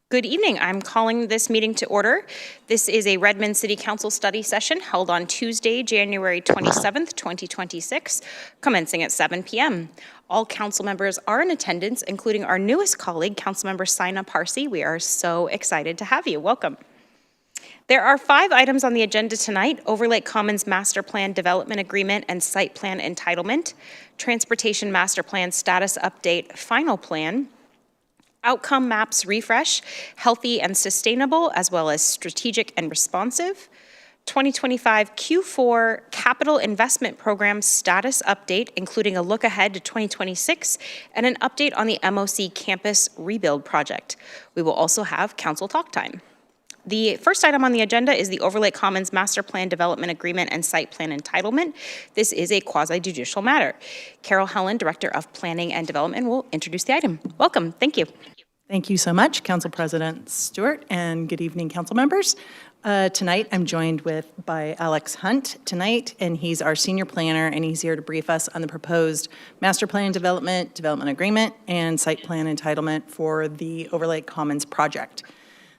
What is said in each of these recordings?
Good evening. I'm calling this meeting to order. This is a Redmond City Council study session held on Tuesday, January 27th, 2026, commencing at 7 p.m. All council members are in attendance, including our newest colleague, Councilmember Sina Parsi. We are so excited to have you. Welcome. There are 5 items on the agenda tonight: Overlake Commons Master Plan Development Agreement and Site Plan Entitlement, Transportation Master Plan Status Update Final Plan, Outcome Maps Refresh, Healthy and Sustainable, as well as Strategic and Responsive, 2025 Q4 Capital Investment Program Status Update, including a look ahead to 2026, and an update on the MOC Campus Rebuild Project. We will also have council talk time. The first item on the agenda is the Overlake Commons Master Plan Development Agreement and Site Plan Entitlement. This is a quasi-judicial matter. Carol Helen, Director of Planning and Development, will introduce the item. Welcome. Thank you. Thank you so much, Council President Stewart, and good evening, council members. Tonight, I'm joined by Alex Hunt tonight, and he's our senior planner, and he's here to brief us on the proposed Master Plan Development Agreement, and Site Plan Entitlement for the Overlake Commons project.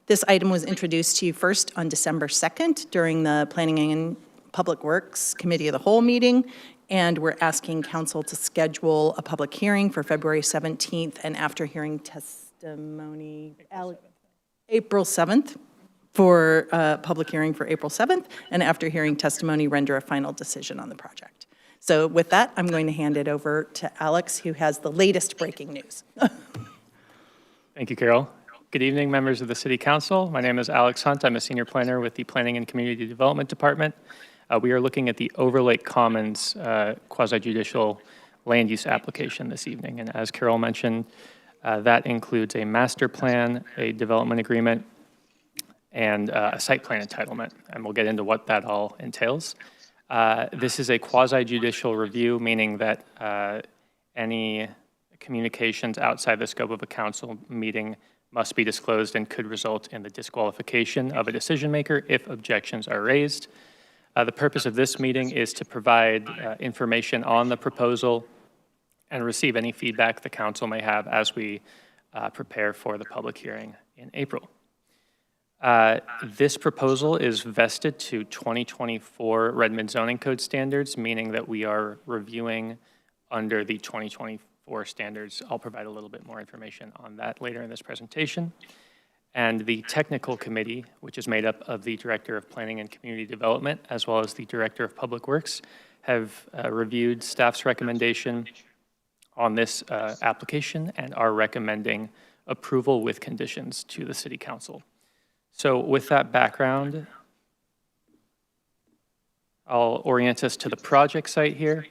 This item was introduced to you first on December 2nd during the Planning and Public Works Committee of the Whole meeting, and we're asking council to schedule a public hearing for February 17th, and after hearing testimony, April 7th, for public hearing for April 7th, and after hearing testimony, render a final decision on the project. So with that, I'm going to hand it over to Alex, who has the latest breaking news. Thank you, Carol. Good evening, members of the City Council. My name is Alex Hunt. I'm a senior planner with the Planning and Community Development Department. We are looking at the Overlake Commons quasi-judicial land use application this evening. And as Carol mentioned, that includes a master plan, a development agreement, and a site plan entitlement. And we'll get into what that all entails. This is a quasi-judicial review, meaning that any communications outside the scope of a council meeting must be disclosed and could result in the disqualification of a decision maker if objections are raised. The purpose of this meeting is to provide information on the proposal and receive any feedback the council may have as we prepare for the public hearing in April. This proposal is vested to 2024 Redmond zoning code standards, meaning that we are reviewing under the 2024 standards. I'll provide a little bit more information on that later in this presentation. And the technical committee, which is made up of the Director of Planning and Community Development, as well as the Director of Public Works, have reviewed staff's recommendation on this application and are recommending approval with conditions to the City Council. So with that background, I'll orient us to the project site here.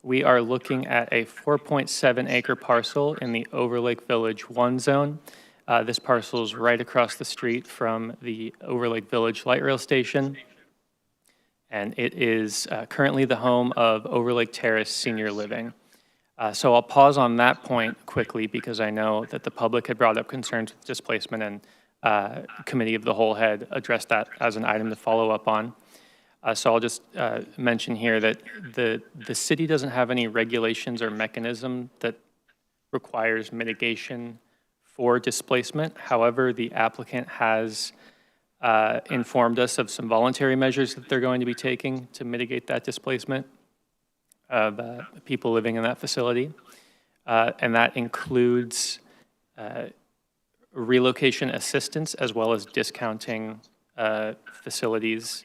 We are looking at a 4.7 acre parcel in the Overlake Village 1 zone. This parcel is right across the street from the Overlake Village Light Rail Station, and it is currently the home of Overlake Terrace Senior Living. So I'll pause on that point quickly because I know that the public had brought up concerns with displacement, and Committee of the Whole had addressed that as an item to follow up on. So I'll just mention here that the city doesn't have any regulations or mechanism that requires mitigation for displacement. However, the applicant has informed us of some voluntary measures that they're going to be taking to mitigate that displacement of people living in that facility. And that includes relocation assistance as well as discounting facilities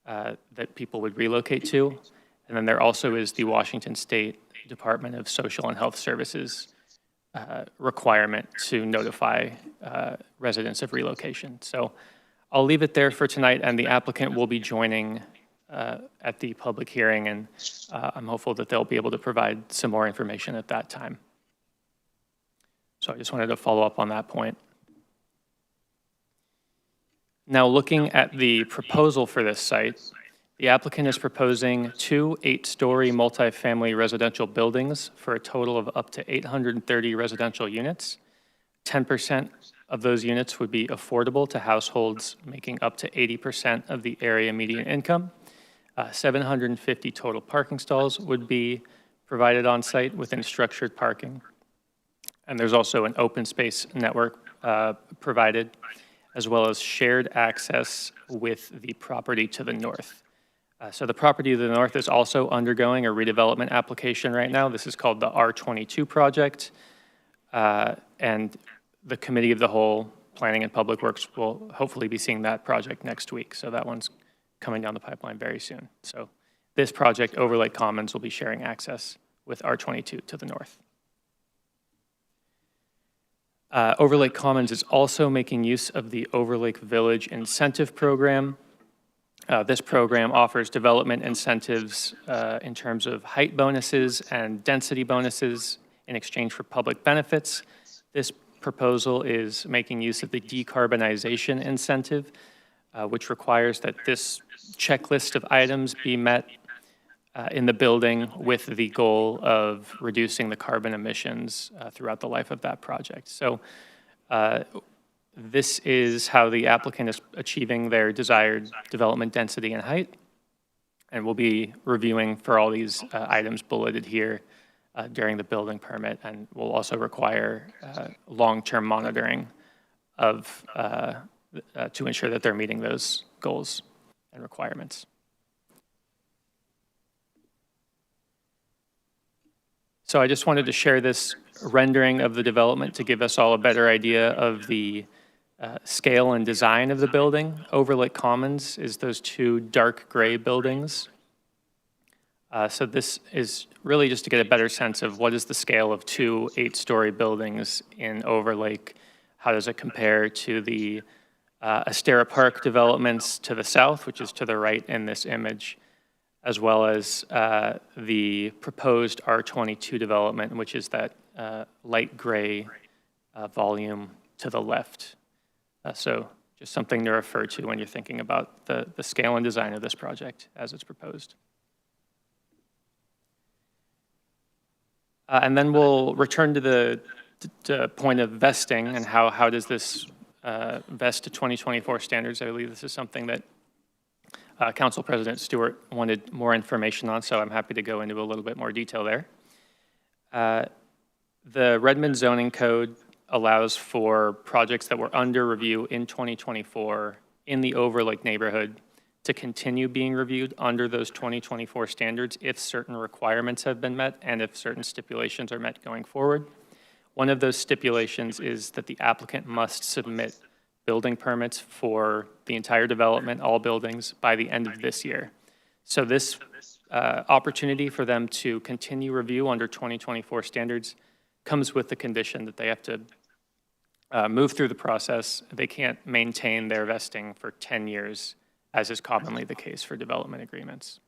that people would relocate to. And then there also is the Washington State Department of Social and Health Services requirement to notify residents of relocation. So I'll leave it there for tonight, and the applicant will be joining at the public hearing, and I'm hopeful that they'll be able to provide some more information at that time. So I just wanted to follow up on that point. Now, looking at the proposal for this site, the applicant is proposing 2 8-story multifamily residential buildings for a total of up to 830 residential units. 10% of those units would be affordable to households making up to 80% of the area median income. 750 total parking stalls would be provided on site within structured parking. And there's also an open space network provided, as well as shared access with the property to the north. So the property to the north is also undergoing a redevelopment application right now. This is called the R22 project. And the Committee of the Whole, Planning and Public Works, will hopefully be seeing that project next week. So that one's coming down the pipeline very soon. So this project, Overlake Commons, will be sharing access with R22 to the north. Overlake Commons is also making use of the Overlake Village Incentive Program. This program offers development incentives in terms of height bonuses and density bonuses in exchange for public benefits. This proposal is making use of the decarbonization incentive, which requires that this checklist of items be met in the building with the goal of reducing the carbon emissions throughout the life of that project. So this is how the applicant is achieving their desired development density and height. And we'll be reviewing for all these items bulleted here during the building permit, and will also require long-term monitoring of to ensure that they're meeting those goals and requirements. So I just wanted to share this rendering of the development to give us all a better idea of the scale and design of the building. Overlake Commons is those two dark gray buildings. So this is really just to get a better sense of what is the scale of two 8-story buildings in Overlake. How does it compare to the Astera Park developments to the south, which is to the right in this image, as well as the proposed R22 development, which is that light gray volume to the left. So just something to refer to when you're thinking about the scale and design of this project as it's proposed. And then we'll return to the point of vesting and how does this vest to 2024 standards. I believe this is something that Council President Stewart wanted more information on, so I'm happy to go into a little bit more detail there. The Redmond zoning code allows for projects that were under review in 2024 in the Overlake neighborhood to continue being reviewed under those 2024 standards if certain requirements have been met and if certain stipulations are met going forward. One of those stipulations is that the applicant must submit building permits for the entire development, all buildings, by the end of this year. So this opportunity for them to continue review under 2024 standards comes with the condition that they have to move through the process. They can't maintain their vesting for 10 years, as is commonly the case for development agreements.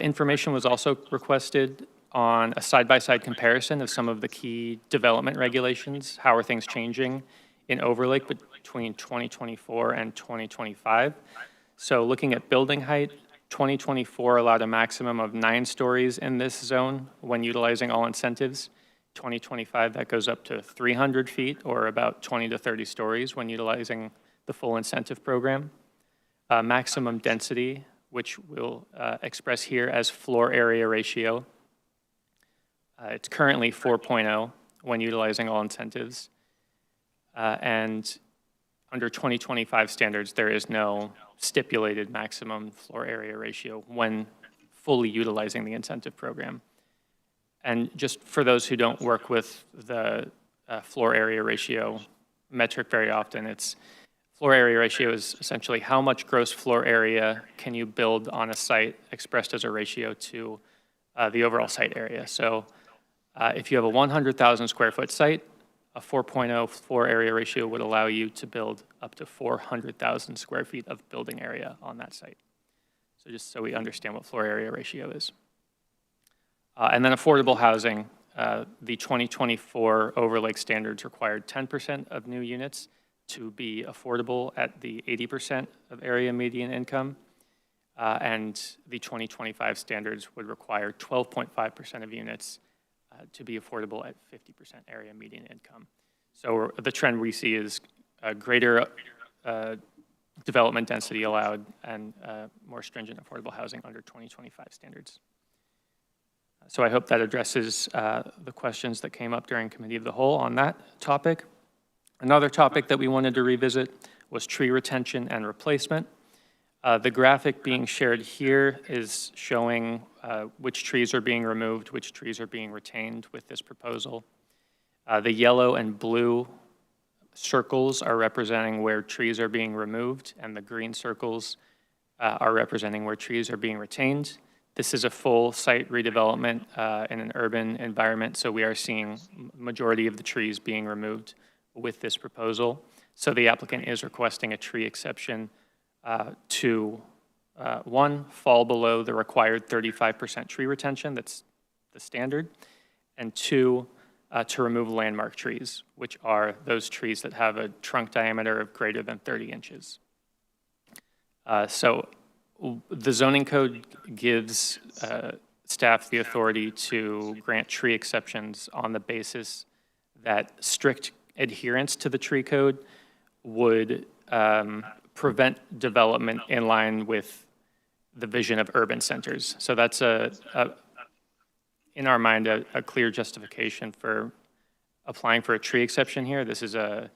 Information was also requested on a side-by-side comparison of some of the key development regulations. How are things changing in Overlake between 2024 and 2025? So looking at building height, 2024 allowed a maximum of 9 stories in this zone when utilizing all incentives. 2025, that goes up to 300 feet, or about 20 to 30 stories when utilizing the full incentive program. Maximum density, which we'll express here as floor area ratio. It's currently 4.0 when utilizing all incentives. And under 2025 standards, there is no stipulated maximum floor area ratio when fully utilizing the incentive program. And just for those who don't work with the floor area ratio metric very often, it's floor area ratio is essentially how much gross floor area can you build on a site expressed as a ratio to the overall site area. So if you have a 100,000 square foot site, a 4.0 floor area ratio would allow you to build up to 400,000 square feet of building area on that site. So just so we understand what floor area ratio is. And then affordable housing, the 2024 Overlake standards required 10% of new units to be affordable at the 80% of area median income. And the 2025 standards would require 12.5% of units to be affordable at 50% area median income. So the trend we see is greater development density allowed and more stringent affordable housing under 2025 standards. So I hope that addresses the questions that came up during Committee of the Whole on that topic. Another topic that we wanted to revisit was tree retention and replacement. The graphic being shared here is showing which trees are being removed, which trees are being retained with this proposal. The yellow and blue circles are representing where trees are being removed, and the green circles are representing where trees are being retained. This is a full site redevelopment in an urban environment, so we are seeing majority of the trees being removed with this proposal. So the applicant is requesting a tree exception to one, fall below the required 35% tree retention, that's the standard, and two, to remove landmark trees, which are those trees that have a trunk diameter of greater than 30 inches. So the zoning code gives staff the authority to grant tree exceptions on the basis that strict adherence to the tree code would prevent development in line with the vision of urban centers. So that's in our mind, a clear justification for applying for a tree exception here. This is an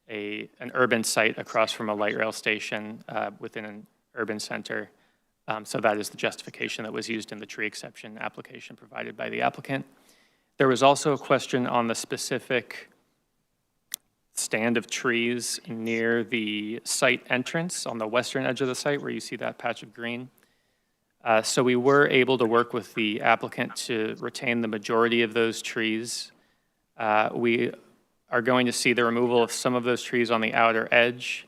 urban site across from a light rail station within an urban center. So that is the justification that was used in the tree exception application provided by the applicant. There was also a question on the specific stand of trees near the site entrance on the western edge of the site where you see that patch of green. So we were able to work with the applicant to retain the majority of those trees. We are going to see the removal of some of those trees on the outer edge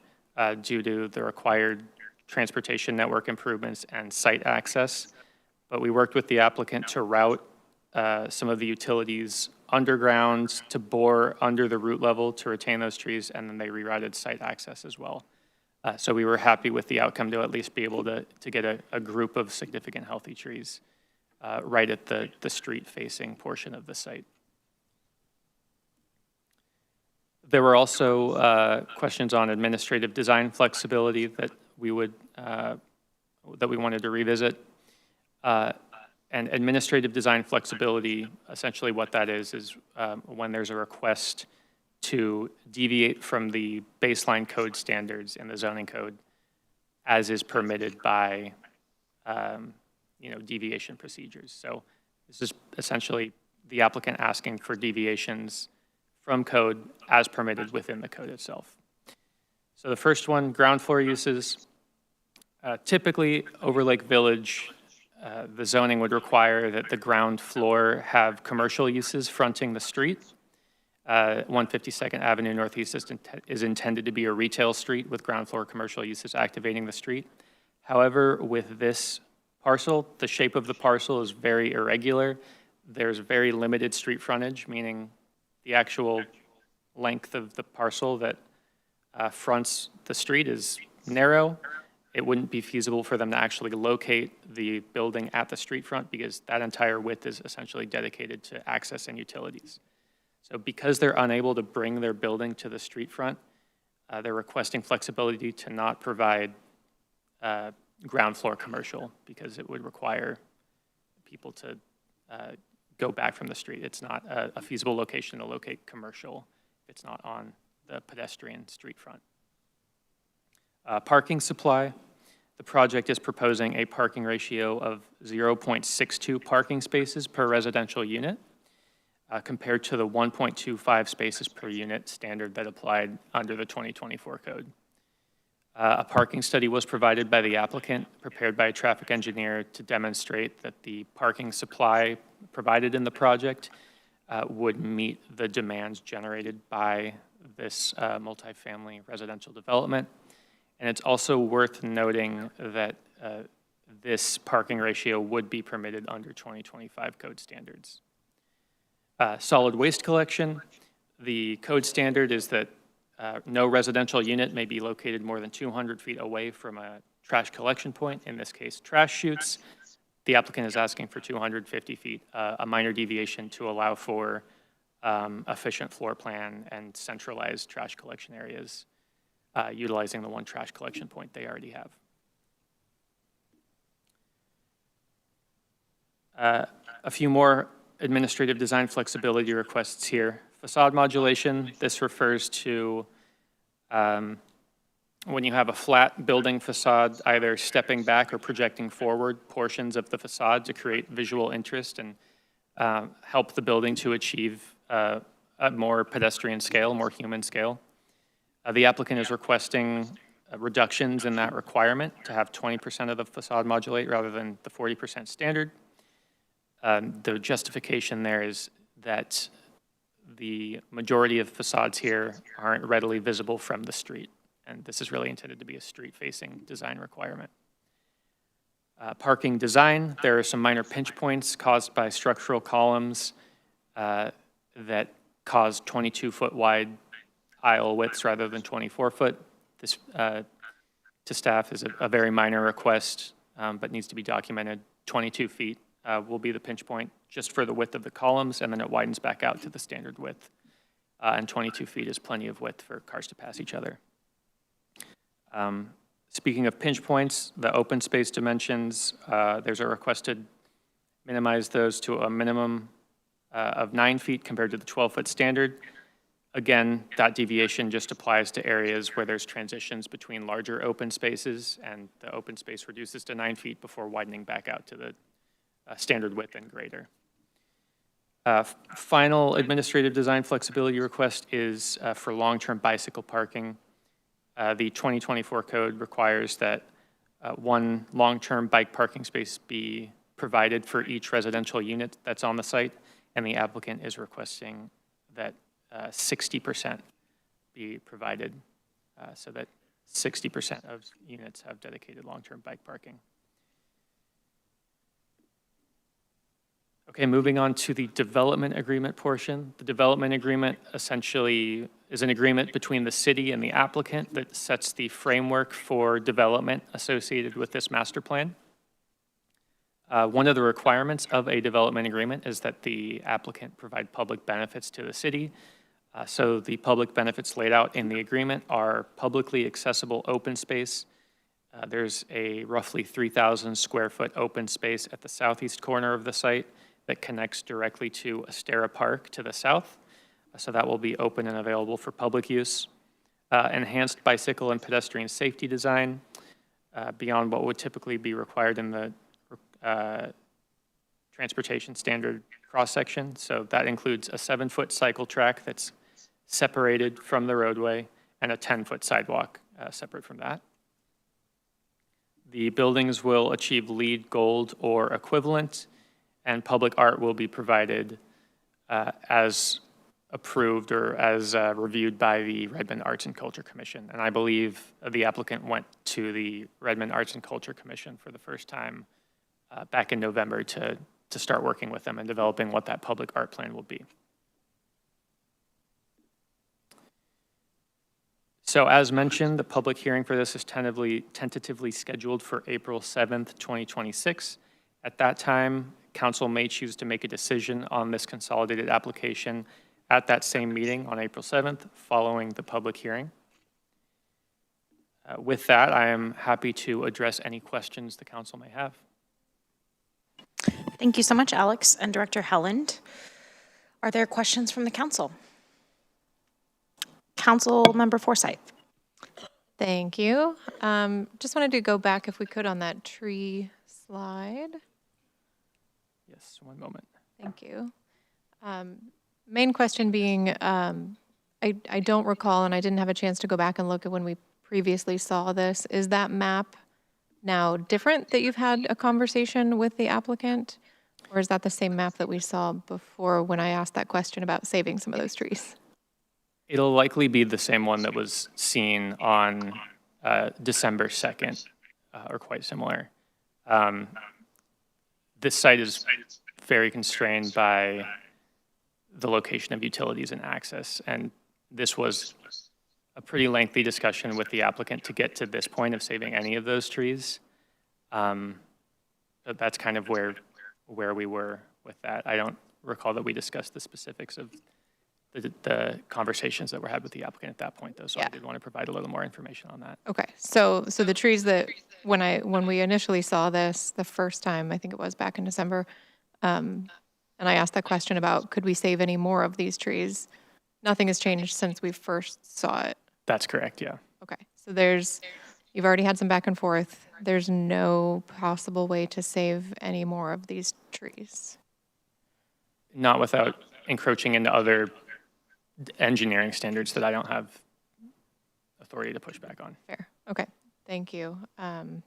due to the required transportation network improvements and site access. But we worked with the applicant to route some of the utilities underground to bore under the root level to retain those trees, and then they rerouted site access as well. So we were happy with the outcome to at least be able to get a group of significant healthy trees right at the street-facing portion of the site. There were also questions on administrative design flexibility that we wanted to revisit. And administrative design flexibility, essentially what that is when there's a request to deviate from the baseline code standards in the zoning code as is permitted by deviation procedures. So this is essentially the applicant asking for deviations from code as permitted within the code itself. So the first one, ground floor uses. Typically, over Lake Village, the zoning would require that the ground floor have commercial uses fronting the street. 152nd Avenue Northeast is intended to be a retail street with ground floor commercial uses activating the street. However, with this parcel, the shape of the parcel is very irregular. There's very limited street frontage, meaning the actual length of the parcel that fronts the street is narrow. It wouldn't be feasible for them to actually locate the building at the street front because that entire width is essentially dedicated to access and utilities. So because they're unable to bring their building to the street front, they're requesting flexibility to not provide ground floor commercial because it would require people to go back from the street. It's not a feasible location to locate commercial if it's not on the pedestrian street front. Parking supply. The project is proposing a parking ratio of 0.62 parking spaces per residential unit compared to the 1.25 spaces per unit standard that applied under the 2024 code. A parking study was provided by the applicant, prepared by a traffic engineer to demonstrate that the parking supply provided in the project would meet the demands generated by this multifamily residential development. And it's also worth noting that this parking ratio would be permitted under 2025 code standards. Solid waste collection. The code standard is that no residential unit may be located more than 200 feet away from a trash collection point, in this case, trash chutes. The applicant is asking for 250 feet, a minor deviation to allow for efficient floor plan and centralized trash collection areas, utilizing the one trash collection point they already have. A few more administrative design flexibility requests here. facade modulation. This refers to when you have a flat building facade, either stepping back or projecting forward portions of the facade to create visual interest and help the building to achieve a more pedestrian scale, more human scale. The applicant is requesting reductions in that requirement to have 20% of the facade modulate rather than the 40% standard. The justification there is that the majority of facades here aren't readily visible from the street, and this is really intended to be a street-facing design requirement. Parking design, there are some minor pinch points caused by structural columns that cause 22-foot wide aisle widths rather than 24-foot. This, to staff, is a very minor request, but needs to be documented. 22 feet will be the pinch point just for the width of the columns, and then it widens back out to the standard width. And 22 feet is plenty of width for cars to pass each other. Speaking of pinch points, the open space dimensions, there's a request to minimize those to a minimum of 9 feet compared to the 12-foot standard. Again, that deviation just applies to areas where there's transitions between larger open spaces, and the open space reduces to 9 feet before widening back out to the standard width and greater. Final administrative design flexibility request is for long-term bicycle parking. The 2024 code requires that one long-term bike parking space be provided for each residential unit that's on the site, and the applicant is requesting that 60% be provided so that 60% of units have dedicated long-term bike parking. Okay, moving on to the development agreement portion. The development agreement essentially is an agreement between the city and the applicant that sets the framework for development associated with this master plan. One of the requirements of a development agreement is that the applicant provide public benefits to the city. So the public benefits laid out in the agreement are publicly accessible open space. There's a roughly 3,000 square foot open space at the southeast corner of the site that connects directly to Astera Park to the south. So that will be open and available for public use. Enhanced bicycle and pedestrian safety design beyond what would typically be required in the transportation standard cross-section. So that includes a 7-foot cycle track that's separated from the roadway and a 10-foot sidewalk separate from that. The buildings will achieve LEED Gold or equivalent, and public art will be provided as approved or as reviewed by the Redmond Arts and Culture Commission. And I believe the applicant went to the Redmond Arts and Culture Commission for the first time back in November to start working with them and developing what that public art plan will be. So as mentioned, the public hearing for this is tentatively scheduled for April 7th, 2026. At that time, council may choose to make a decision on this consolidated application at that same meeting on April 7th, following the public hearing. With that, I am happy to address any questions the council may have. Thank you so much, Alex and Director Helland. Are there questions from the council? Council Member Forsyth. Thank you. Just wanted to go back, if we could, on that tree slide. Yes, one moment. Thank you. Main question being, I don't recall, and I didn't have a chance to go back and look at when we previously saw this. Is that map now different that you've had a conversation with the applicant? Or is that the same map that we saw before when I asked that question about saving some of those trees? It'll likely be the same one that was seen on December 2nd, or quite similar. This site is very constrained by the location of utilities and access, and this was a pretty lengthy discussion with the applicant to get to this point of saving any of those trees. But that's kind of where we were with that. I don't recall that we discussed the specifics of the conversations that were had with the applicant at that point, though, so yeah. I did want to provide a little more information on that. Okay, so the trees that, when we initially saw this the first time, I think it was back in December, and I asked that question about could we save any more of these trees, nothing has changed since we first saw it. That's correct, yeah. Okay, so you've already had some back and forth. There's no possible way to save any more of these trees. Not without encroaching into other engineering standards that I don't have authority to push back on. Fair. Okay. Thank you.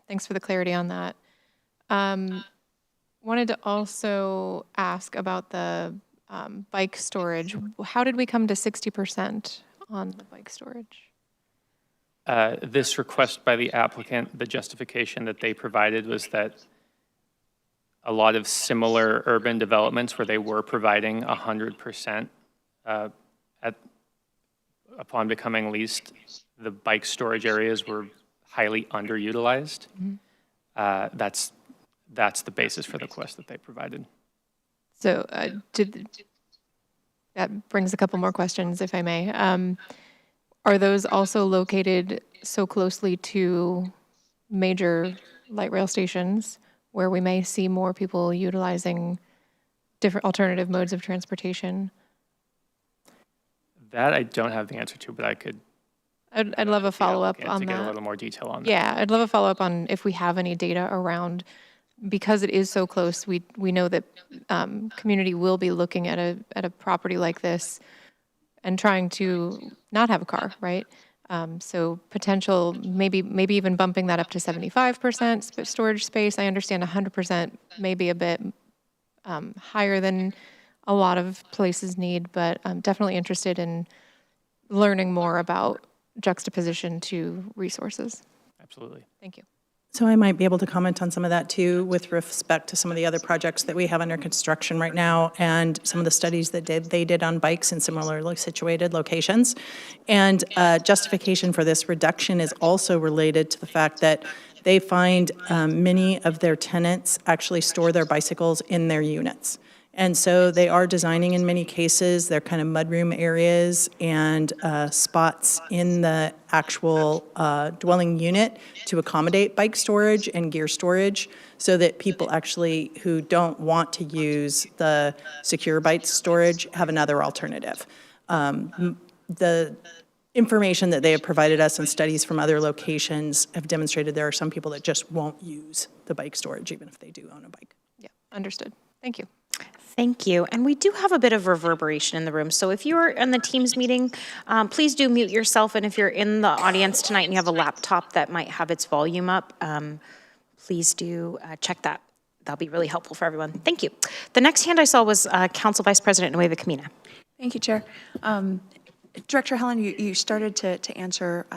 Thanks for the clarity on that. Wanted to also ask about the bike storage. How did we come to 60% on the bike storage? This request by the applicant, the justification that they provided was that a lot of similar urban developments where they were providing 100% upon becoming leased, the bike storage areas were highly underutilized. That's the basis for the request that they provided. So that brings a couple more questions, if I may. Are those also located so closely to major light rail stations where we may see more people utilizing different alternative modes of transportation? That I don't have the answer to, but I could. I'd love a follow-up on to get a that. little more detail on that. Yeah, I'd love a follow-up on if we have any data around, because it is so close, we know that community will be looking at a property like this and trying to not have a car, right? So potential, maybe even bumping that up to 75% storage space. I understand 100% may be a bit higher than a lot of places need, but I'm definitely interested in learning more about juxtaposition to resources. Absolutely. Thank you. So I might be able to comment on some of that too with respect to some of the other projects that we have under construction right now and some of the studies that they did on bikes in similarly situated locations. And justification for this reduction is also related to the fact that they find many of their tenants actually store their bicycles in their units. And so they are designing, in many cases, their kind of mudroom areas and spots in the actual dwelling unit to accommodate bike storage and gear storage so that people actually who don't want to use the secure bike storage have another alternative. The information that they have provided us and studies from other locations have demonstrated there are some people that just won't use the bike storage even if they do own a bike. Yeah, understood. Thank you. Thank you. And we do have a bit of reverberation in the room. So if you're in the Teams meeting, please do mute yourself. And if you're in the audience tonight and you have a laptop that might have its volume up, please do check that. That'll be really helpful for everyone. Thank you. The next hand I saw was Council Vice President Nueva Camina. Thank you, Chair. Director Helen, you started to answer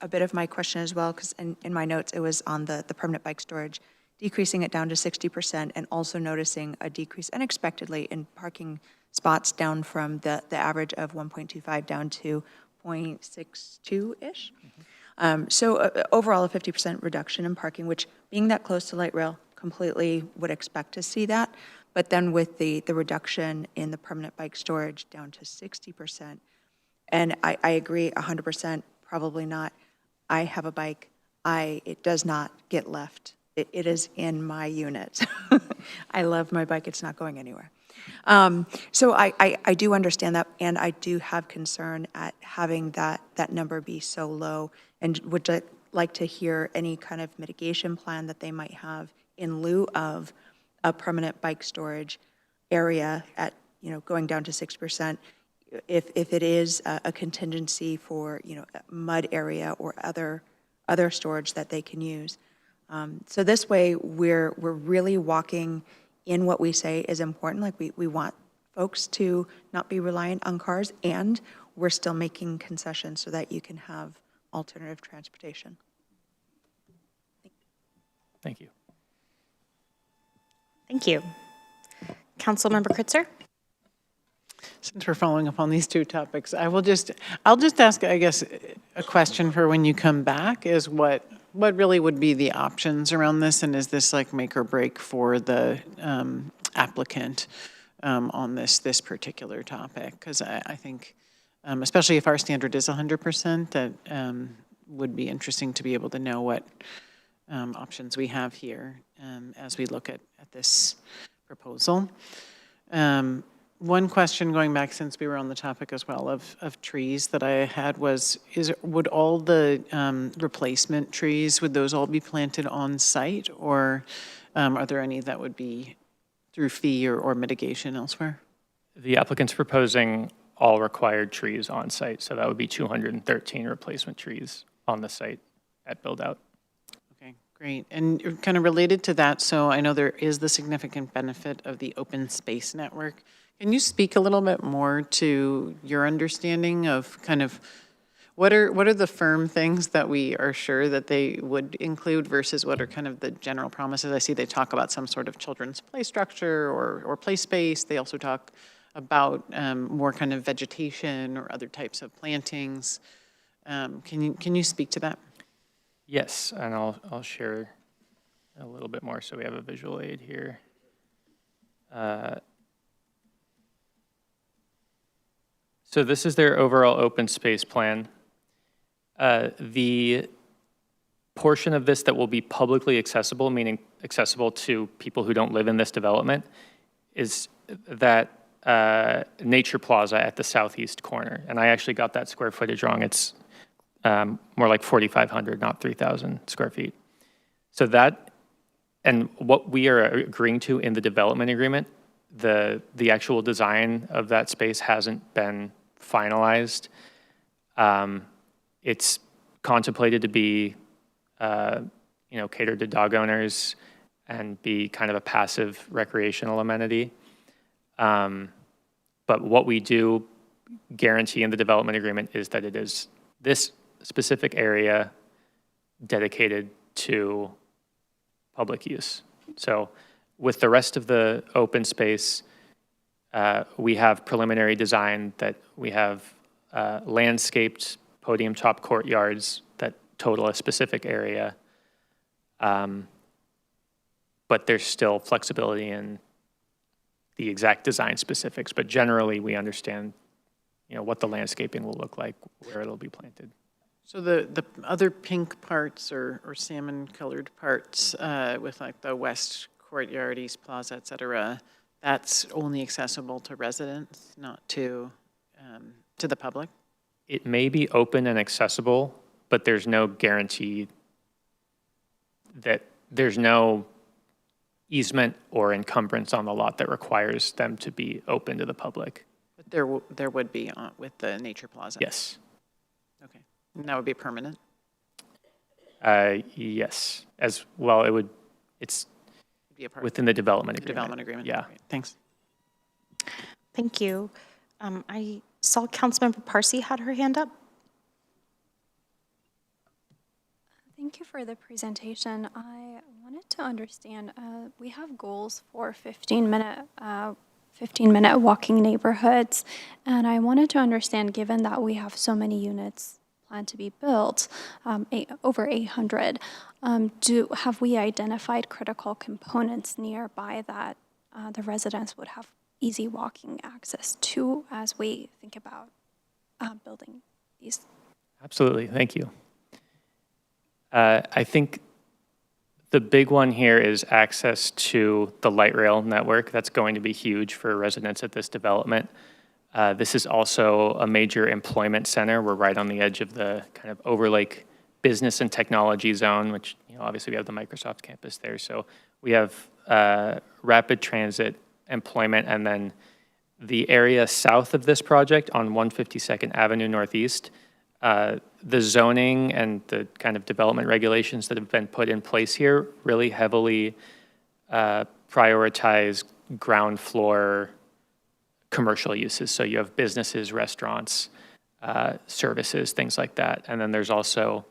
a bit of my question as well, because in my notes, it was on the permanent bike storage, decreasing it down to 60% and also noticing a decrease unexpectedly in parking spots down from the average of 1.25 down to 0.62-ish. So overall, a 50% reduction in parking, which being that close to light rail, completely would expect to see that. But then with the reduction in the permanent bike storage down to 60%, and I agree 100%, probably not. I have a bike. It does not get left. It is in my unit. I love my bike. It's not going anywhere. So I do understand that, and I do have concern at having that number be so low, and would like to hear any kind of mitigation plan that they might have in lieu of a permanent bike storage area at, going down to 6%. If it is a contingency for, a mud area or other storage that they can use. So this way, we're really walking in what we say is important. Like we want folks to not be reliant on cars, and we're still making concessions so that you can have alternative transportation. Thank you. Thank you. Councilmember Kritzer? Since we're following up on these two topics, I'll just ask, I guess, a question for when you come back is what really would be the options around this, and is this like make or break for the applicant on this particular topic? Because I think, especially if our standard is 100%, that would be interesting to be able to know what options we have here as we look at this proposal. One question going back, since we were on the topic as well of trees, that I had was, would all the replacement trees, would those all be planted on site, or are there any that would be through fee or mitigation elsewhere? The applicant's proposing all required trees on site, so that would be 213 replacement trees on the site at build-out. Okay, great. And kind of related to that, so I know there is the significant benefit of the open space network. Can you speak a little bit more to your understanding of kind of what are the firm things that we are sure that they would include versus what are kind of the general promises? I see they talk about some sort of children's play structure or play space. They also talk about more kind of vegetation or other types of plantings. Can you speak to that? Yes, and I'll share a little bit more so we have a visual aid here. So this is their overall open space plan. The portion of this that will be publicly accessible, meaning accessible to people who don't live in this development, is that Nature Plaza at the southeast corner. And I actually got that square footage wrong. It's more like 4,500, not 3,000 square feet. So that, and what we are agreeing to in the development agreement, the actual design of that space hasn't been finalized. It's contemplated to be, catered to dog owners and be kind of a passive recreational amenity. But what we do guarantee in the development agreement is that it is this specific area dedicated to public use. So with the rest of the open space, we have preliminary design that we have landscaped podium top courtyards that total a specific area. But there's still flexibility in the exact design specifics, but generally we understand, what the landscaping will look like, where it'll be planted. So the other pink parts or salmon colored parts with like the West Courtyard, East Plaza, et cetera, that's only accessible to residents, not to the public? It may be open and accessible, but there's no guarantee that there's no easement or encumbrance on the lot that requires them to be open to the public. But there would be with the Nature Plaza? Yes. Okay. And that would be permanent? Yes. As well, it's Be a part within the development of the agreement. development agreement? Yeah. Great. Thanks. Thank you. I saw Councilmember Parsi had her hand up. Thank you for the presentation. I wanted to understand, we have goals for 15-minute walking neighborhoods, and I wanted to understand, given that we have so many units planned to be built, over 800, have we identified critical components nearby that the residents would have easy walking access to as we think about building these? Absolutely. Thank you. I think the big one here is access to the light rail network. That's going to be huge for residents at this development. This is also a major employment center. We're right on the edge of the kind of Overlake Business and Technology Zone, which, obviously we have the Microsoft campus there. So we have rapid transit employment, and then the area south of this project on 152nd Avenue Northeast, the zoning and the kind of development regulations that have been put in place here really heavily prioritize ground floor commercial uses. So you have businesses, restaurants, services, things like that. And then there's also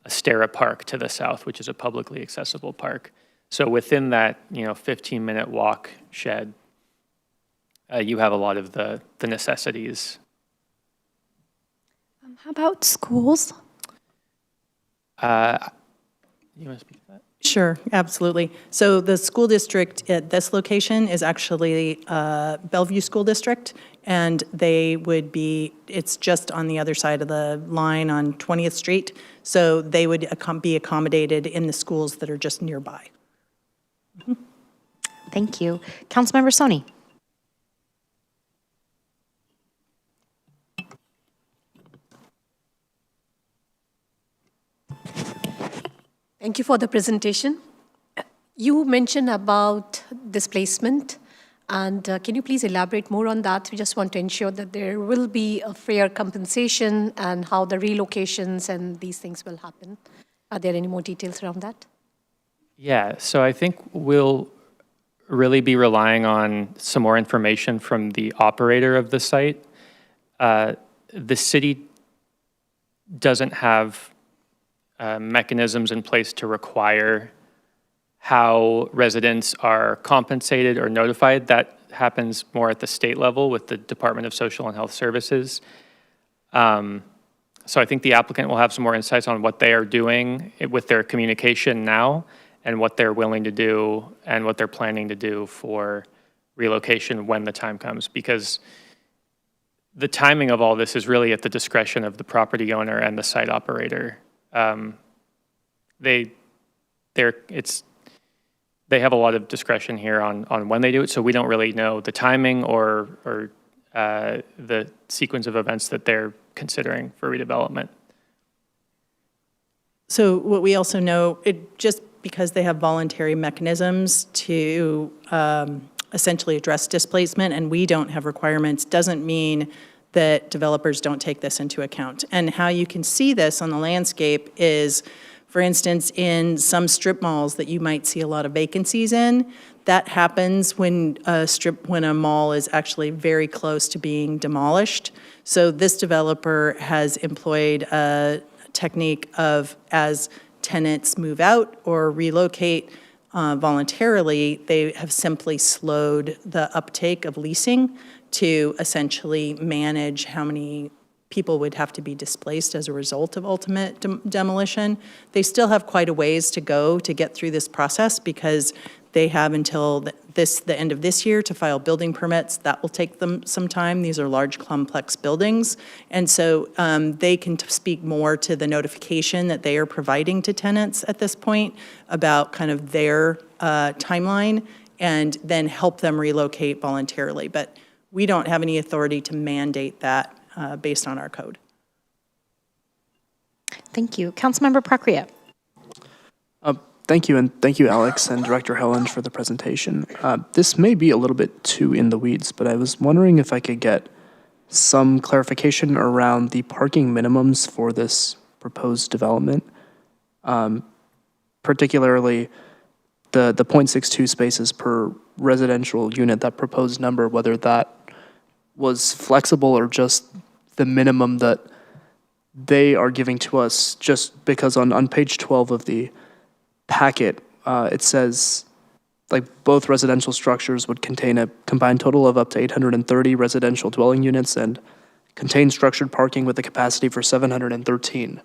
Astera Park to the south, which is a publicly accessible park. So within that, 15-minute walk shed, you have a lot of the necessities. How about schools? You want to speak to that? Sure, absolutely. So the school district at this location is actually Bellevue School District, and they would be, it's just on the other side of the line on 20th Street, so they would be accommodated in the schools that are just nearby. Thank you. Councilmember Soni. Thank you for the presentation. You mentioned about displacement, and can you please elaborate more on that? We just want to ensure that there will be a fair compensation and how the relocations and these things will happen. Are there any more details around that? Yeah, so I think we'll really be relying on some more information from the operator of the site. The city doesn't have mechanisms in place to require how residents are compensated or notified. That happens more at the state level with the Department of Social and Health Services. So I think the applicant will have some more insights on what they are doing with their communication now and what they're willing to do and what they're planning to do for relocation when the time comes. Because the timing of all this is really at the discretion of the property owner and the site operator. They have a lot of discretion here on when they do it, so we don't really know the timing or the sequence of events that they're considering for redevelopment. So what we also know, just because they have voluntary mechanisms to essentially address displacement, and we don't have requirements, doesn't mean that developers don't take this into account. And how you can see this on the landscape is, for instance, in some strip malls that you might see a lot of vacancies in, that happens when a mall is actually very close to being demolished. So this developer has employed a technique of, as tenants move out or relocate voluntarily, they have simply slowed the uptake of leasing to essentially manage how many people would have to be displaced as a result of ultimate demolition. They still have quite a ways to go to get through this process because they have until the end of this year to file building permits. That will take them some time. These are large, complex buildings. And so they can speak more to the notification that they are providing to tenants at this point about kind of their timeline and then help them relocate voluntarily. But we don't have any authority to mandate that based on our code. Thank you. Councilmember Prakriya. Thank you, and thank you, Alex and Director Helland, for the presentation. This may be a little bit too in the weeds, but I was wondering if I could get some clarification around the parking minimums for this proposed development, particularly the 0.62 spaces per residential unit, that proposed number, whether that was flexible or just the minimum that they are giving to us, just because on page 12 of the packet, it says like both residential structures would contain a combined total of up to 830 residential dwelling units and contain structured parking with a capacity for 713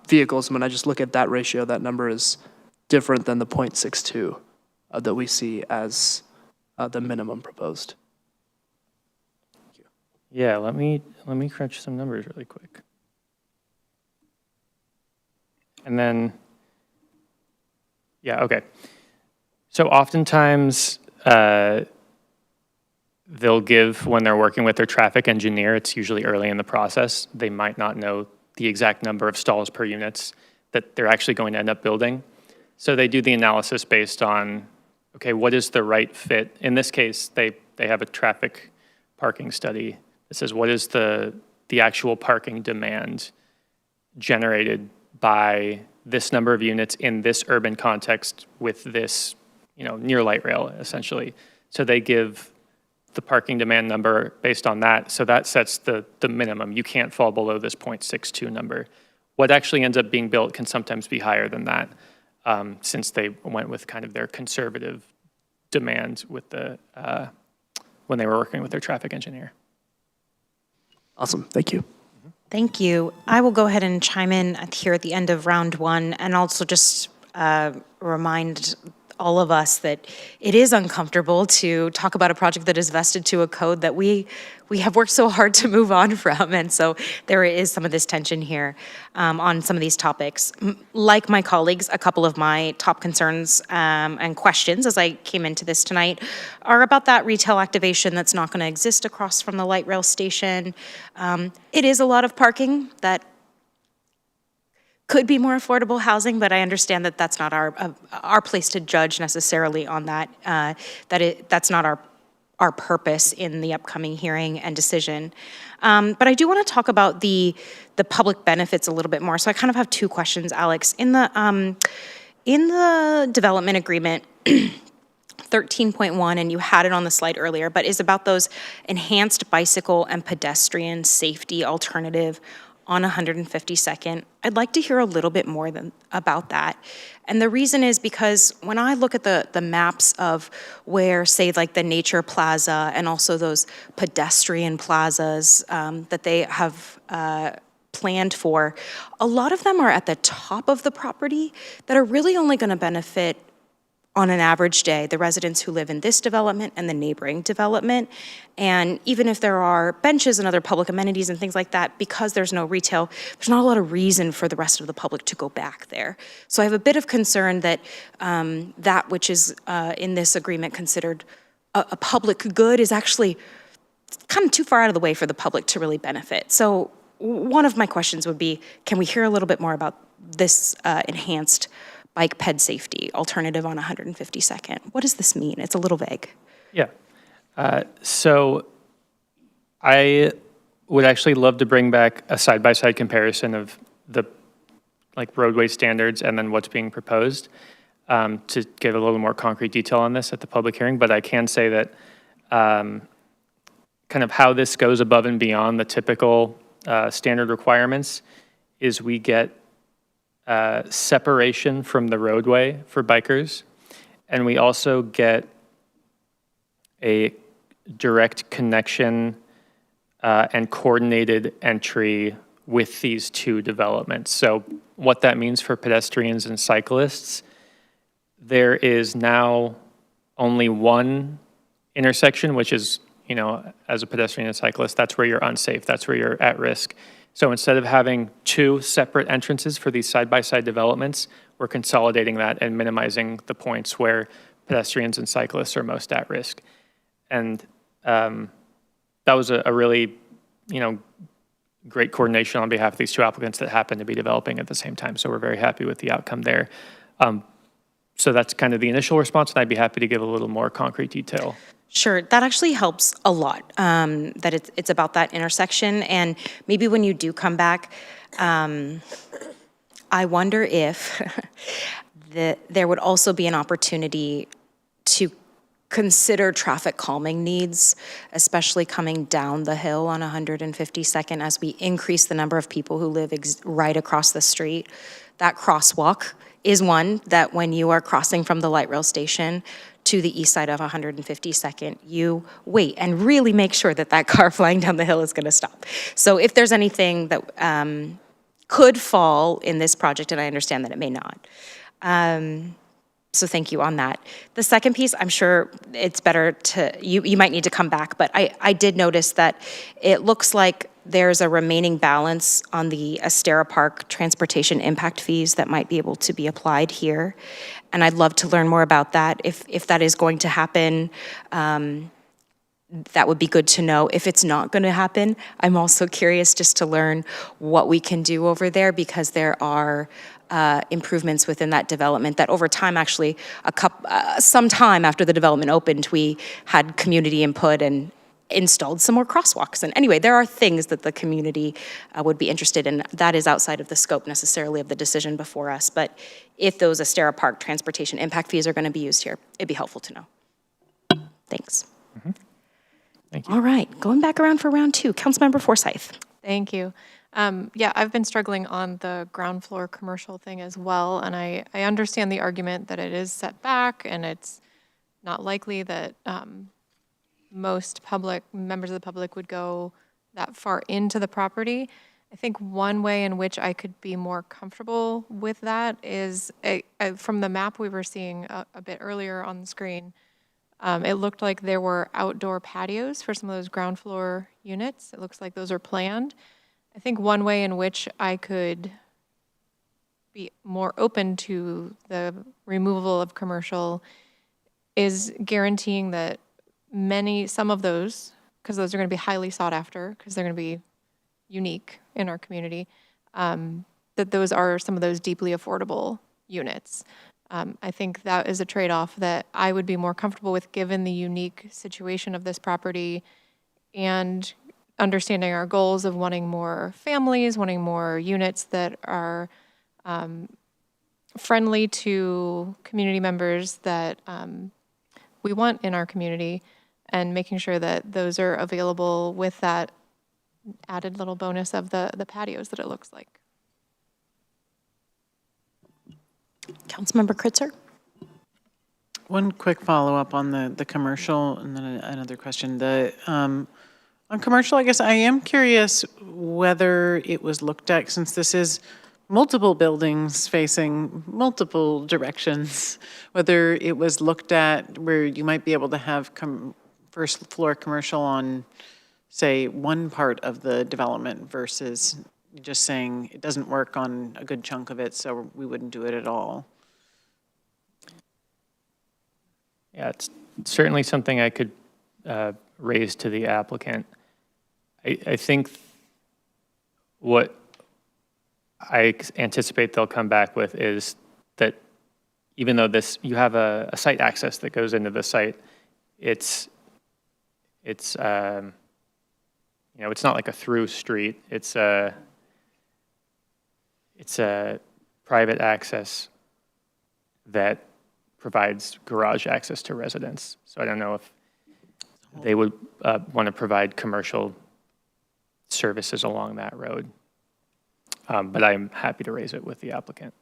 vehicles. When I just look at that ratio, that number is different than the 0.62 that we see as the minimum proposed. Yeah, let me crunch some numbers really quick. And then, yeah, okay. So oftentimes they'll give, when they're working with their traffic engineer, it's usually early in the process, they might not know the exact number of stalls per units that they're actually going to end up building. So they do the analysis based on, okay, what is the right fit? In this case, they have a traffic parking study that says what is the actual parking demand generated by this number of units in this urban context with this, near light rail, essentially. So they give the parking demand number based on that. So that sets the minimum. You can't fall below this 0.62 number. What actually ends up being built can sometimes be higher than that, since they went with kind of their conservative demand with when they were working with their traffic engineer. Awesome, thank you. Thank you. I will go ahead and chime in here at the end of round one and also just remind all of us that it is uncomfortable to talk about a project that is vested to a code that we have worked so hard to move on from. And so there is some of this tension here on some of these topics. Like my colleagues, a couple of my top concerns and questions as I came into this tonight are about that retail activation that's not going to exist across from the light rail station. It is a lot of parking that could be more affordable housing, but I understand that that's not our place to judge necessarily on that. That's not our purpose in the upcoming hearing and decision. But I do want to talk about the public benefits a little bit more. So I kind of have two questions, Alex. In the development agreement, 13.1, and you had it on the slide earlier, but is about those enhanced bicycle and pedestrian safety alternative on 152nd. I'd like to hear a little bit more about that. And the reason is because when I look at the maps of where, say, like the Nature Plaza and also those pedestrian plazas that they have planned for, a lot of them are at the top of the property that are really only going to benefit on an average day, the residents who live in this development and the neighboring development. And even if there are benches and other public amenities and things like that, because there's no retail, there's not a lot of reason for the rest of the public to go back there. So I have a bit of concern that that which is in this agreement considered a public good is actually kind of too far out of the way for the public to really benefit. So one of my questions would be, can we hear a little bit more about this enhanced bike ped safety alternative on 152nd? What does this mean? It's a little vague. Yeah. So I would actually love to bring back a side-by-side comparison of the roadway standards and then what's being proposed to give a little more concrete detail on this at the public hearing. But I can say that kind of how this goes above and beyond the typical standard requirements is we get separation from the roadway for bikers, and we also get a direct connection and coordinated entry with these two developments. So what that means for pedestrians and cyclists, there is now only one intersection, which is, you know, as a pedestrian and cyclist, that's where you're unsafe, that's where you're at risk. So instead of having two separate entrances for these side-by-side developments, we're consolidating that and minimizing the points where pedestrians and cyclists are most at risk. And that was a really, you know, great coordination on behalf of these two applicants that happen to be developing at the same time. So we're very happy with the outcome there. So that's kind of the initial response, and I'd be happy to give a little more concrete detail. Sure, that actually helps a lot, that it's about that intersection. And maybe when you do come back, I wonder if there would also be an opportunity to consider traffic calming needs, especially coming down the hill on 152nd as we increase the number of people who live right across the street. That crosswalk is one that when you are crossing from the light rail station to the east side of 152nd, you wait and really make sure that that car flying down the hill is going to stop. So if there's anything that could fall in this project, and I understand that it may not. So thank you on that. The second piece, I'm sure it's better to, you might need to come back, but I did notice that it looks like there's a remaining balance on the Astera Park transportation impact fees that might be able to be applied here. And I'd love to learn more about that. If that is going to happen, that would be good to know. If it's not going to happen, I'm also curious just to learn what we can do over there, because there are improvements within that development that over time, actually, some time after the development opened, we had community input and installed some more crosswalks. And anyway, there are things that the community would be interested in. That is outside of the scope necessarily of the decision before us. But if those Astera Park transportation impact fees are going to be used here, it'd be helpful to know. Thanks. Mm-hmm. Thank you. All right, going back around for round two. Councilmember Forsyth. Thank you. Yeah, I've been struggling on the ground floor commercial thing as well, and I understand the argument that it is set back and it's not likely that most members of the public would go that far into the property. I think one way in which I could be more comfortable with that is from the map we were seeing a bit earlier on the screen. It looked like there were outdoor patios for some of those ground floor units. It looks like those are planned. I think one way in which I could be more open to the removal of commercial is guaranteeing that some of those, because those are going to be highly sought after, because they're going to be unique in our community, that those are some of those deeply affordable units. I think that is a trade-off that I would be more comfortable with given the unique situation of this property and understanding our goals of wanting more families, wanting more units that are friendly to community members that we want in our community, and making sure that those are available with that added little bonus of the patios that it looks like. Councilmember Kritzer? One quick follow-up on the commercial, and then another question. On commercial, I guess I am curious whether it was looked at, since this is multiple buildings facing multiple directions, whether it was looked at where you might be able to have first floor commercial on, say, one part of the development versus just saying it doesn't work on a good chunk of it, so we wouldn't do it at all. Yeah, it's certainly something I could raise to the applicant. I think what I anticipate they'll come back with is that even though you have a site access that goes into the site, it's not like a through street. It's a private access that provides garage access to residents. So I don't know if they would want to provide commercial services along that road. But I'm happy to raise it with the applicant.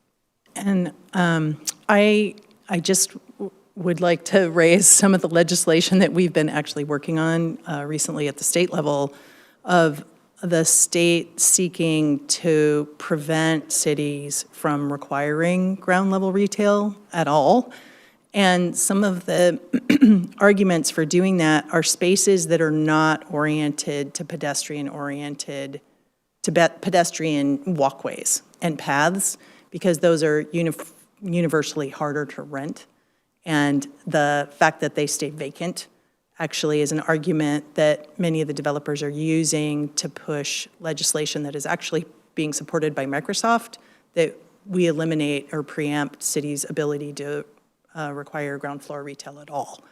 And I just would like to raise some of the legislation that we've been actually working on recently at the state level, of the state seeking to prevent cities from requiring ground level retail at all. And some of the arguments for doing that are spaces that are not oriented to pedestrian walkways and paths, because those are universally harder to rent. And the fact that they stay vacant actually is an argument that many of the developers are using to push legislation that is actually being supported by Microsoft, that we eliminate or preempt cities' ability to require ground floor retail at all.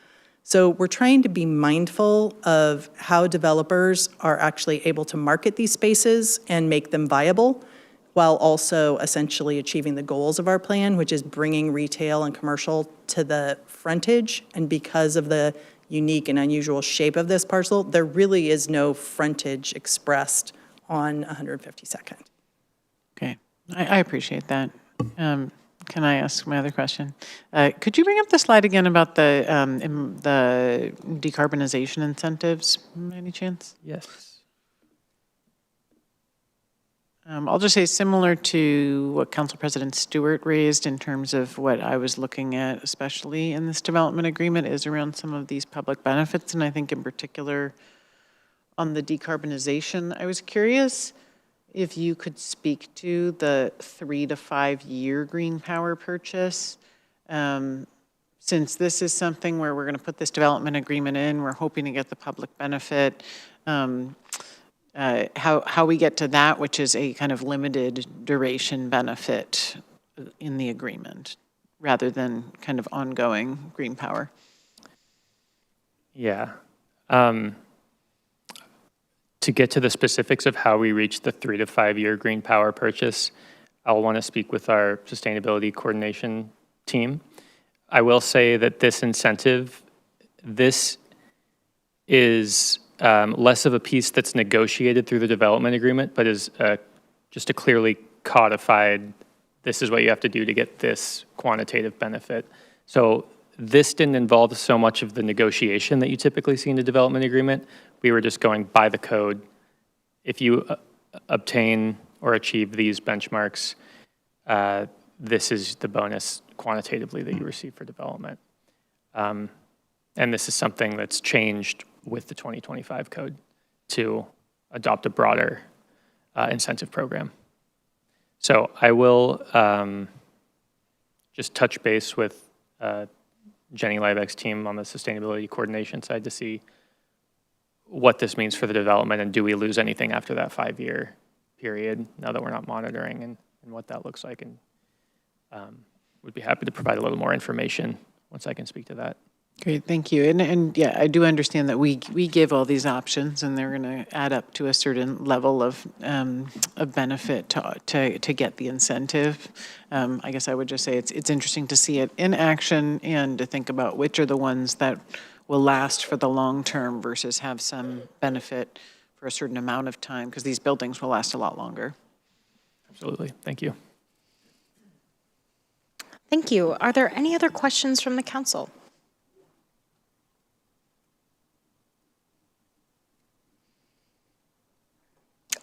So we're trying to be mindful of how developers are actually able to market these spaces and make them viable, while also essentially achieving the goals of our plan, which is bringing retail and commercial to the frontage. And because of the unique and unusual shape of this parcel, there really is no frontage expressed on 152nd. Okay, I appreciate that. Can I ask my other question? Could you bring up the slide again about the decarbonization incentives, by any chance? Yes. I'll just say, similar to what Council President Stewart raised in terms of what I was looking at, especially in this development agreement, is around some of these public benefits, and I think in particular on the decarbonization. I was curious if you could speak to the 3 to 5 year green power purchase. Since this is something where we're going to put this development agreement in, we're hoping to get the public benefit. How we get to that, which is a kind of limited duration benefit in the agreement, rather than kind of ongoing green power. Yeah. To get to the specifics of how we reach the 3 to 5 year green power purchase, I'll want to speak with our sustainability coordination team. I will say that this incentive, this is less of a piece that's negotiated through the development agreement, but is just a clearly codified, this is what you have to do to get this quantitative benefit. So this didn't involve so much of the negotiation that you typically see in the development agreement. We were just going by the code. If you obtain or achieve these benchmarks, this is the bonus quantitatively that you receive for development. And this is something that's changed with the 2025 code to adopt a broader incentive program. So I will just touch base with Jenny Liebeck's team on the sustainability coordination side to see what this means for the development, and do we lose anything after that 5 year period now that we're not monitoring, and and what that looks like, and would be happy to provide a little more information once I can speak to that. Great, thank you. And yeah, I do understand that we give all these options, and they're going to add up to a certain level of benefit to get the incentive. I guess I would just say it's interesting to see it in action and to think about which are the ones that will last for the long term versus have some benefit for a certain amount of time, because these buildings will last a lot longer. Absolutely, thank you. Thank you. Are there any other questions from the council?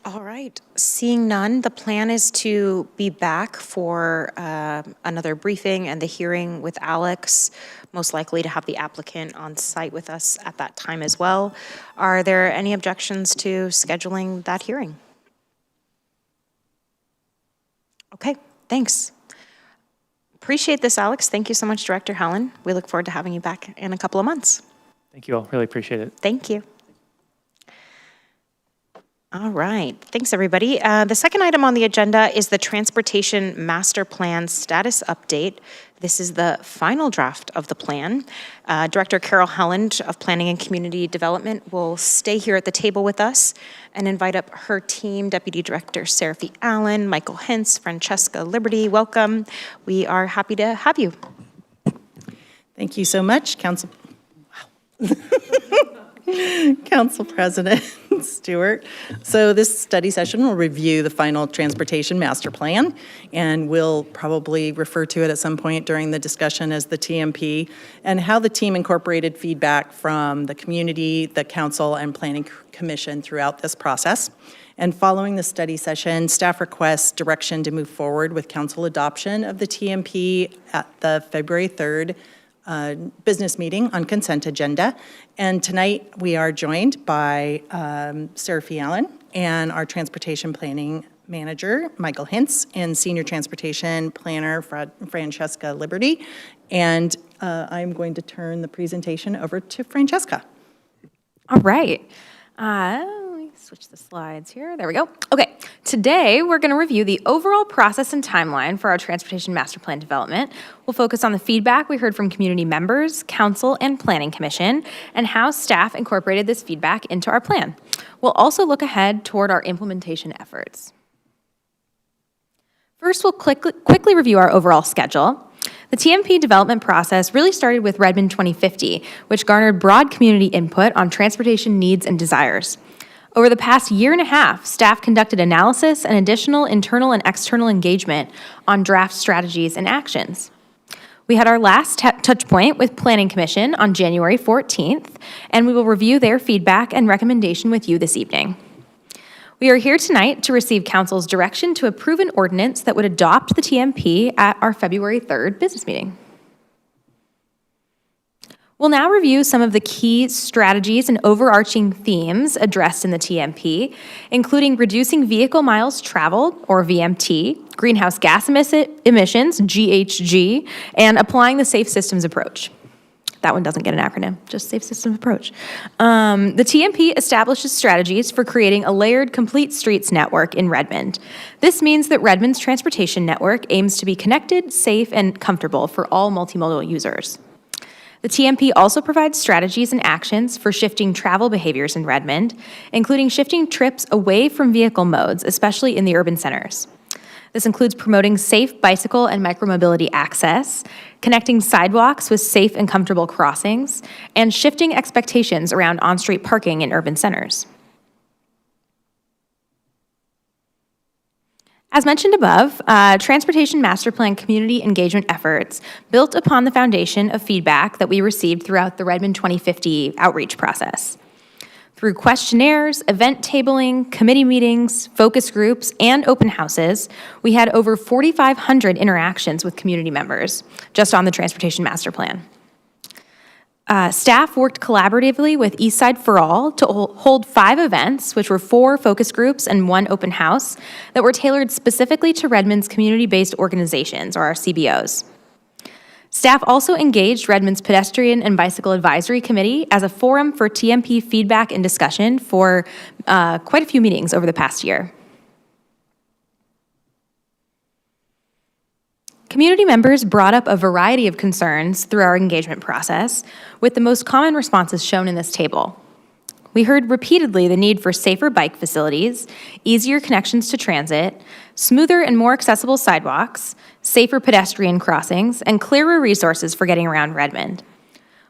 All right, seeing none, the plan is to be back for another briefing and the hearing with Alex, most likely to have the applicant on site with us at that time as well. Are there any objections to scheduling that hearing? Okay, thanks. Appreciate this, Alex. Thank you so much, Director Helen. We look forward to having you back in a couple of months. Thank you all, really appreciate it. Thank you. All right, thanks everybody. The second item on the agenda is the Transportation Master Plan Status Update. This is the final draft of the plan. Director Carol Helland of Planning and Community Development will stay here at the table with us and invite up her team, Deputy Director Seraphy Allen, Michael Hintz, Francesca Liberty. Welcome. We are happy to have you. Thank you so much, Council. Council President Stewart. So this study session will review the final Transportation Master Plan, and we'll probably refer to it at some point during the discussion as the TMP, and how the team incorporated feedback from the community, the council, and Planning Commission throughout this process. And following the study session, staff requests direction to move forward with council adoption of the TMP at the February 3rd business meeting on consent agenda. And tonight we are joined by Seraphy Allen and our Transportation Planning Manager, Michael Hintz, and Senior Transportation Planner, Francesca Liberty. And I'm going to turn the presentation over to Francesca. All right. Let me switch the slides here. There we go. Okay. Today, we're going to review the overall process and timeline for our Transportation Master Plan development. We'll focus on the feedback we heard from community members, council, and Planning Commission, and how staff incorporated this feedback into our plan. We'll also look ahead toward our implementation efforts. First, we'll quickly review our overall schedule. The TMP development process really started with Redmond 2050, which garnered broad community input on transportation needs and desires. Over the past year and a half, staff conducted analysis and additional internal and external engagement on draft strategies and actions. We had our last touch point with Planning Commission on January 14th, and we will review their feedback and recommendation with you this evening. We are here tonight to receive council's direction to approve an ordinance that would adopt the TMP at our February 3rd business meeting. We'll now review some of the key strategies and overarching themes addressed in the TMP, including reducing vehicle miles traveled, or VMT, greenhouse gas emissions, GHG, and applying the Safe Systems Approach. That one doesn't get an acronym, just Safe Systems Approach. The TMP establishes strategies for creating a layered complete streets network in Redmond. This means that Redmond's transportation network aims to be connected, safe, and comfortable for all multimodal users. The TMP also provides strategies and actions for shifting travel behaviors in Redmond, including shifting trips away from vehicle modes, especially in the urban centers. This includes promoting safe bicycle and micromobility access, connecting sidewalks with safe and comfortable crossings, and shifting expectations around on-street parking in urban centers. As mentioned above, Transportation Master Plan community engagement efforts built upon the foundation of feedback that we received throughout the Redmond 2050 outreach process. Through questionnaires, event tabling, committee meetings, focus groups, and open houses, we had over 4,500 interactions with community members just on the Transportation Master Plan. Staff worked collaboratively with Eastside for All to hold 5 events, which were 4 focus groups and 1 open house, that were tailored specifically to Redmond's community-based organizations, or our CBOs. Staff also engaged Redmond's Pedestrian and Bicycle Advisory Committee as a forum for TMP feedback and discussion for quite a few meetings over the past year. Community members brought up a variety of concerns through our engagement process, with the most common responses shown in this table. We heard repeatedly the need for safer bike facilities, easier connections to transit, smoother and more accessible sidewalks, safer pedestrian crossings, and clearer resources for getting around Redmond.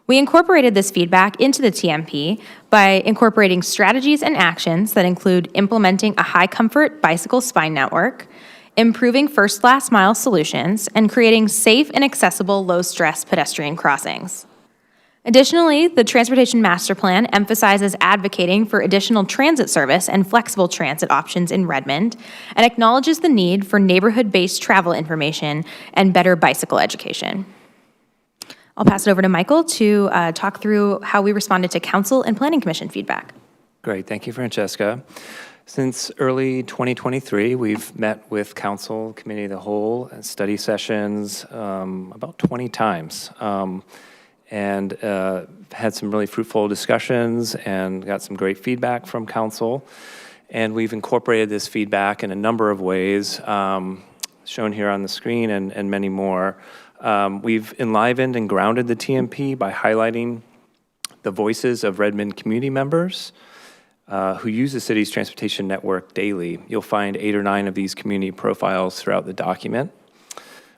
We incorporated this feedback into the TMP by incorporating strategies and actions that include implementing a high-comfort bicycle spine network, improving first last mile solutions, and creating safe and accessible low-stress pedestrian crossings. Additionally, the Transportation Master Plan emphasizes advocating for additional transit service and flexible transit options in Redmond and acknowledges the need for neighborhood-based travel information and better bicycle education. I'll pass it over to Michael to talk through how we responded to Council and Planning Commission feedback. Great, thank you, Francesca. Since early 2023, we've met with Council, Committee of the Whole, and study sessions about 20 times. And had some really fruitful discussions and got some great feedback from Council. And we've incorporated this feedback in a number of ways, shown here on the screen and many more. We've enlivened and grounded the TMP by highlighting the voices of Redmond community members who use the city's transportation network daily. You'll find 8 or 9 of these community profiles throughout the document.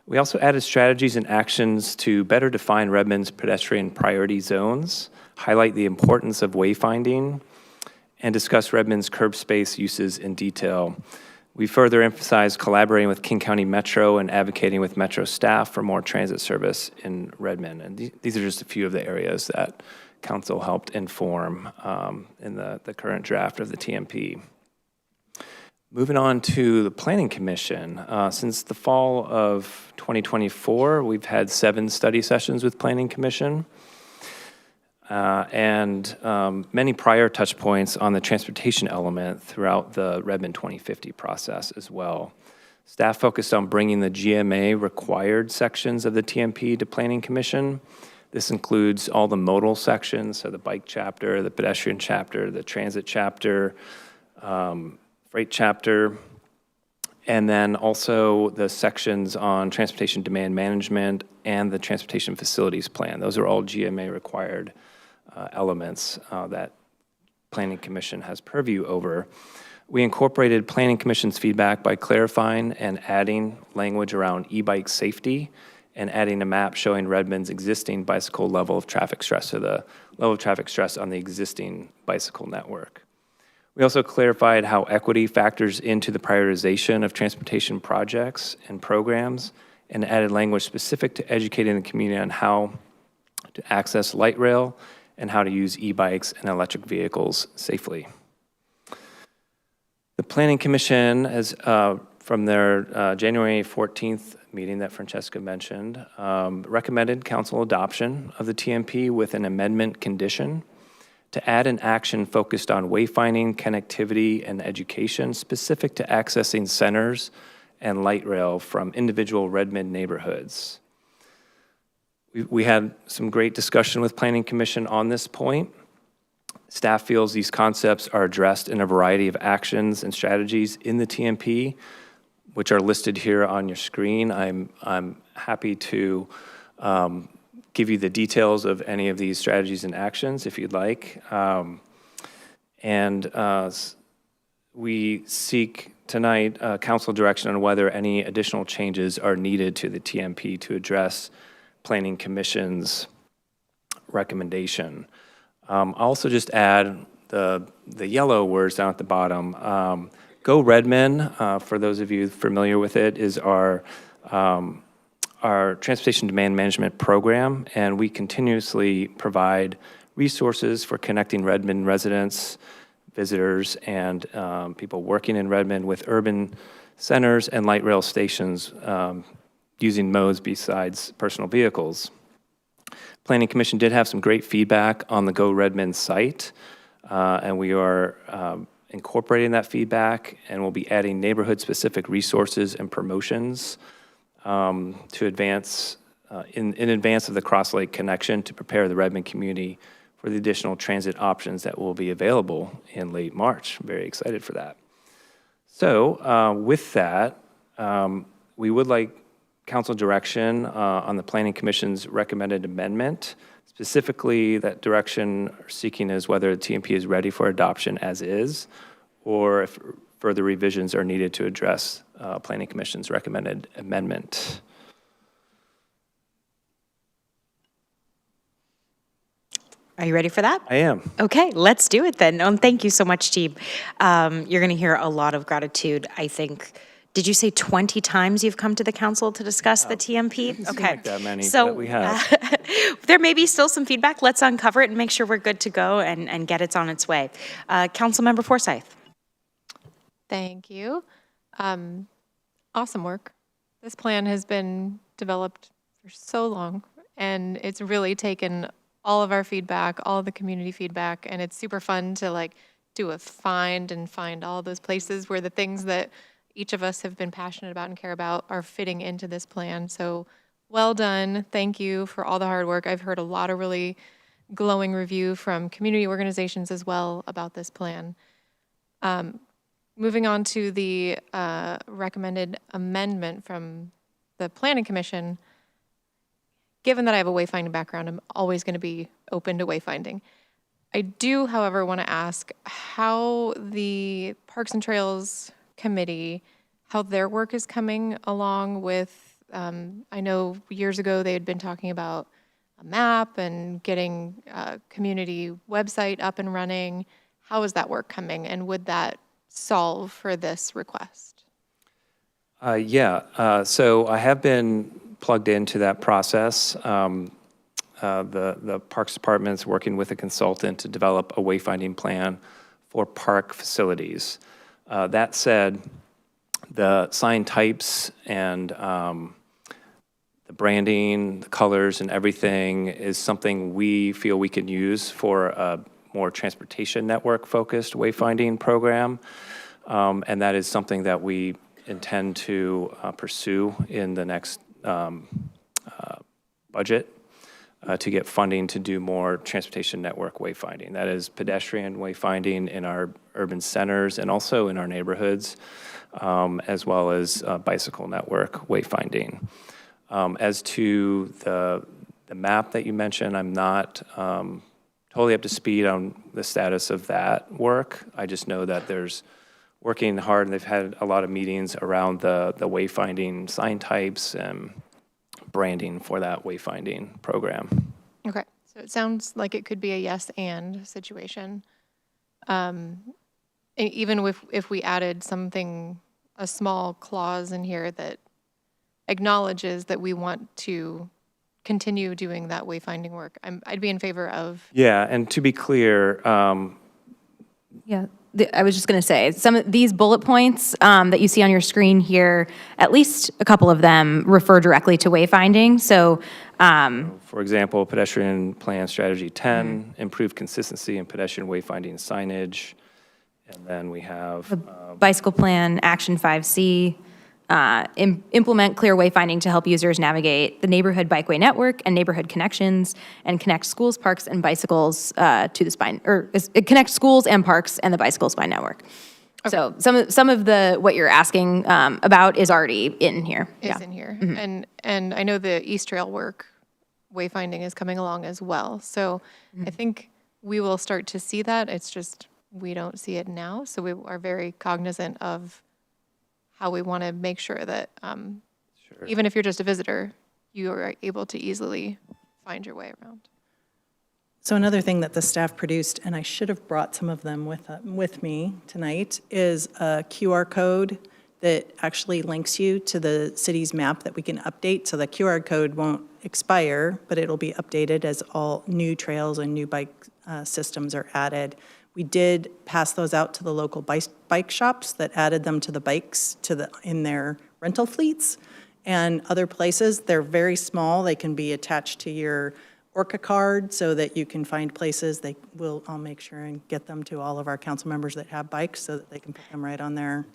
We also added strategies and actions to better define Redmond's pedestrian priority zones, highlight the importance of wayfinding, and discuss Redmond's curb space uses in detail. We further emphasized collaborating with King County Metro and advocating with Metro staff for more transit service in Redmond. And these are just a few of the areas that Council helped inform in the current draft of the TMP. Moving on to the Planning Commission. Since the fall of 2024, we've had 7 study sessions with Planning Commission and many prior touch points on the transportation element throughout the Redmond 2050 process as well. Staff focused on bringing the GMA required sections of the TMP to Planning Commission. This includes all the modal sections, so the bike chapter, the pedestrian chapter, the transit chapter, freight chapter, and then also the sections on transportation demand management and the transportation facilities plan. Those are all GMA required elements that Planning Commission has purview over. We incorporated Planning Commission's feedback by clarifying and adding language around e-bike safety and adding a map showing Redmond's existing bicycle level of traffic stress, so the level of traffic stress on the existing bicycle network. We also clarified how equity factors into the prioritization of transportation projects and programs and added language specific to educating the community on how to access light rail and how to use e-bikes and electric vehicles safely. The Planning Commission has, from their January 14th meeting that Francesca mentioned, recommended Council adoption of the TMP with an amendment condition to add an action focused on wayfinding, connectivity, and education specific to accessing centers and light rail from individual Redmond neighborhoods. We had some great discussion with Planning Commission on this point. Staff feels these concepts are addressed in a variety of actions and strategies in the TMP, which are listed here on your screen. I'm happy to give you the details of any of these strategies and actions if you'd like. We seek tonight council direction on whether any additional changes are needed to the TMP to address Planning Commission's recommendation. I'll also just add the yellow words down at the bottom. Go Redmond, for those of you familiar with it, is our transportation demand management program, and we continuously provide resources for connecting Redmond residents, visitors, and people working in Redmond with urban centers and light rail stations using modes besides personal vehicles. Planning Commission did have some great feedback on the Go Redmond site, and we are incorporating that feedback, and we'll be adding neighborhood-specific resources and promotions to advance in advance of the Cross Lake connection to prepare the Redmond community for the additional transit options that will be available in late March. I'm very excited for that. So with that, we would like council direction on the Planning Commission's recommended amendment. Specifically, that direction seeking is whether the TMP is ready for adoption as is, or if further revisions are needed to address Planning Commission's recommended amendment. Are you ready for that? I am. Okay, let's do it then. Thank you so much, team. You're going to hear a lot of gratitude, I think. Did you say 20 times you've come to the council to discuss the TMP? Seems Okay. like that many, So but we have. there may be still some feedback. Let's uncover it and make sure we're good to go and get it on its way. Councilmember Forsyth. Thank you. Awesome work. This plan has been developed for so long, and it's really taken all of our feedback, all of the community feedback, and it's super fun to like do a find all those places where the things that each of us have been passionate about and care about are fitting into this plan. So well done. Thank you for all the hard work. I've heard a lot of really glowing review from community organizations as well about this plan. Moving on to the recommended amendment from the Planning Commission, given that I have a wayfinding background, I'm always going to be open to wayfinding. I do, however, want to ask how the Parks and Trails Committee, how their work is coming along with, I know years ago they had been talking about a map and getting a community website up and running. How is that work coming, and would that solve for this request? So I have been plugged into that process. The Parks Department's working with a consultant to develop a wayfinding plan for park facilities. That said, the sign types and the branding, the colors and everything is something we feel we can use for a more transportation network focused wayfinding program. And that is something that we intend to pursue in the next budget to get funding to do more transportation network wayfinding. That is pedestrian wayfinding in our urban centers and also in our neighborhoods, as well as bicycle network wayfinding. As to the map that you mentioned, I'm not totally up to speed on the status of that work. I just know that there's working hard, and they've had a lot of meetings around the wayfinding sign types and branding for that wayfinding program. Okay, so it sounds like it could be a yes and situation. Even if we added something, a small clause in here that acknowledges that we want to continue doing that wayfinding work, I'd be in favor of. Yeah, and to be clear, Yeah, I was just going to say, some of these bullet points that you see on your screen here, at least a couple of them refer directly to wayfinding. So, for example, pedestrian plan strategy 10, improve consistency in pedestrian wayfinding signage. And then we have bicycle plan, action 5C, implement clear wayfinding to help users navigate the neighborhood bikeway network and neighborhood connections, and connect schools, parks, and bicycles to the spine, or connect schools and parks and the bicycle spine network. Okay. So some of the what you're asking about is already in here. Is in here, and I know the East Trail work wayfinding is coming along as well. So I think we will start to see that. It's just we don't see it now, so we are very cognizant of how we want to make sure that even if you're just a visitor, you are able to easily find your way around. So another thing that the staff produced, and I should have brought some of them with me tonight, is a QR code that actually links you to the city's map that we can update. So the QR code won't expire, but it'll be updated as all new trails and new bike systems are added. We did pass those out to the local bike shops that added them to the bikes in their rental fleets. And other places, they're very small. They can be attached to your Orca card so that you can find places. I'll make sure and get them to all of our council members that have bikes so that they can put them right on their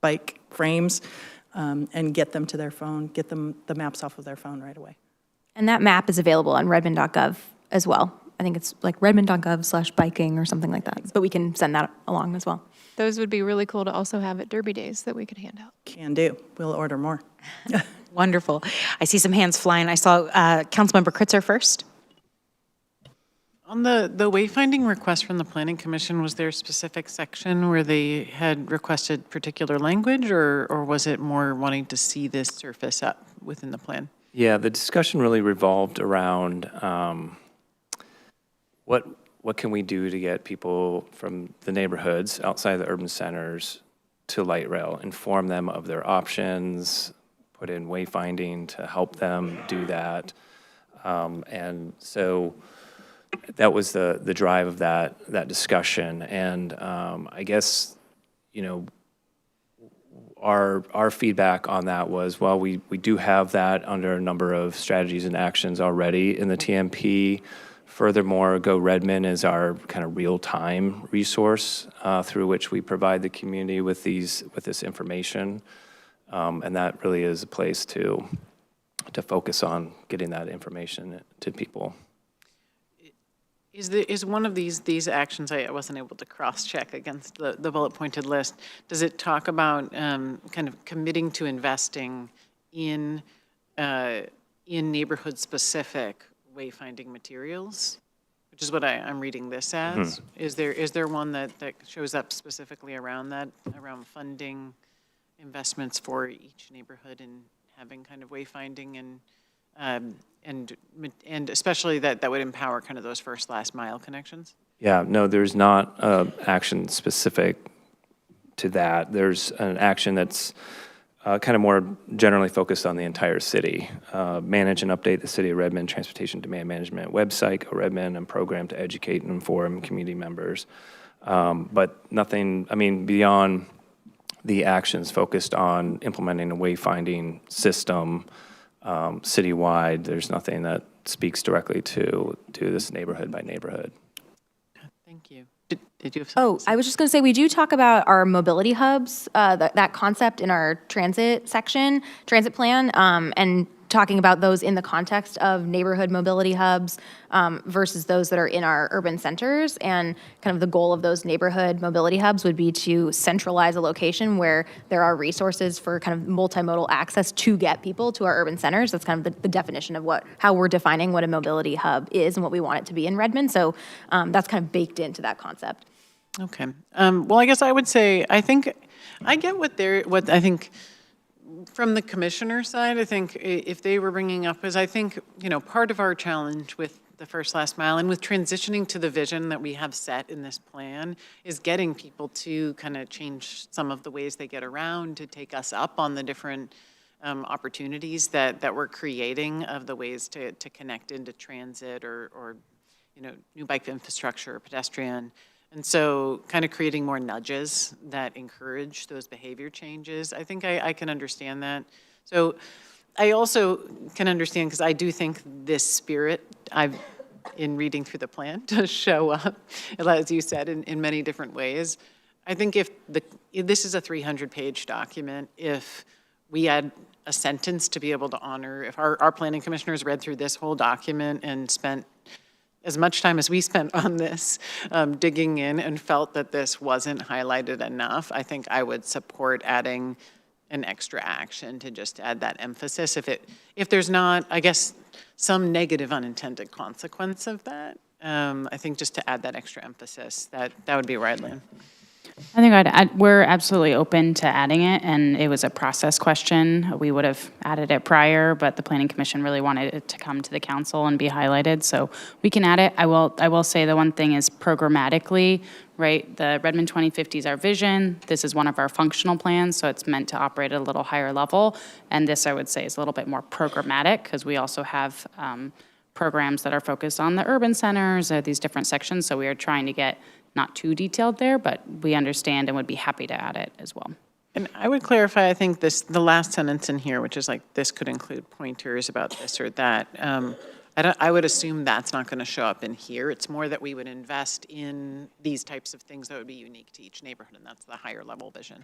bike frames and get them to their phone, get them the maps off of their phone right away. And that map is available on redmond.gov as well. I think it's like redmond.gov/biking or something like that, but we can send that along as well. Those would be really cool to also have at Derby Days that we could hand out. Can do. We'll order more. Wonderful. I see some hands flying. I saw Councilmember Kritzer first. On the wayfinding request from the Planning Commission, was there a specific section where they had requested particular language, or was it more wanting to see this surface up within the plan? Yeah, the discussion really revolved around what can we do to get people from the neighborhoods outside the urban centers to light rail, inform them of their options, put in wayfinding to help them do that. And so that was the drive of that discussion. And I guess, you know, our feedback on that was, well, we do have that under a number of strategies and actions already in the TMP. Furthermore, Go Redmond is our kind of real-time resource through which we provide the community with this information. And that really is a place to focus on getting that information to people. Is one of these actions, I wasn't able to cross-check against the bullet-pointed list, does it talk about kind of committing to investing in neighborhood-specific wayfinding materials, which is what I'm reading this as? Mm-hmm. Is there one that shows up specifically around that, around funding investments for each neighborhood and having kind of wayfinding and especially that would empower kind of those first last mile connections? Yeah, no, there's not action specific to that. There's an action that's kind of more generally focused on the entire city. Manage and update the City of Redmond Transportation Demand Management website, Go Redmond, and program to educate and inform community members. But nothing, I mean, beyond the actions focused on implementing a wayfinding system citywide, there's nothing that speaks directly to this neighborhood by neighborhood. Thank you. Did you have something? I was just going to say, we do talk about our mobility hubs, that concept in our transit plan, and talking about those in the context of neighborhood mobility hubs versus those that are in our urban centers. And kind of the goal of those neighborhood mobility hubs would be to centralize a location where there are resources for kind of multimodal access to get people to our urban centers. That's kind of the definition of how we're defining what a mobility hub is and what we want it to be in Redmond. So that's kind of baked into that concept. Okay. Well, I guess I would say, I think, I get what I think, from the commissioner side, I think if they were bringing up is, I think, you know, part of our challenge with the first last mile and with transitioning to the vision that we have set in this plan is getting people to kind of change some of the ways they get around, to take us up on the different opportunities that we're creating of the ways to connect into transit or you know, new bike infrastructure or pedestrian. And so kind of creating more nudges that encourage those behavior changes. I think I can understand that. So I also can understand, because I do think this spirit, in reading through the plan, does show up, as you said, in many different ways. I think if this is a 300-page document, if we had a sentence to be able to honor, if our planning commissioners read through this whole document and spent as much time as we spent on this, digging in, and felt that this wasn't highlighted enough, I think I would support adding an extra action to just add that emphasis. If there's not, I guess, some negative unintended consequence of that, I think just to add that extra emphasis, that would be where I'd land. I think we're absolutely open to adding it, and it was a process question. We would have added it prior, but the Planning Commission really wanted it to come to the council and be highlighted, so we can add it. I will say the one thing is programmatically, right? The Redmond 2050 is our vision. This is one of our functional plans, so it's meant to operate at a little higher level, and this, I would say, is a little bit more programmatic, because we also have programs that are focused on the urban centers or these different sections, so we are trying to get not too detailed there, but we understand and would be happy to add it as well. And I would clarify, I think the last sentence in here, which is like, this could include pointers about this or that. I would assume that's not going to show up in here. It's more that we would invest in these types of things that would be unique to each neighborhood, and that's the higher level vision.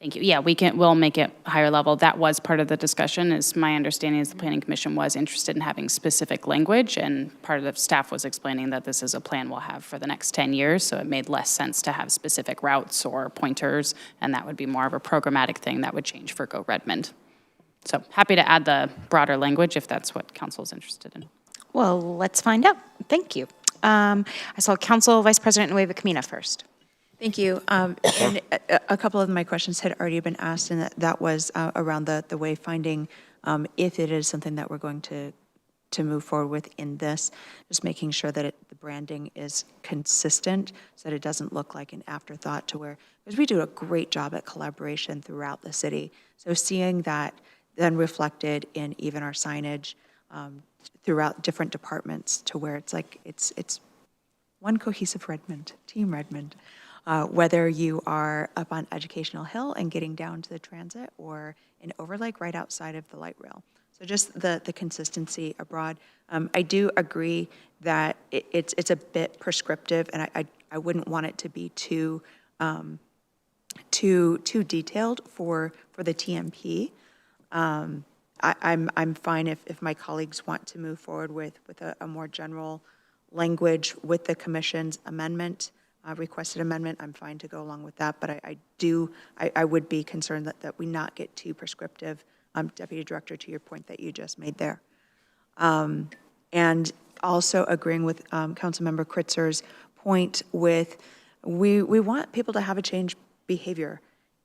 Thank you. Yeah, we'll make it higher level. That was part of the discussion, is my understanding is the Planning Commission was interested in having specific language, and part of the staff was explaining that this is a plan we'll have for the next 10 years, so it made less sense to have specific routes or pointers, and that would be more of a programmatic thing that would change for Go Redmond. So happy to add the broader language if that's what council is interested in. Well, let's find out. Thank you. I saw Council Vice President Nueva-Camina first. Thank you. And a couple of my questions had already been asked, and that was around the wayfinding, if it is something that we're going to move forward with in this, just making sure that the branding is consistent so that it doesn't look like an afterthought to where, because we do a great job at collaboration throughout the city. So seeing that then reflected in even our signage throughout different departments to where it's like, it's one cohesive Redmond, Team Redmond. Whether you are up on Educational Hill and getting down to the transit or in Overlake right outside of the light rail. So just the consistency abroad. I do agree that it's a bit prescriptive, and I wouldn't want it to be too detailed for the TMP. I'm fine if my colleagues want to move forward with a more general language with the commission's amendment, requested amendment. I'm fine to go along with that, but I would be concerned that we not get too prescriptive. Deputy Director, to your point that you just made there. And also agreeing with Councilmember Kritzer's point with we want people to have a change behavior.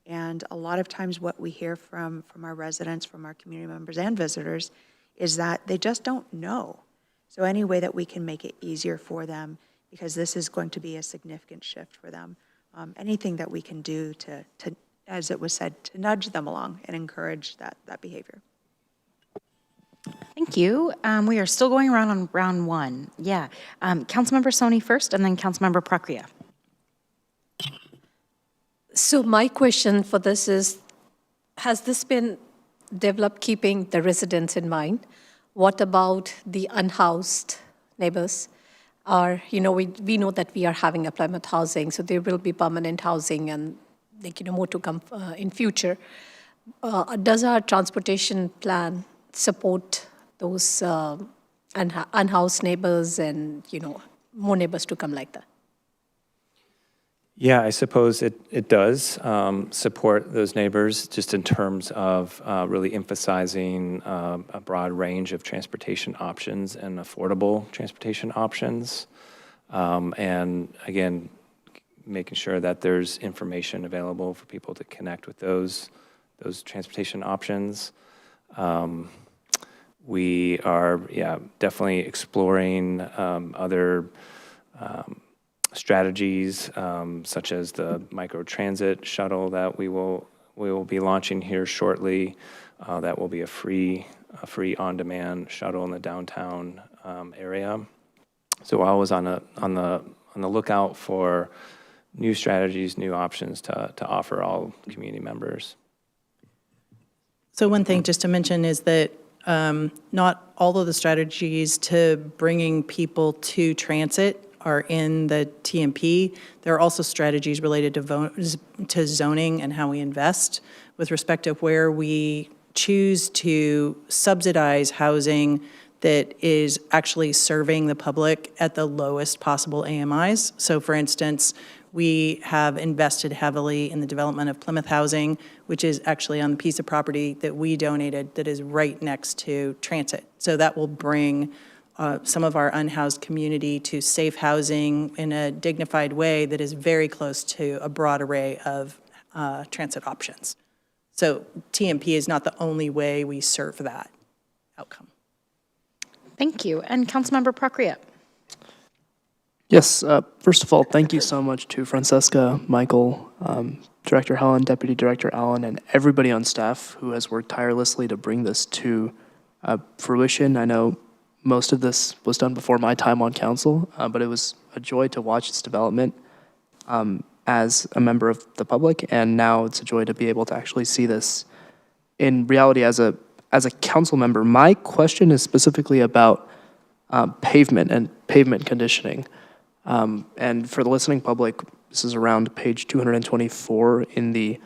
And a lot of times what we hear from our residents, from our community members and visitors is that they just don't know. So any way that we can make it easier for them, because this is going to be a significant shift for them, anything that we can do to as it was said, to nudge them along and encourage that behavior. Thank you. We are still going around on round one. Yeah. Councilmember Soni first, and then Councilmember Prakriya. So my question for this is, has this been developed keeping the residents in mind? What about the unhoused neighbors? Or, we know that we are having employment housing, so there will be permanent housing and more to come in future. Does our transportation plan support those unhoused neighbors and, more neighbors to come like that? Yeah, I suppose it does support those neighbors just in terms of really emphasizing a broad range of transportation options and affordable transportation options. And again, making sure that there's information available for people to connect with those transportation options. We are, definitely exploring other strategies, such as the microtransit shuttle that we will be launching here shortly. That will be a free on-demand shuttle in the downtown area. So I was on the lookout for new strategies, new options to offer all community members. So one thing just to mention is that not all of the strategies to bringing people to transit are in the TMP. There are also strategies related to zoning and how we invest with respect to where we choose to subsidize housing that is actually serving the public at the lowest possible AMIs. So for instance, we have invested heavily in the development of Plymouth Housing, which is actually on the piece of property that we donated that is right next to transit. So that will bring some of our unhoused community to safe housing in a dignified way that is very close to a broad array of transit options. So TMP is not the only way we serve that outcome. Thank you. And Councilmember Prakriya. Yes, first of all, thank you so much to Francesca, Michael, Director Helen, Deputy Director Allen, and everybody on staff who has worked tirelessly to bring this to fruition. I know most of this was done before my time on council, but it was a joy to watch its development as a member of the public, and now it's a joy to be able to actually see this in reality as a council member. My question is specifically about pavement and pavement conditioning. And for the listening public, this is around page 224 in the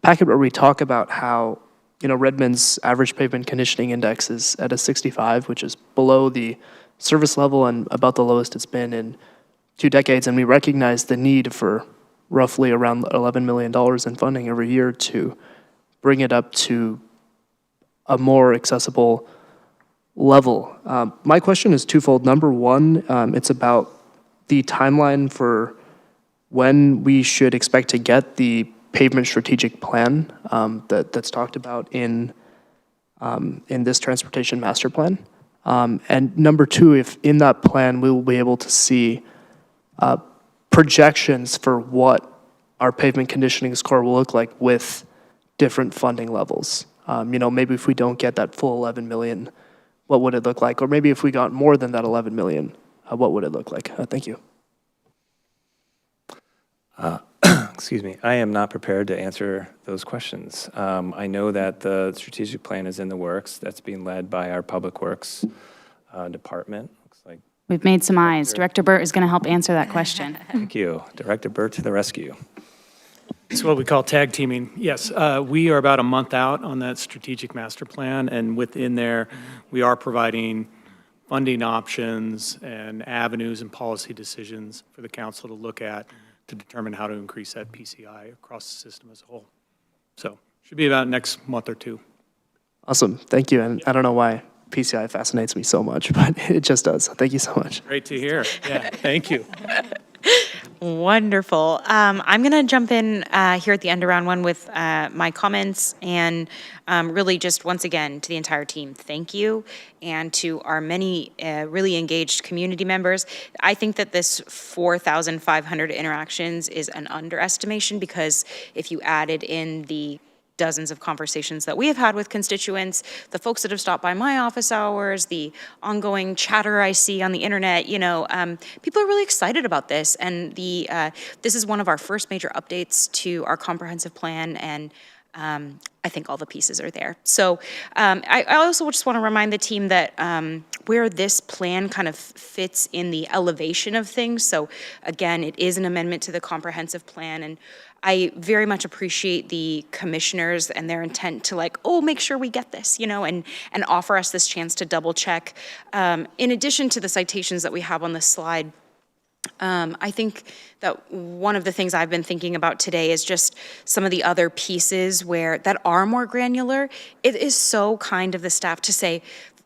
packet where we talk about how, Redmond's average pavement conditioning index is at a 65, which is below the service level and about the lowest it's been in 2 decades. And we recognize the need for roughly around $11 million in funding every year to bring it up to a more accessible level. My question is twofold. Number one, it's about the timeline for when we should expect to get the pavement strategic plan that's talked about in this transportation master plan. And number two, if in that plan we will be able to see projections for what our pavement conditioning score will look like with different funding levels. Maybe if we don't get that full 11 million, what would it look like? Or maybe if we got more than that 11 million, what would it look like? Thank you. Excuse me, I am not prepared to answer those questions. I know that the strategic plan is in the works. That's being led by our Public Works department. Looks like. We've made some eyes. Director Burt is going to help answer that question. Thank you. Director Burt to the rescue. It's what we call tag teaming. Yes, we are about a month out on that strategic master plan, and within there, we are providing funding options and avenues and policy decisions for the council to look at to determine how to increase that PCI across the system as a whole. So, should be about next month or two. Awesome. Thank you. And I don't know why PCI fascinates me so much, but it just does. Thank you so much. Great to hear. Yeah, thank you. Wonderful. I'm going to jump in here at the end of round one with my comments and really just once again to the entire team, thank you. And to our many really engaged community members. I think that this 4,500 interactions is an underestimation because if you added in the dozens of conversations that we have had with constituents, the folks that have stopped by my office hours, the ongoing chatter I see on the internet, people are really excited about this. And this is one of our first major updates to our comprehensive plan, and I think all the pieces are there. So I also just want to remind the team that where this plan kind of fits in the elevation of things. So again, it is an amendment to the comprehensive plan, and I very much appreciate the commissioners and their intent to make sure we get this, and offer us this chance to double check. In addition to the citations that we have on the slide, I think that one of the things I've been thinking about today is just some of the other pieces that are more granular. It is so kind of the staff to say,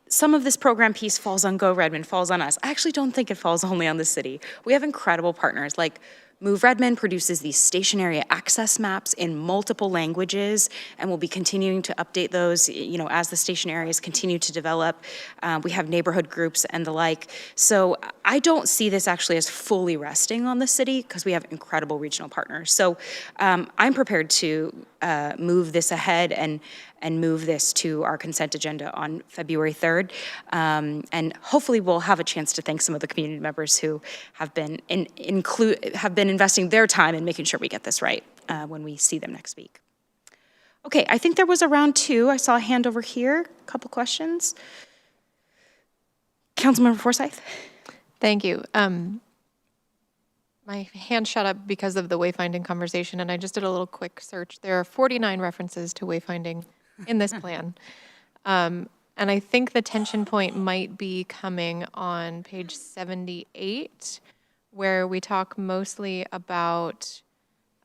some of this program piece falls on Go Redmond, falls on us. I actually don't think it falls only on the city. We have incredible partners like Move Redmond produces these station area access maps in multiple languages, and we'll be continuing to update those, as the station areas continue to develop. We have neighborhood groups and the like. So I don't see this actually as fully resting on the city because we have incredible regional partners. So I'm prepared to move this ahead and move this to our consent agenda on February 3rd. And hopefully we'll have a chance to thank some of the community members who have been investing their time in making sure we get this right when we see them next week. Okay, I think there was a round two. I saw a hand over here, a couple questions. Councilmember Forsyth. Thank you. My hand shut up because of the wayfinding conversation, and I just did a little quick search. There are 49 references to wayfinding in this plan. And I think the tension point might be coming on page 78, where we talk mostly about,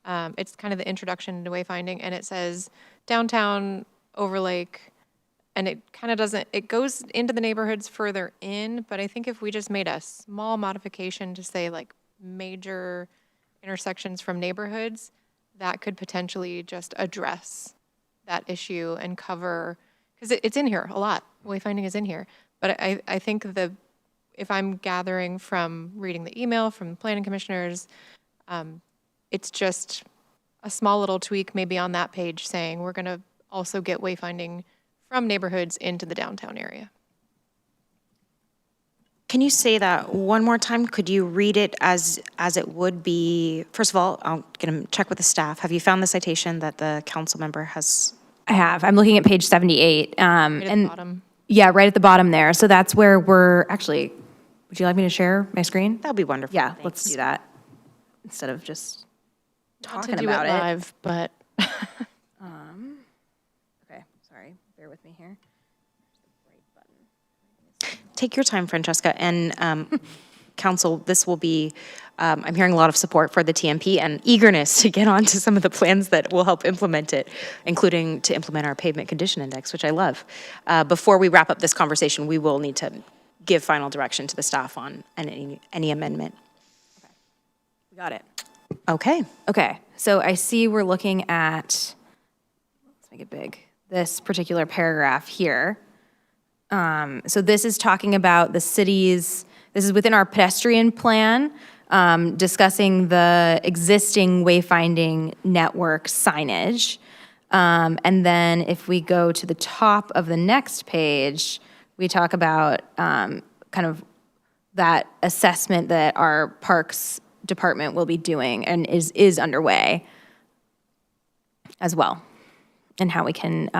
it's kind of the introduction to wayfinding, and it says downtown, Overlake, and it kind of doesn't, it goes into the neighborhoods further in, but I think if we just made a small modification to say major intersections from neighborhoods, that could potentially just address that issue and cover, because it's in here a lot. Wayfinding is in here. But I think if I'm gathering from reading the email from planning commissioners, it's just a small little tweak maybe on that page saying we're going to also get wayfinding from neighborhoods into the downtown area. Can you say that one more time? Could you read it as it would be? First of all, I'm going to check with the staff. Have you found the citation that the council member has? I have. I'm looking at page 78. Right at the bottom. Yeah, right at the bottom there. So that's where we're actually, would you like me to share my screen? That'd be wonderful. Yeah, Thanks. let's do that instead of just talking Not to do about it live, but Okay, sorry. Bear with me here. Take your time, Francesca, and council, this will be I'm hearing a lot of support for the TMP and eagerness to get on to some of the plans that will help implement it, including to implement our pavement condition index, which I love. Before we wrap up this conversation, we will need to give final direction to the staff on any amendment. We got it. Okay. Okay, so I see we're looking at, let's make it big, this particular paragraph here. So this is talking about the city's, this is within our pedestrian plan, discussing the existing wayfinding network signage. And then if we go to the top of the next page, we talk about kind of that assessment that our Parks Department will be doing and is underway as well, and how we can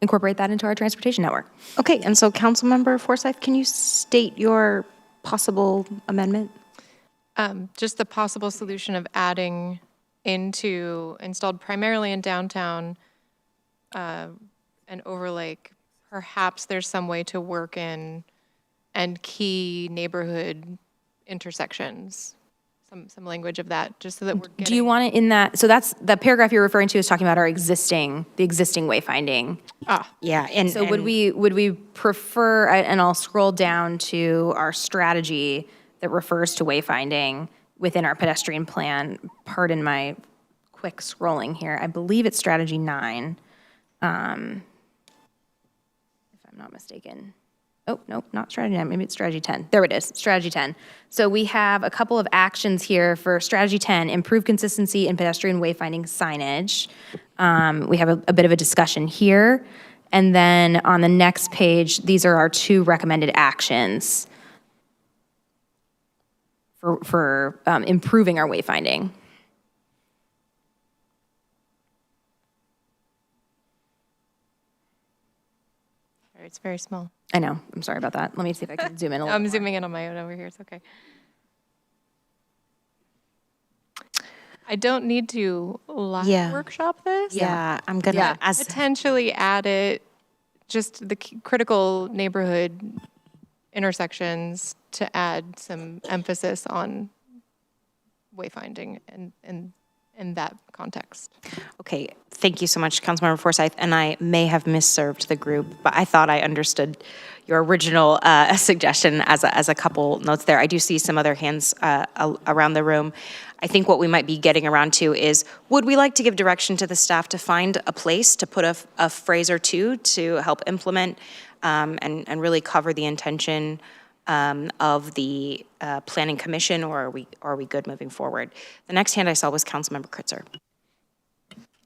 incorporate that into our transportation network. Okay, and so Councilmember Forsyth, can you state your possible amendment? Just the possible solution of adding installed primarily in downtown and overlay. Perhaps there's some way to work in and key neighborhood intersections. Some language of that, just so that we're getting. Do you want it in that, so that's, the paragraph you're referring to is talking about the existing wayfinding. Yeah, and So would we prefer, and I'll scroll down to our strategy that refers to wayfinding within our pedestrian plan. Pardon my quick scrolling here. I believe it's strategy 9, if I'm not mistaken. Oh, no, not strategy 9, maybe it's strategy 10. There it is, strategy 10. So we have a couple of actions here for strategy 10, improve consistency in pedestrian wayfinding signage. We have a bit of a discussion here. And then on the next page, these are our 2 recommended actions for improving our wayfinding. It's very small. I know, I'm sorry about that. Let me see if I can zoom in a little I'm more. zooming in on my own over here. It's okay. I don't need to live workshop this. Yeah, I'm gonna, as Potentially add it, just the critical neighborhood intersections to add some emphasis on wayfinding and in that context. Okay, thank you so much, Councilmember Forsyth, and I may have misserved the group, but I thought I understood your original suggestion as a couple notes there. I do see some other hands around the room. I think what we might be getting around to is, would we like to give direction to the staff to find a place to put a phrase or 2 to help implement and really cover the intention of the Planning Commission, or are we good moving forward? The next hand I saw was Councilmember Kritzer.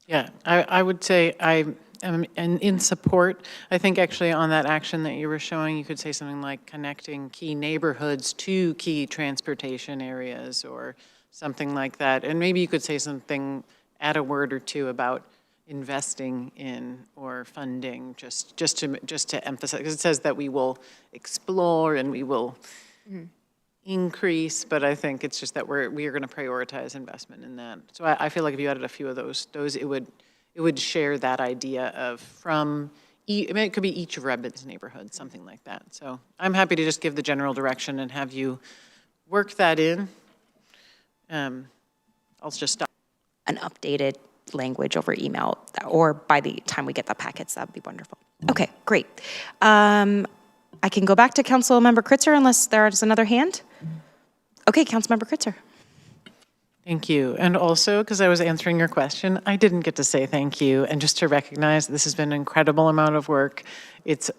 Yeah, I would say I am in support. I think actually on that action that you were showing, you could say something like connecting key neighborhoods to key transportation areas or something like that. And maybe you could say something, add a word or 2 about investing in or funding, just to emphasize, because it says that we will explore and we will increase, but I think it's just that we are going to prioritize investment in that. So I feel like if you added a few of those it would share that idea of it could be each of Redmond's neighborhoods, something like that. So I'm happy to just give the general direction and have you work that in. I'll just stop. An updated language over email, or by the time we get the packets, that would be wonderful. Okay, great. I can go back to Councilmember Kritzer unless there's another hand. Okay, Councilmember Kritzer. Thank you. And also, because I was answering your question, I didn't get to say thank you. And just to recognize this has been an incredible amount of work. It's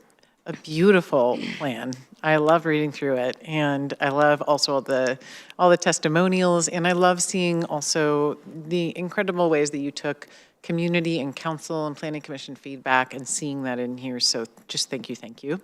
a beautiful plan. I love reading through it. And I love also all the testimonials. And I love seeing also the incredible ways that you took community and council and planning commission feedback and seeing that in here. So just thank you, thank you.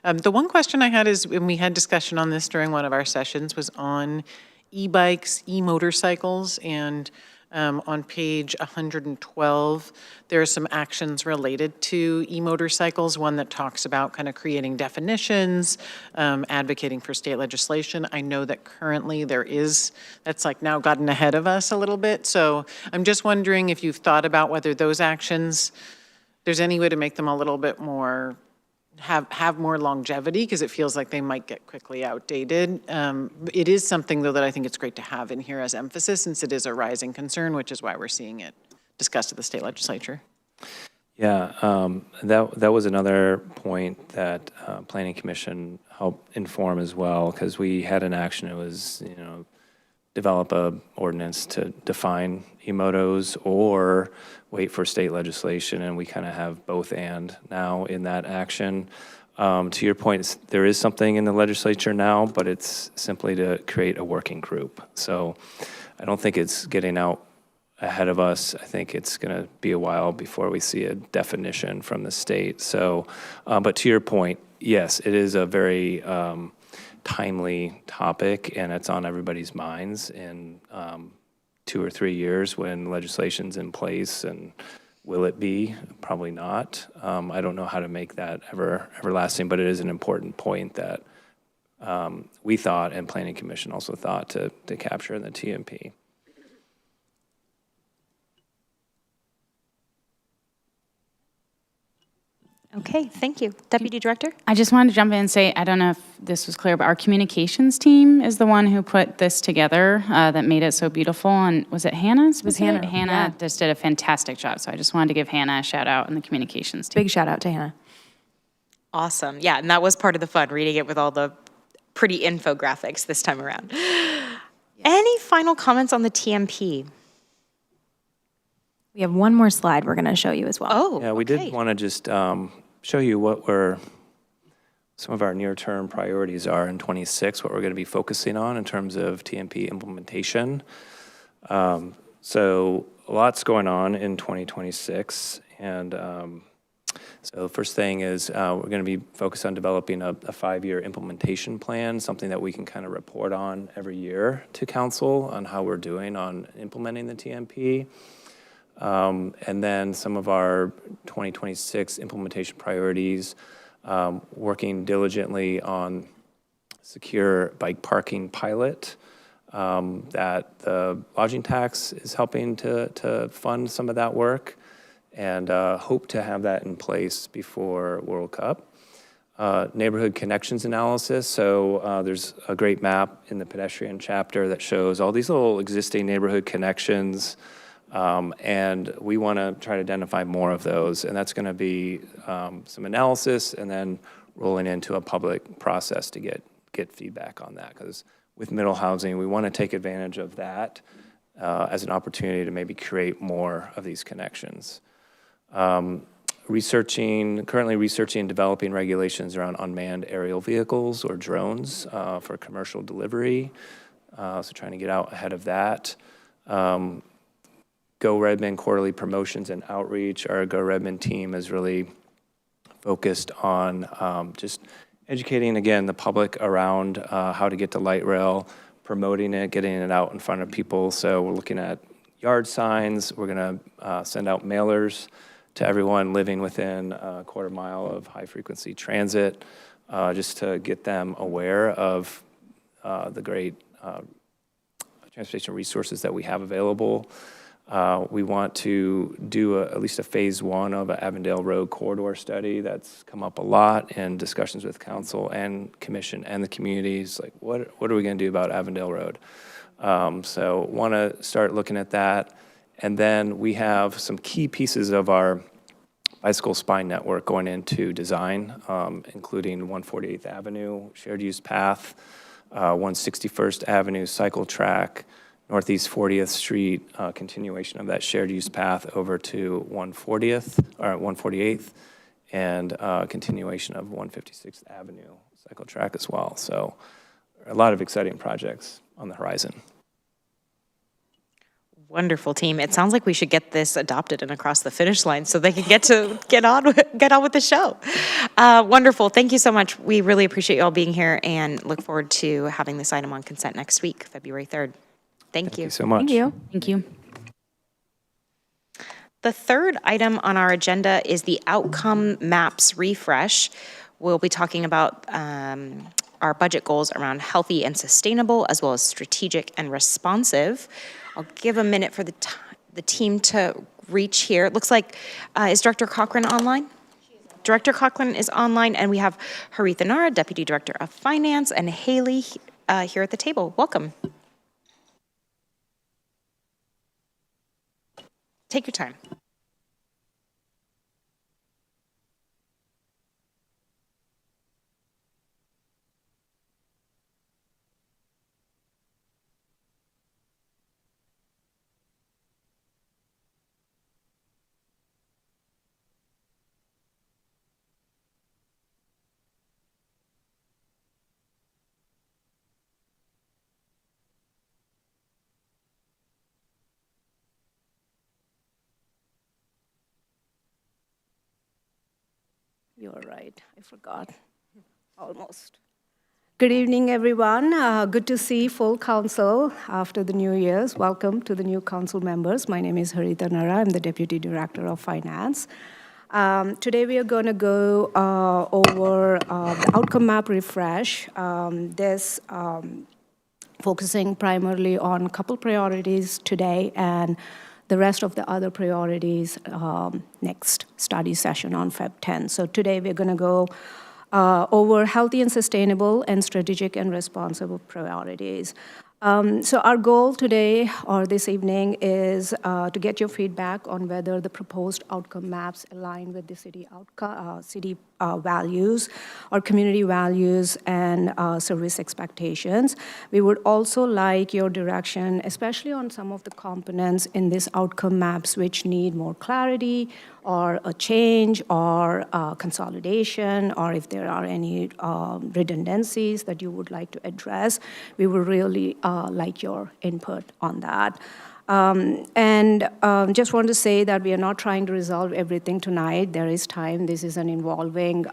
The one question I had is, when we had discussion on this during one of our sessions, was on e-bikes, e-motorcycles, and on page 112, there are some actions related to e-motorcycles, one that talks about kind of creating definitions, advocating for state legislation. I know that currently that's like now gotten ahead of us a little bit. So I'm just wondering if you've thought about whether those actions, there's any way to make them a little bit more have more longevity, because it feels like they might get quickly outdated. It is something, though, that I think it's great to have in here as emphasis, since it is a rising concern, which is why we're seeing it discussed at the state legislature. Yeah, that was another point that Planning Commission helped inform as well, because we had an action. It was, develop a ordinance to define emotos or wait for state legislation, and we kind of have both and now in that action. To your point, there is something in the legislature now, but it's simply to create a working group. So I don't think it's getting out ahead of us. I think it's going to be a while before we see a definition from the state. So, but to your point, yes, it is a very timely topic, and it's on everybody's minds in 2 or 3 years when legislation's in place. And will it be? Probably not. I don't know how to make that everlasting, but it is an important point that we thought, and Planning Commission also thought, to capture in the TMP. Okay, thank you. Deputy Director? I just wanted to jump in and say, I don't know if this was clear, but our communications team is the one who put this together that made it so beautiful. And was it Hannah's? Was Hannah? Hannah just did a fantastic job. So I just wanted to give Hannah a shout out and the communications team. Big shout out to Hannah. Awesome. Yeah, and that was part of the fun, reading it with all the pretty infographics this time around. Any final comments on the TMP? We have one more slide we're going to show you as well. Oh, yeah, we did want to just show you what some of our near-term priorities are in 26, what we're going to be focusing on in terms of TMP implementation. So lots going on in 2026, and so the first thing is we're going to be focused on developing a 5-year implementation plan, something that we can kind of report on every year to council on how we're doing on implementing the TMP. And then some of our 2026 implementation priorities, working diligently on secure bike parking pilot, that the lodging tax is helping to fund some of that work, and hope to have that in place before World Cup. Neighborhood connections analysis. So there's a great map in the pedestrian chapter that shows all these little existing neighborhood connections. And we want to try to identify more of those, and that's going to be some analysis and then rolling into a public process to get feedback on that. Because with middle housing, we want to take advantage of that as an opportunity to maybe create more of these connections. Currently researching and developing regulations around unmanned aerial vehicles or drones for commercial delivery. So trying to get out ahead of that. Go Redmond quarterly promotions and outreach. Our Go Redmond team is really focused on just educating, again, the public around how to get to light rail, promoting it, getting it out in front of people. So we're looking at yard signs. We're going to send out mailers to everyone living within a quarter mile of high-frequency transit, just to get them aware of the great transportation resources that we have available. We want to do at least a phase 1 of an Avondale Road corridor study. That's come up a lot in discussions with council and commission and the communities. Like, what are we going to do about Avondale Road? So want to start looking at that. And then we have some key pieces of our bicycle spine network going into design, including 148th Avenue shared use path, 161st Avenue cycle track, Northeast 40th Street, continuation of that shared use path over to 148th, and continuation of 156th Avenue cycle track as well. So a lot of exciting projects on the horizon. Wonderful team. It sounds like we should get this adopted and across the finish line so they can get on with the show. Wonderful. Thank you so much. We really appreciate you all being here and look forward to having this item on consent next week, February 3rd. Thank you. Thank you so much. Thank you. Thank you. The third item on our agenda is the outcome maps refresh. We'll be talking about our budget goals around healthy and sustainable, as well as strategic and responsive. I'll give a minute for the team to reach here. It looks like, is Director Cochran online? Director Coughlin is online, and we have Haritha Nara, Deputy Director of Finance, and Haley here at the table. Welcome. Take your time. You're right, I forgot, almost. Good evening, everyone. Good to see full council after the New Year's. Welcome to the new council members. My name is Haritha Nara. I'm the Deputy Director of Finance. Today we are going to go over the outcome map refresh. This focusing primarily on a couple priorities today and the rest of the other priorities next study session on Feb 10. So today we're going to go over healthy and sustainable and strategic and responsible priorities. So our goal today or this evening is to get your feedback on whether the proposed outcome maps align with the city values or community values and service expectations. We would also like your direction, especially on some of the components in these outcome maps which need more clarity or a change or consolidation, or if there are any redundancies that you would like to address. We would really like your input on that. Just want to say that we are not trying to resolve everything tonight. There is time. This is an evolving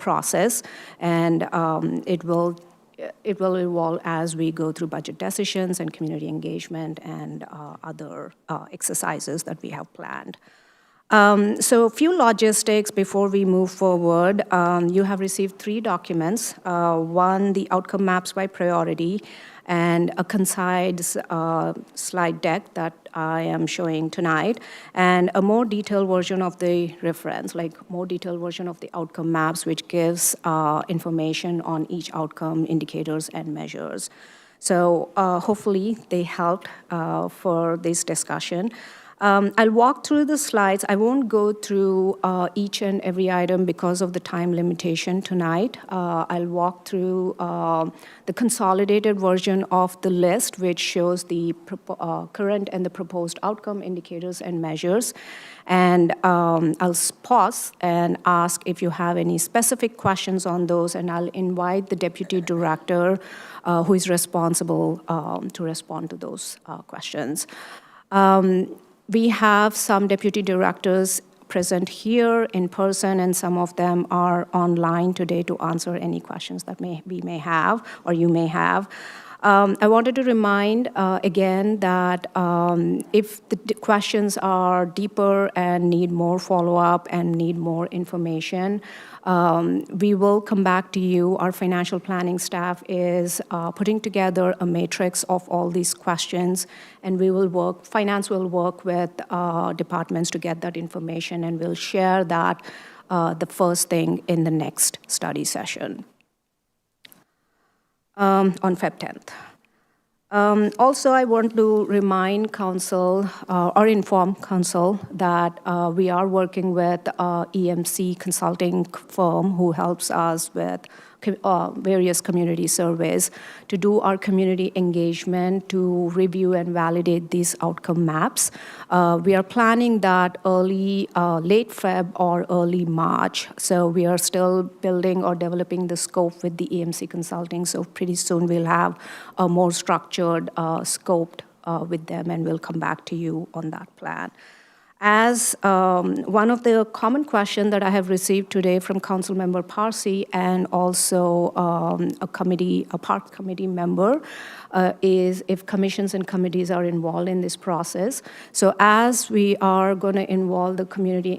process, and it will evolve as we go through budget decisions and community engagement and other exercises that we have planned. So a few logistics before we move forward. You have received 3 documents. One, the outcome maps by priority, and a concise slide deck that I am showing tonight, and a more detailed version of the reference, like more detailed version of the outcome maps, which gives information on each outcome, indicators, and measures. So hopefully they helped for this discussion. I'll walk through the slides. I won't go through each and every item because of the time limitation tonight. I'll walk through the consolidated version of the list, which shows the current and the proposed outcome indicators and measures. And I'll pause and ask if you have any specific questions on those, and I'll invite the Deputy Director who is responsible to respond to those questions. We have some deputy directors present here in person, and some of them are online today to answer any questions that we may have or you may have. I wanted to remind again that if the questions are deeper and need more follow-up and need more information, we will come back to you. Our financial planning staff is putting together a matrix of all these questions, and finance will work with departments to get that information, and we'll share that the first thing in the next study session on Feb 10th. Also, I want to remind Council or inform Council that we are working with EMC consulting firm who helps us with various community surveys to do our community engagement, to review and validate these outcome maps. We are planning that late Feb or early March. So we are still building or developing the scope with the EMC consulting. So pretty soon we'll have a more structured scope with them, and we'll come back to you on that plan. As one of the common questions that I have received today from Councilmember Parsi and also a park committee member is if commissions and committees are involved in this process. So as we are going to involve the community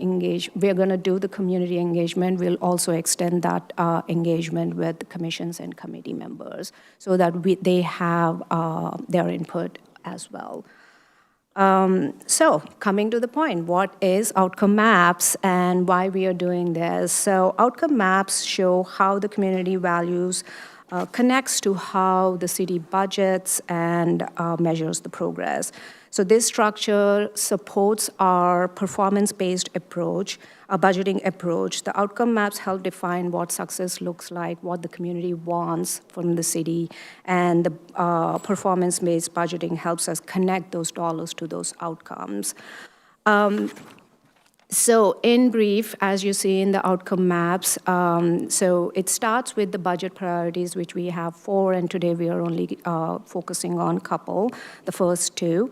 we're going to do the community engagement, we'll also extend that engagement with the commissions and committee members so that they have their input as well. So coming to the point, what is outcome maps and why we are doing this? So outcome maps show how the community values connects to how the city budgets and measures the progress. So this structure supports our performance-based approach, a budgeting approach. The outcome maps help define what success looks like, what the community wants from the city, and the performance-based budgeting helps us connect those dollars to those outcomes. So in brief, as you see in the outcome maps, so it starts with the budget priorities, which we have 4, and today we are only focusing on a couple, the first 2.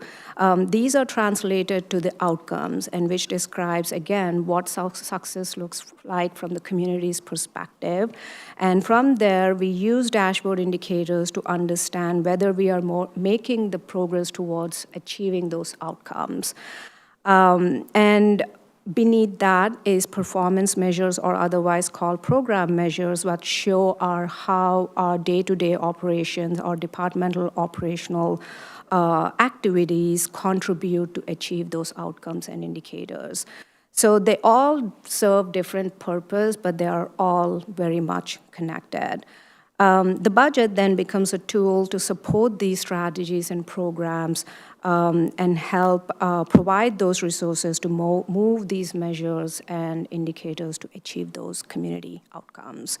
These are translated to the outcomes, and which describes, again, what success looks like from the community's perspective. And from there, we use dashboard indicators to understand whether we are making the progress towards achieving those outcomes. And beneath that is performance measures, or otherwise called program measures, that show how our day-to-day operations or departmental operational activities contribute to achieve those outcomes and indicators. So they all serve different purpose, but they are all very much connected. The budget then becomes a tool to support these strategies and programs and help provide those resources to move these measures and indicators to achieve those community outcomes.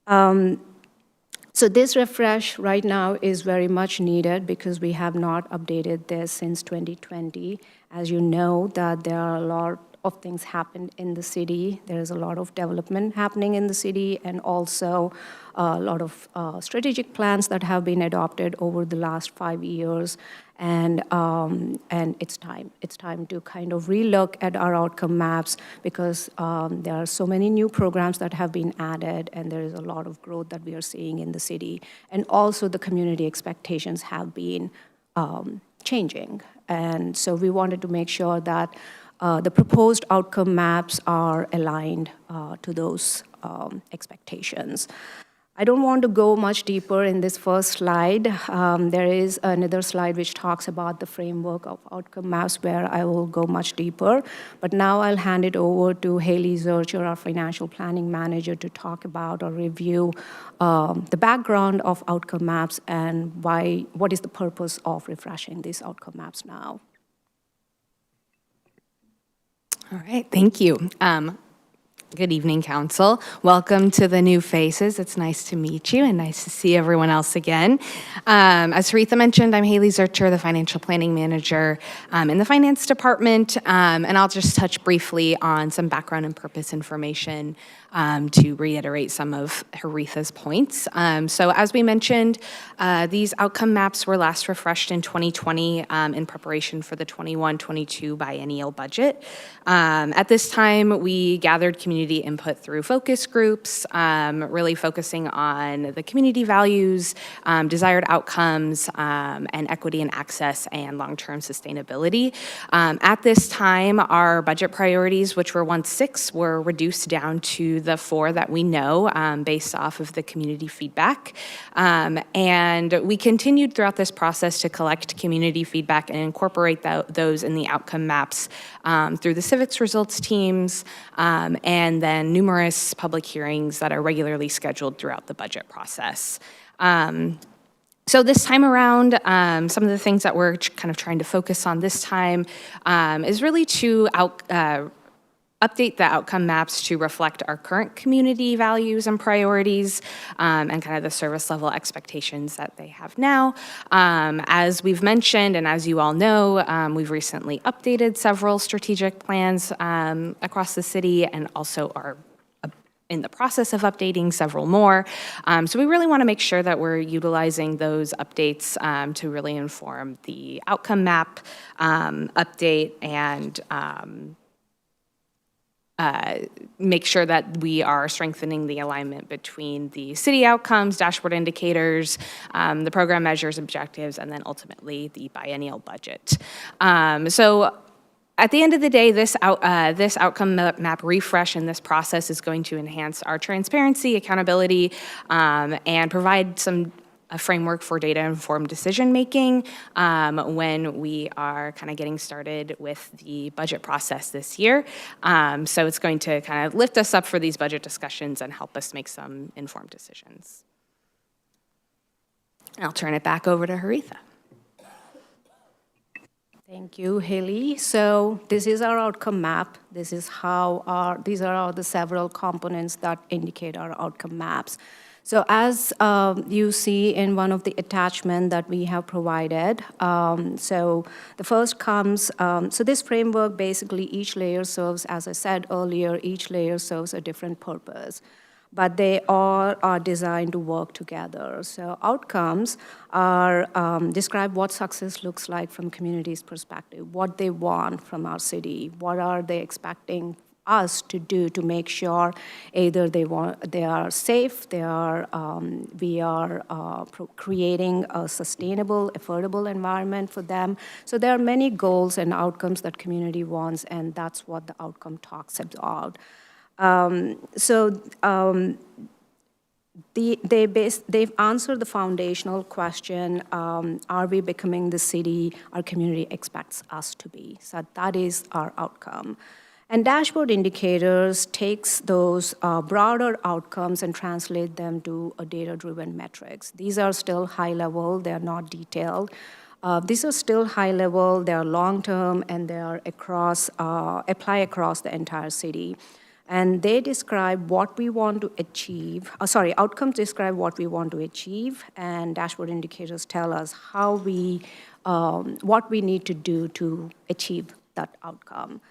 So this refresh right now is very much needed because we have not updated this since 2020. As you know, that there are a lot of things happened in the city. There is a lot of development happening in the city, and also a lot of strategic plans that have been adopted over the last 5 years. And it's time. It's time to kind of relook at our outcome maps because there are so many new programs that have been added, and there is a lot of growth that we are seeing in the city. And also the community expectations have been changing. And so we wanted to make sure that the proposed outcome maps are aligned to those expectations. I don't want to go much deeper in this first slide. There is another slide which talks about the framework of outcome maps where I will go much deeper. But now I'll hand it over to Haley Zurcher, our financial planning manager, to talk about or review the background of outcome maps and what is the purpose of refreshing these outcome maps now. All right, thank you. Good evening, Council. Welcome to the new faces. It's nice to meet you and nice to see everyone else again. As Haritha mentioned, I'm Haley Zurcher, the Financial Planning Manager in the Finance Department, and I'll just touch briefly on some background and purpose information to reiterate some of Haritha's points. So as we mentioned, these outcome maps were last refreshed in 2020 in preparation for the 21-22 biennial budget. At this time, we gathered community input through focus groups, really focusing on the community values, desired outcomes, and equity and access and long-term sustainability. At this time, our budget priorities, which were once 6, were reduced down to the 4 that we know based off of the community feedback. And we continued throughout this process to collect community feedback and incorporate those in the outcome maps through the civics results teams and then numerous public hearings that are regularly scheduled throughout the budget process. So this time around, some of the things that we're kind of trying to focus on this time is really to update the outcome maps to reflect our current community values and priorities and kind of the service level expectations that they have now. As we've mentioned, and as you all know, we've recently updated several strategic plans across the city and also are in the process of updating several more. So we really want to make sure that we're utilizing those updates to really inform the outcome map update and make sure that we are strengthening the alignment between the city outcomes, dashboard indicators, the program measures, objectives, and then ultimately the biennial budget. So at the end of the day, this outcome map refresh and this process is going to enhance our transparency, accountability, and provide some a framework for data-informed decision-making when we are kind of getting started with the budget process this year. So it's going to kind of lift us up for these budget discussions and help us make some informed decisions. And I'll turn it back over to Haritha. Thank you, Haley. So this is our outcome map. This is how these are the several components that indicate our outcome maps. So as you see in one of the attachments that we have provided, so the first comes, so this framework, basically each layer serves, as I said earlier, each layer serves a different purpose, but they all are designed to work together. So outcomes are describe what success looks like from community's perspective, what they want from our city, what are they expecting us to do to make sure either they are safe, we are creating a sustainable, affordable environment for them. So there are many goals and outcomes that community wants, and that's what the outcome talks about. They've answered the foundational question, are we becoming the city our community expects us to be? So that is our outcome. And dashboard indicators takes those broader outcomes and translate them to a data-driven metrics. These are still high level, they're not detailed. These are still high level, they are long-term, and they are apply across the entire city. And they describe what we want to achieve, outcomes describe what we want to achieve, and dashboard indicators tell us how what we need to do to achieve that outcome.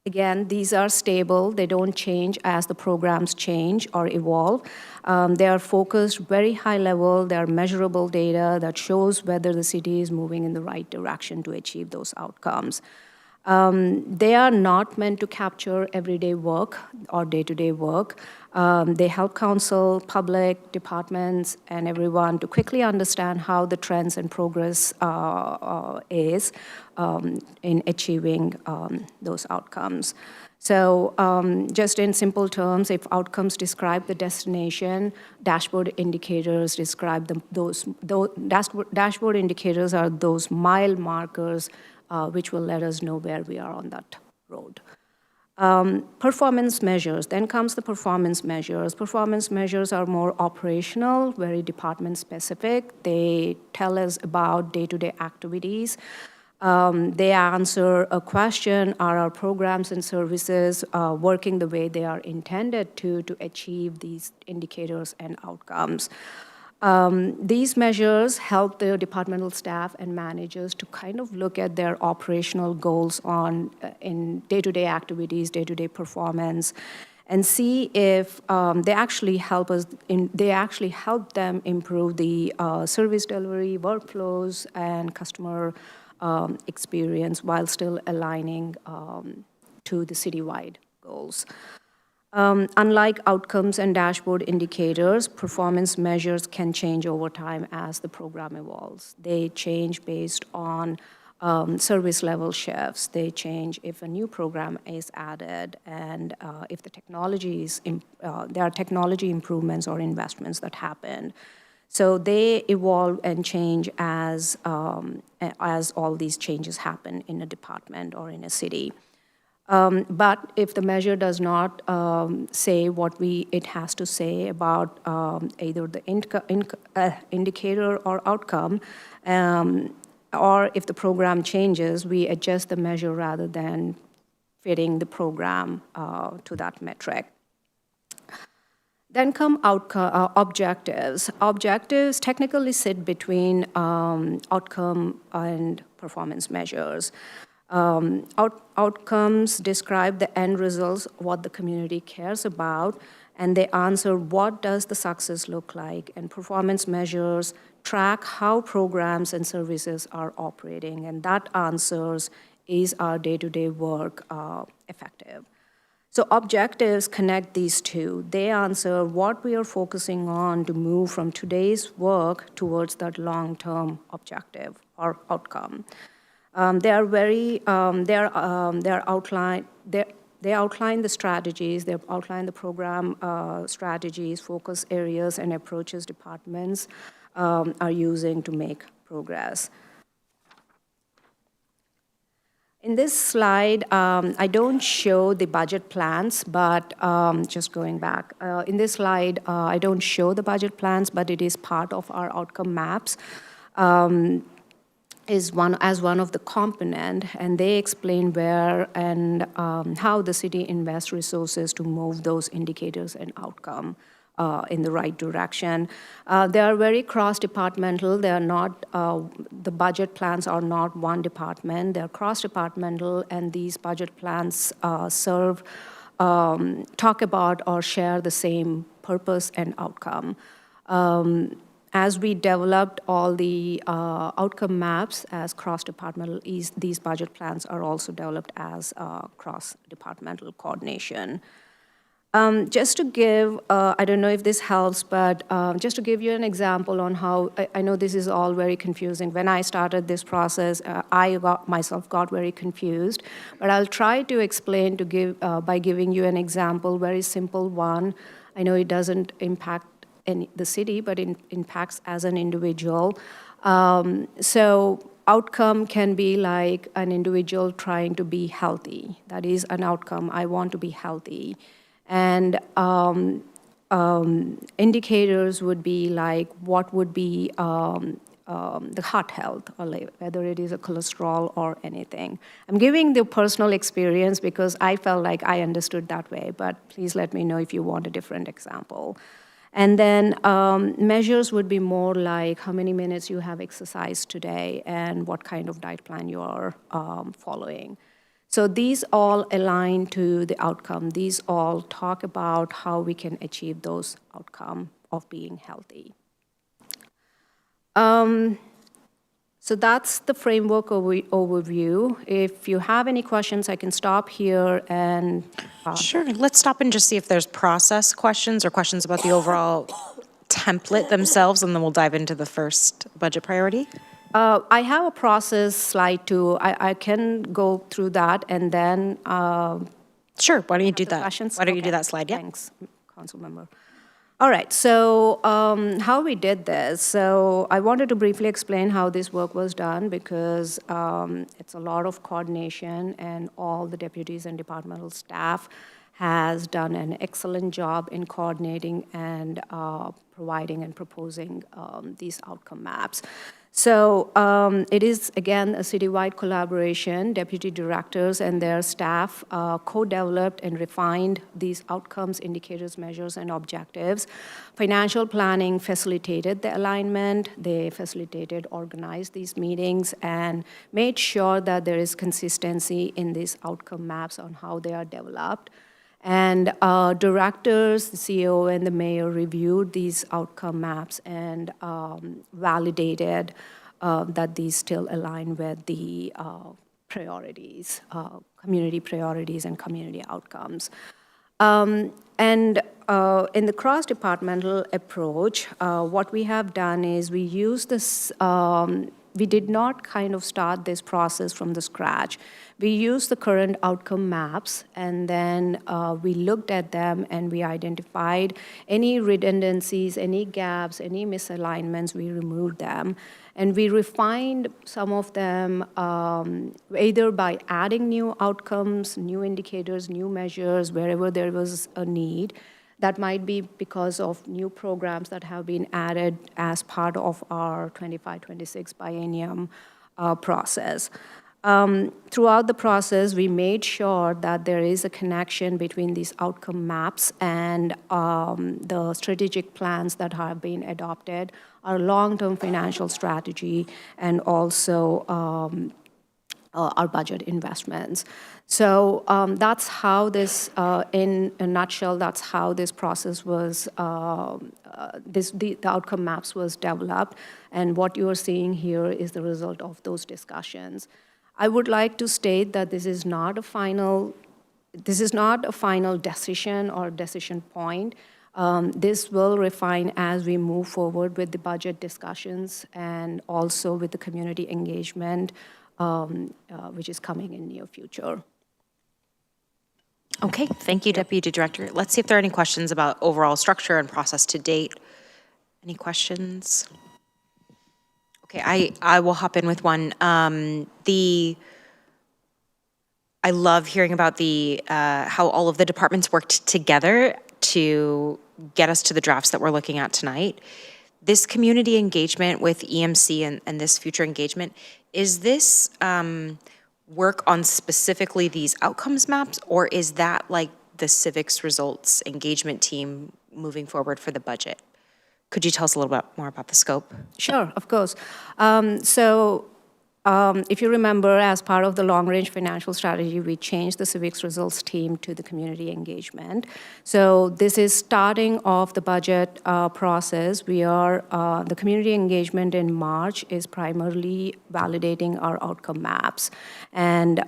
Again, these are stable. They don't change as the programs change or evolve. They are focused very high level. They are measurable data that shows whether the city is moving in the right direction to achieve those outcomes. They are not meant to capture everyday work or day-to-day work. They help council, public, departments, and everyone to quickly understand how the trends and progress is in achieving those outcomes. So just in simple terms, if outcomes describe the destination, dashboard indicators describe dashboard indicators are those mile markers which will let us know where we are on that road. Performance measures, then comes the performance measures. Performance measures are more operational, very department specific. They tell us about day-to-day activities. They answer a question, are our programs and services working the way they are intended to achieve these indicators and outcomes? These measures help the departmental staff and managers to kind of look at their operational goals in day-to-day activities, day-to-day performance, and see if they actually help them improve the service delivery, workflows, and customer experience while still aligning to the citywide goals. Unlike outcomes and dashboard indicators, performance measures can change over time as the program evolves. They change based on service level shifts. They change if a new program is added and if the there are technology improvements or investments that happen. So they evolve and change as all these changes happen in a department or in a city. But if the measure does not say what it has to say about either the indicator or outcome, or if the program changes, we adjust the measure rather than fitting the program to that metric. Then come objectives. Objectives technically sit between outcome and performance measures. Outcomes describe the end results, what the community cares about, and they answer what does the success look like, and performance measures track how programs and services are operating, and that answers is our day-to-day work effective. So objectives connect these two. They answer what we are focusing on to move from today's work towards that long-term objective or outcome. They are They outline the strategies, they outline the program strategies, focus areas, and approaches departments are using to make progress. In this slide, I don't show the budget plans, but just going back. In this slide, I don't show the budget plans, but it is part of our outcome maps. As one of the component, and they explain where and how the city invests resources to move those indicators and outcome in the right direction. They are very cross-departmental. They are not, the budget plans are not one department. They're cross-departmental, and these budget plans talk about or share the same purpose and outcome. As we developed all the outcome maps as cross-departmental, these budget plans are also developed as cross-departmental coordination. Just to give, I don't know if this helps, but just to give you an example on how, I know this is all very confusing. When I started this process, I myself got very confused, but I'll try to explain by giving you an example, very simple one. I know it doesn't impact the city, but it impacts as an individual. So outcome can be like an individual trying to be healthy. That is an outcome. I want to be healthy. And indicators would be like what would be the heart health, or whether it is a cholesterol or anything. I'm giving the personal experience because I felt like I understood that way, but please let me know if you want a different example. And then measures would be more like how many minutes you have exercised today and what kind of diet plan you are following. So these all align to the outcome. These all talk about how we can achieve those outcomes of being healthy. So that's the framework overview. If you have any questions, I can stop here and... Sure, let's stop and just see if there's process questions or questions about the overall template themselves, and then we'll dive into the first budget priority. I have a process slide too. I can go through that and then... Sure, why don't you do that? Questions? Why don't you do that slide, yeah? Thanks, Council Member. All right, so how we did this. So I wanted to briefly explain how this work was done because it's a lot of coordination and all the deputies and departmental staff has done an excellent job in coordinating and providing and proposing these outcome maps. So it is, again, a citywide collaboration. Deputy directors and their staff co-developed and refined these outcomes, indicators, measures, and objectives. Financial planning facilitated the alignment. They facilitated, organized these meetings, and made sure that there is consistency in these outcome maps on how they are developed. And directors, the CEO and the mayor reviewed these outcome maps and validated that these still align with the priorities, community priorities and community outcomes. And in the cross-departmental approach, what we have done is we use this, we did not kind of start this process from the scratch. We used the current outcome maps, and then we looked at them and we identified any redundancies, any gaps, any misalignments, we removed them. And we refined some of them either by adding new outcomes, new indicators, new measures, wherever there was a need. That might be because of new programs that have been added as part of our 25-26 biennium process. Throughout the process, we made sure that there is a connection between these outcome maps and the strategic plans that have been adopted, our long-term financial strategy, and also our budget investments. So that's how this, in a nutshell, that's how this process was, the outcome maps was developed. And what you are seeing here is the result of those discussions. I would like to state that this is not a final decision or decision point. This will refine as we move forward with the budget discussions and also with the community engagement, which is coming in near future. Okay, thank you, Deputy Director. Let's see if there are any questions about overall structure and process to date. Any questions? Okay, I will hop in with one. I love hearing about how all of the departments worked together to get us to the drafts that we're looking at tonight. This community engagement with EMC and this future engagement, is this work on specifically these outcomes maps, or is that like the civics results engagement team moving forward for the budget? Could you tell us a little bit more about the scope? Sure, of course. If you remember, as part of the long-range financial strategy, we changed the civics results team to the community engagement. So this is starting off the budget process. The community engagement in March is primarily validating our outcome maps and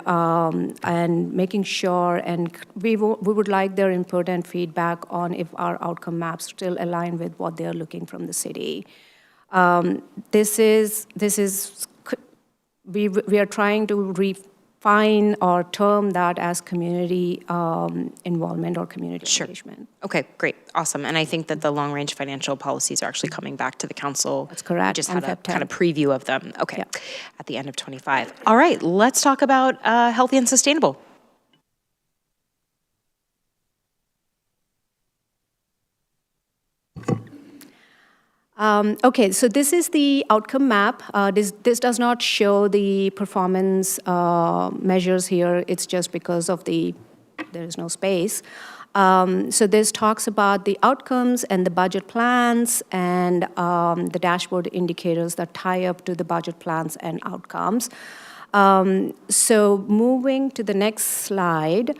making sure, and we would like their input and feedback on if our outcome maps still align with what they're looking from the city. We are trying to refine or term that as community involvement or community engagement. Okay, great, awesome. And I think that the long-range financial policies are actually coming back to the council. That's correct. We just had a kind of preview of them. Okay, at the end of 25. All right, let's talk about healthy and sustainable. Okay, so this is the outcome map. This does not show the performance measures here. It's just because of there is no space. So this talks about the outcomes and the budget plans and the dashboard indicators that tie up to the budget plans and outcomes. So moving to the next slide,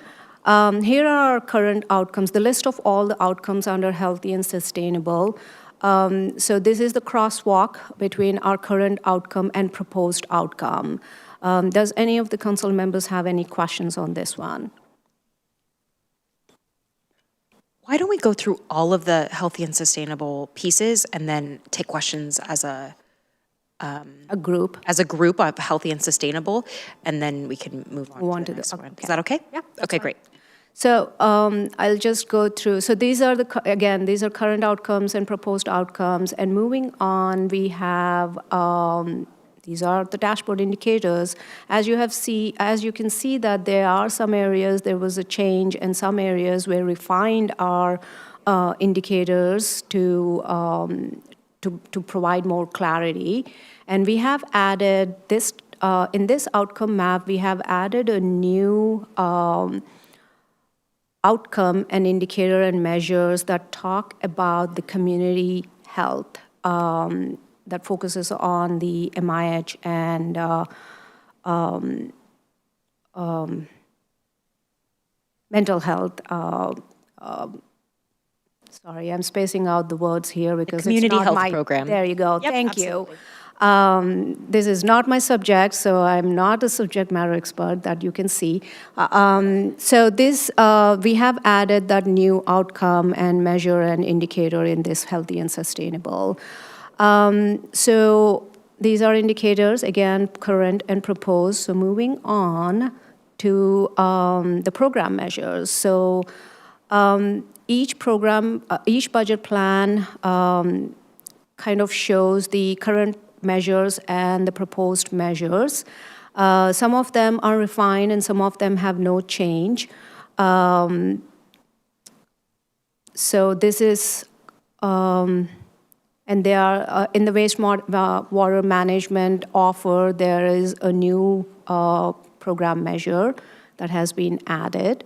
here are our current outcomes, the list of all the outcomes under healthy and sustainable. So this is the crosswalk between our current outcome and proposed outcome. Does any of the council members have any questions on this one? Why don't we go through all of the healthy and sustainable pieces and then take questions as a group of healthy and sustainable, and then we can move on to the next one. Is that okay? Yeah. Okay, great. So I'll just go through. So these are these are current outcomes and proposed outcomes. And moving on, we have these are the dashboard indicators. As you can see that there are some areas there was a change, and some areas where we refined our indicators to provide more clarity. And we have added this in this outcome map. We have added a new outcome and indicator and measures that talk about the community health, that focuses on the MIH and mental health. Sorry, I'm spacing out the words here because community it's not health program. There you go. Yep, Thank absolutely. you. This is not my subject, so I'm not a subject matter expert, that you can see. So this, we have added that new outcome and measure and indicator in this healthy and sustainable. So these are indicators, again, current and proposed. So moving on to the program measures. So each program, each budget plan kind of shows the current measures and the proposed measures. Some of them are refined and some of them have no change. So this is, and they are in the wastewater management offer, there is a new program measure that has been added.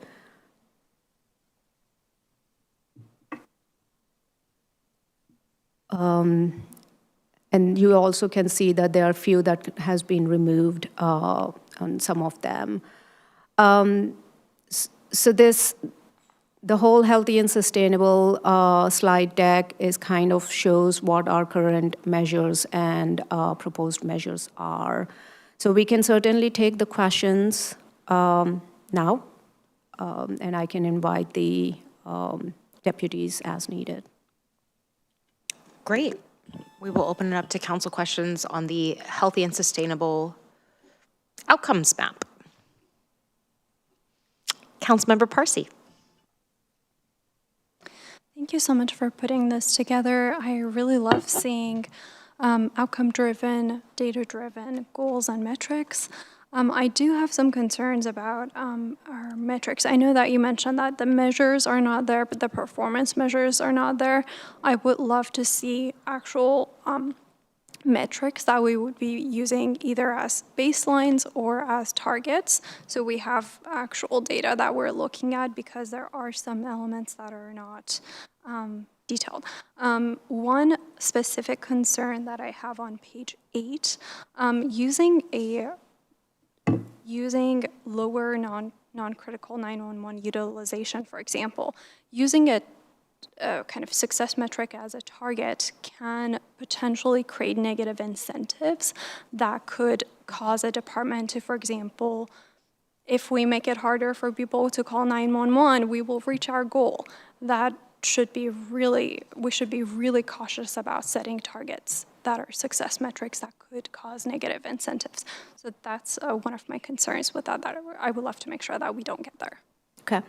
And you also can see that there are a few that has been removed on some of them. So the whole healthy and sustainable slide deck is kind of shows what our current measures and proposed measures are. So we can certainly take the questions now, and I can invite the deputies as needed. Great. We will open it up to council questions on the healthy and sustainable outcomes map. Councilmember Parsi. Thank you so much for putting this together. I really love seeing outcome-driven, data-driven goals and metrics. I do have some concerns about our metrics. I know that you mentioned that the measures are not there, but the performance measures are not there. I would love to see actual metrics that we would be using either as baselines or as targets. So we have actual data that we're looking at, because there are some elements that are not detailed. One specific concern that I have on page 8, using lower non-critical 911 utilization, for example, using a kind of success metric as a target can potentially create negative incentives that could cause a department to, for example, if we make it harder for people to call 911, we will reach our goal. That should be we should be really cautious about setting targets that are success metrics that could cause negative incentives. So that's one of my concerns with that I would love to make sure that we don't get there. Okay.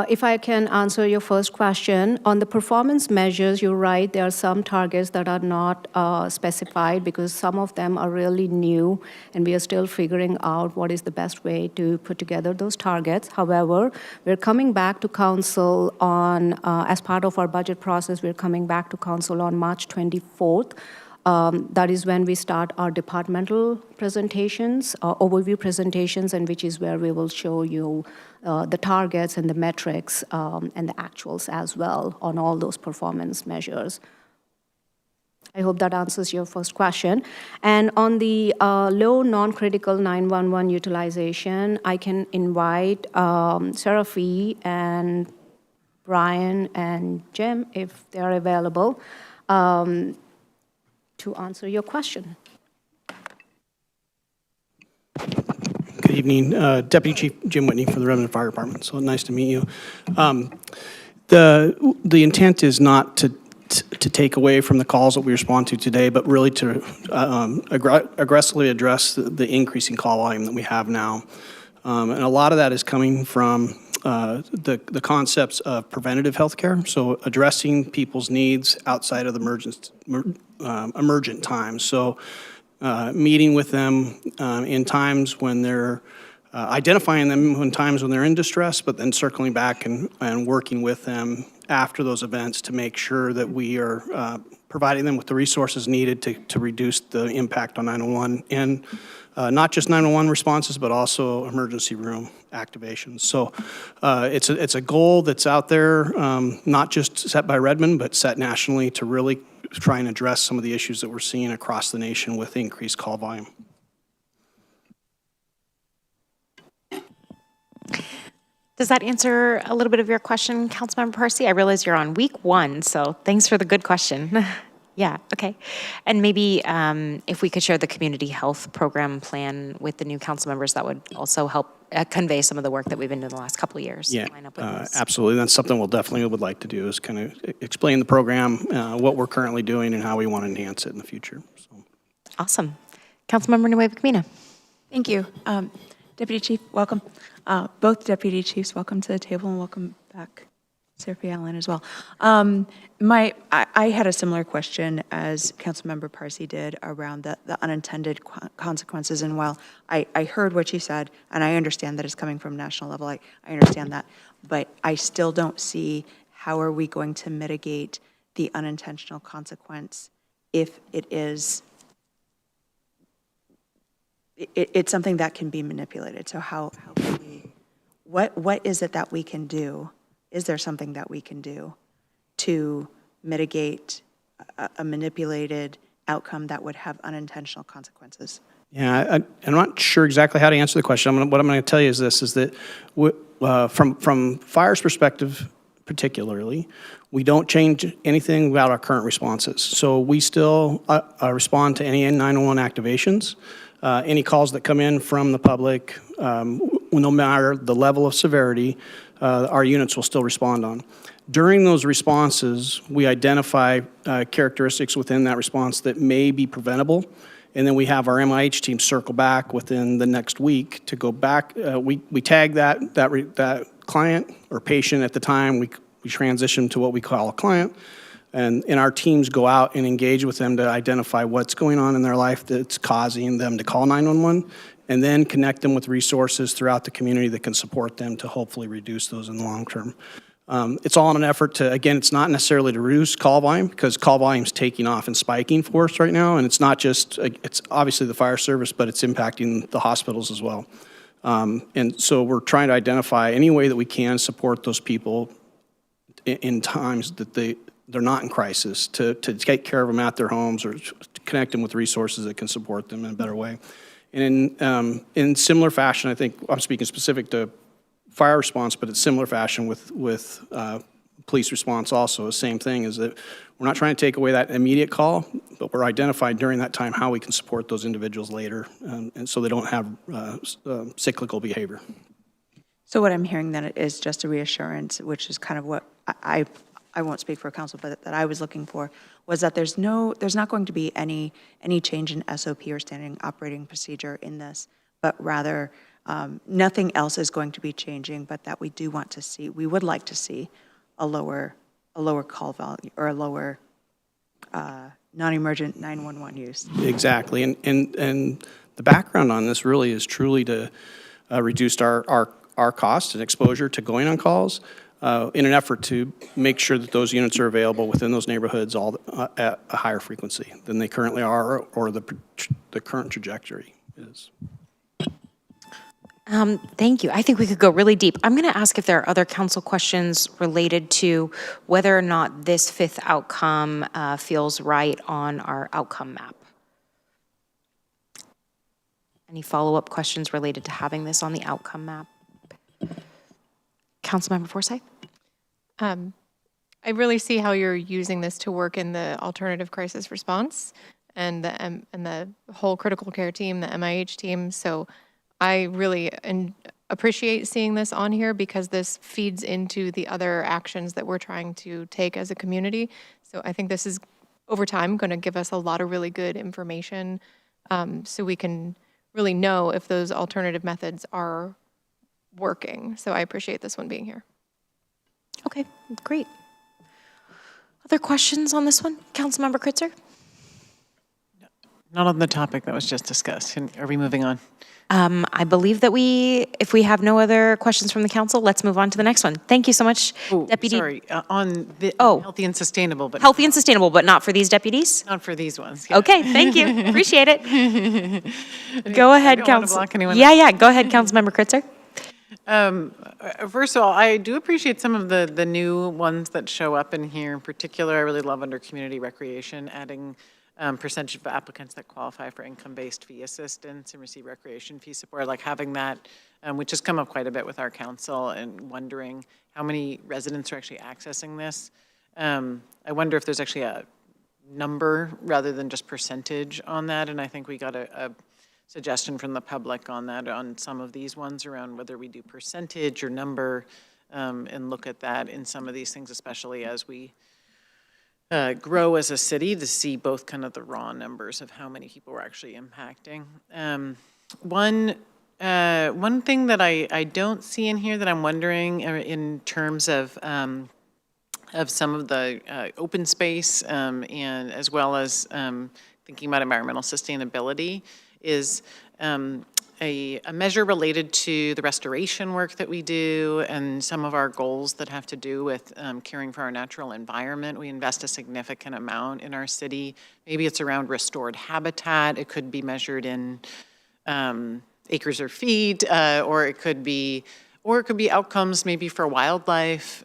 If I can answer your first question, on the performance measures, you're right, there are some targets that are not specified because some of them are really new and we are still figuring out what is the best way to put together those targets. However, we're coming back to council on, as part of our budget process, we're coming back to council on March 24th. That is when we start our departmental presentations, overview presentations, and which is where we will show you the targets and the metrics and the actuals as well on all those performance measures. I hope that answers your first question. And on the low non-critical 911 utilization, I can invite Seraphi and Brian and Jim, if they're available, to answer your question. Good evening, Deputy Chief Jim Whitney for the Redmond Fire Department. So nice to meet you. The intent is not to take away from the calls that we respond to today, but really to aggressively address the increasing call volume that we have now. And a lot of that is coming from the concepts of preventative healthcare, so addressing people's needs outside of the emergent times. So meeting with them in times when they're identifying them in times when they're in distress, but then circling back and working with them after those events to make sure that we are providing them with the resources needed to reduce the impact on 911 and not just 911 responses, but also emergency room activations. So it's a goal that's out there, not just set by Redmond, but set nationally to really try and address some of the issues that we're seeing across the nation with increased call volume. Does that answer a little bit of your question, Councilmember Parsi? I realize you're on week 1, so thanks for the good question. Yeah, okay. And maybe if we could share the community health program plan with the new council members, that would also help convey some of the work that we've been doing the last couple of years. Yeah, line up with absolutely. That's something we'll definitely would like to do, is kind of explain the program, what we're currently doing, and how we want to enhance it in the future. So. Awesome. Councilmember Nueva-Camino. Thank you. Deputy Chief, welcome. Both Deputy Chiefs, welcome to the table, and welcome back, Seraphi Allen, as well. I had a similar question as Councilmember Parsi did around the unintended consequences. And while I heard what you said, and I understand that it's coming from national level, I understand that, but I still don't see how are we going to mitigate the unintentional consequence if it is it's something that can be manipulated. So how can we, what is it that we can do? Is there something that we can do to mitigate a manipulated outcome that would have unintentional consequences? Yeah, I'm not sure exactly how to answer the question. What I'm going to tell you is this, is that from fire's perspective particularly, we don't change anything about our current responses. So we still respond to any 911 activations. Any calls that come in from the public, no matter the level of severity, our units will still respond on. During those responses, we identify characteristics within that response that may be preventable, And then we have our MIH team circle back within the next week to go back. We tag that client or patient at the time. We transition to what we call a client. And our teams go out and engage with them to identify what's going on in their life that's causing them to call 911, and then connect them with resources throughout the community that can support them to hopefully reduce those in the long term. It's all in an effort to, again, it's not necessarily to reduce call volume, because call volume's taking off and spiking for us right now, and it's not just, it's obviously the fire service, but it's impacting the hospitals as well. And so we're trying to identify any way that we can support those people in times that they're not in crisis, to take care of them at their homes or to connect them with resources that can support them in a better way. And in similar fashion, I think I'm speaking specific to fire response, but it's similar fashion with police response also. The same thing is that we're not trying to take away that immediate call, but we're identifying during that time how we can support those individuals later, and so they don't have cyclical behavior. So what I'm hearing then is just a reassurance, which is kind of what I won't speak for council, but that I was looking for, was that there's not going to be any change in SOP or standing operating procedure in this, but rather nothing else is going to be changing, but that we would like to see a lower call volume or a lower non-emergent 911 use. Exactly, and the background on this really is truly to reduce our cost and exposure to going on calls, in an effort to make sure that those units are available within those neighborhoods at a higher frequency than they currently are, or the current trajectory is. Thank you. I think we could go really deep. I'm going to ask if there are other council questions related to whether or not this fifth outcome feels right on our outcome map. Any follow-up questions related to having this on the outcome map? Councilmember Forsyth? I really see how you're using this to work in the alternative crisis response and the whole critical care team, the MIH team. So I really appreciate seeing this on here, because this feeds into the other actions that we're trying to take as a community. So I think this is, over time, going to give us a lot of really good information, so we can really know if those alternative methods are working. So I appreciate this one being here. Okay, great. Other questions on this one? Councilmember Kritzer? Not on the topic that was just discussed. Are we moving on? I believe that if we have no other questions from the council, let's move on to the next one. Thank you so much, Deputy. Sorry, on the healthy and sustainable, but healthy and sustainable, but not for these deputies? not for these ones. Yeah. Okay, thank you. Appreciate it. Go ahead, Council. Yeah, go ahead, Councilmember Kritzer. First of all, I do appreciate some of the new ones that show up in here. In particular, I really love under community recreation, adding percentage of applicants that qualify for income-based fee assistance and receive recreation fee support. I like having that, which has come up quite a bit with our council, and wondering how many residents are actually accessing this. I wonder if there's actually a number rather than just percentage on that, and I think we got a suggestion from the public on that, on some of these ones, around whether we do percentage or number, and look at that in some of these things, especially as we grow as a city, to see both kind of the raw numbers of how many people we're actually impacting. One thing that I don't see in here that I'm wondering in terms of some of the open space, and as well as thinking about environmental sustainability, is a measure related to the restoration work that we do and some of our goals that have to do with caring for our natural environment. We invest a significant amount in our city. Maybe it's around restored habitat. It could be measured in acres or feet, or it could be outcomes maybe for wildlife.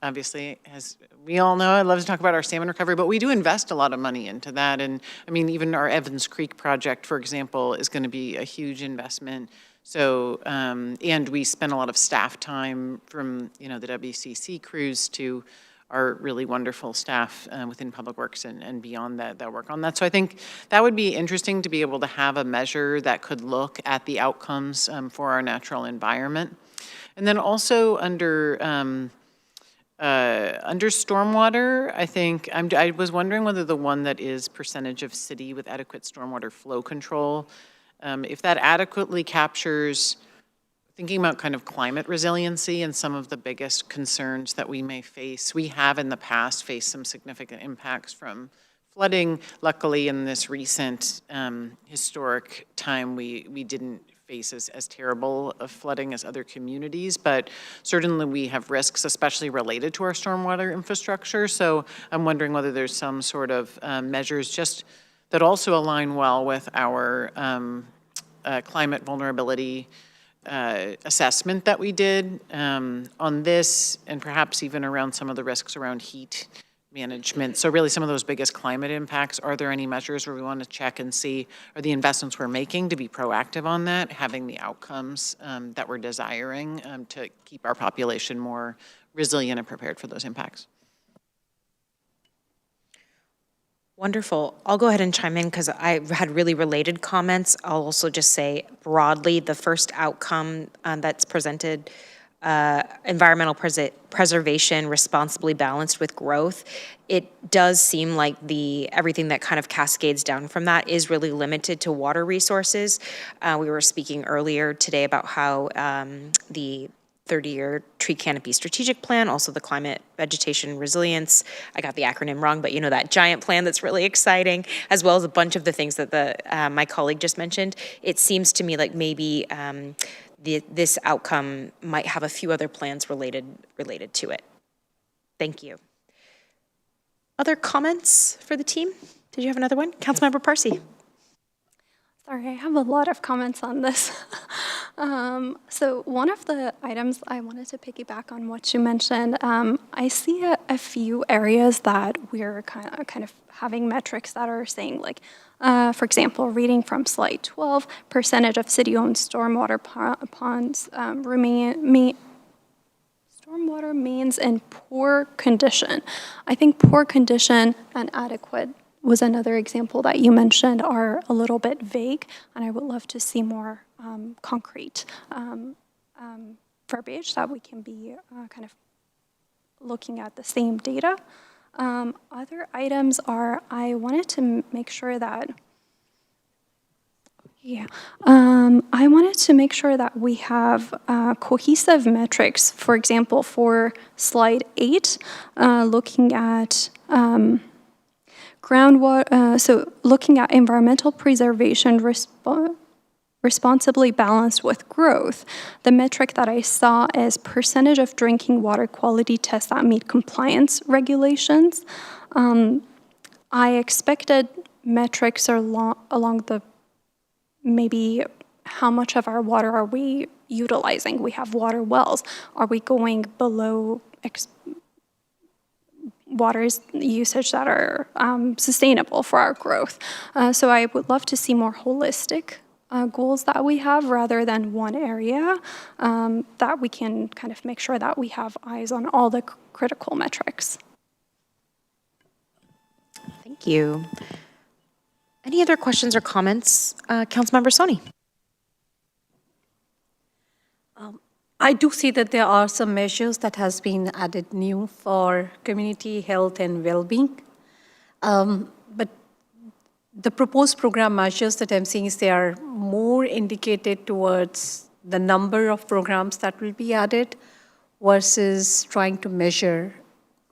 Obviously, as we all know, I love to talk about our salmon recovery, but we do invest a lot of money into that. And I mean, even our Evans Creek project, for example, is going to be a huge investment. So, and we spend a lot of staff time, from the WCC crews to our really wonderful staff within Public Works and beyond that work on that. So I think that would be interesting to be able to have a measure that could look at the outcomes for our natural environment. And then also under Under stormwater, I think, I was wondering whether the one that is percentage of city with adequate stormwater flow control, if that adequately captures, thinking about kind of climate resiliency and some of the biggest concerns that we may face. We have in the past faced some significant impacts from flooding. Luckily, in this recent historic time, we didn't face as terrible of flooding as other communities, but certainly we have risks, especially related to our stormwater infrastructure. So I'm wondering whether there's some sort of measures just that also align well with our climate vulnerability assessment that we did on this, and perhaps even around some of the risks around heat management. So really some of those biggest climate impacts, are there any measures where we want to check and see, are the investments we're making to be proactive on that, having the outcomes that we're desiring to keep our population more resilient and prepared for those impacts? Wonderful. I'll go ahead and chime in because I had really related comments. I'll also just say broadly, the first outcome that's presented, environmental preservation responsibly balanced with growth, it does seem like everything that kind of cascades down from that is really limited to water resources. We were speaking earlier today about how the 30-year tree canopy strategic plan, also the climate vegetation resilience, I got the acronym wrong, but you know, that giant plan that's really exciting, as well as a bunch of the things that my colleague just mentioned. It seems to me like maybe this outcome might have a few other plans related to it. Thank you. Other comments for the team? Did you have another one? Councilmember Parsi. Sorry, I have a lot of comments on this. So one of the items I wanted to piggyback on what you mentioned, I see a few areas that we're kind of having metrics that are saying, like, for example, reading from slide 12, percentage of city-owned stormwater ponds stormwater mains in poor condition. I think poor condition and adequate was another example that you mentioned are a little bit vague, and I would love to see more concrete verbiage that we can be kind of looking at the same data. Other items are, I wanted to make sure that, I wanted to make sure that we have cohesive metrics. For example, for slide 8, looking at groundwater, so looking at environmental preservation responsibly balanced with growth, the metric that I saw is percentage of drinking water quality tests that meet compliance regulations. I expected metrics along the maybe how much of our water are we utilizing? We have water wells. Are we going below water usage that are sustainable for our growth? So I would love to see more holistic goals that we have rather than one area, that we can kind of make sure that we have eyes on all the critical metrics. Thank you. Any other questions or comments? Councilmember Soni. I do see that there are some measures that has been added new for community health and well-being. But the proposed program measures that I'm seeing is they are more indicated towards the number of programs that will be added versus trying to measure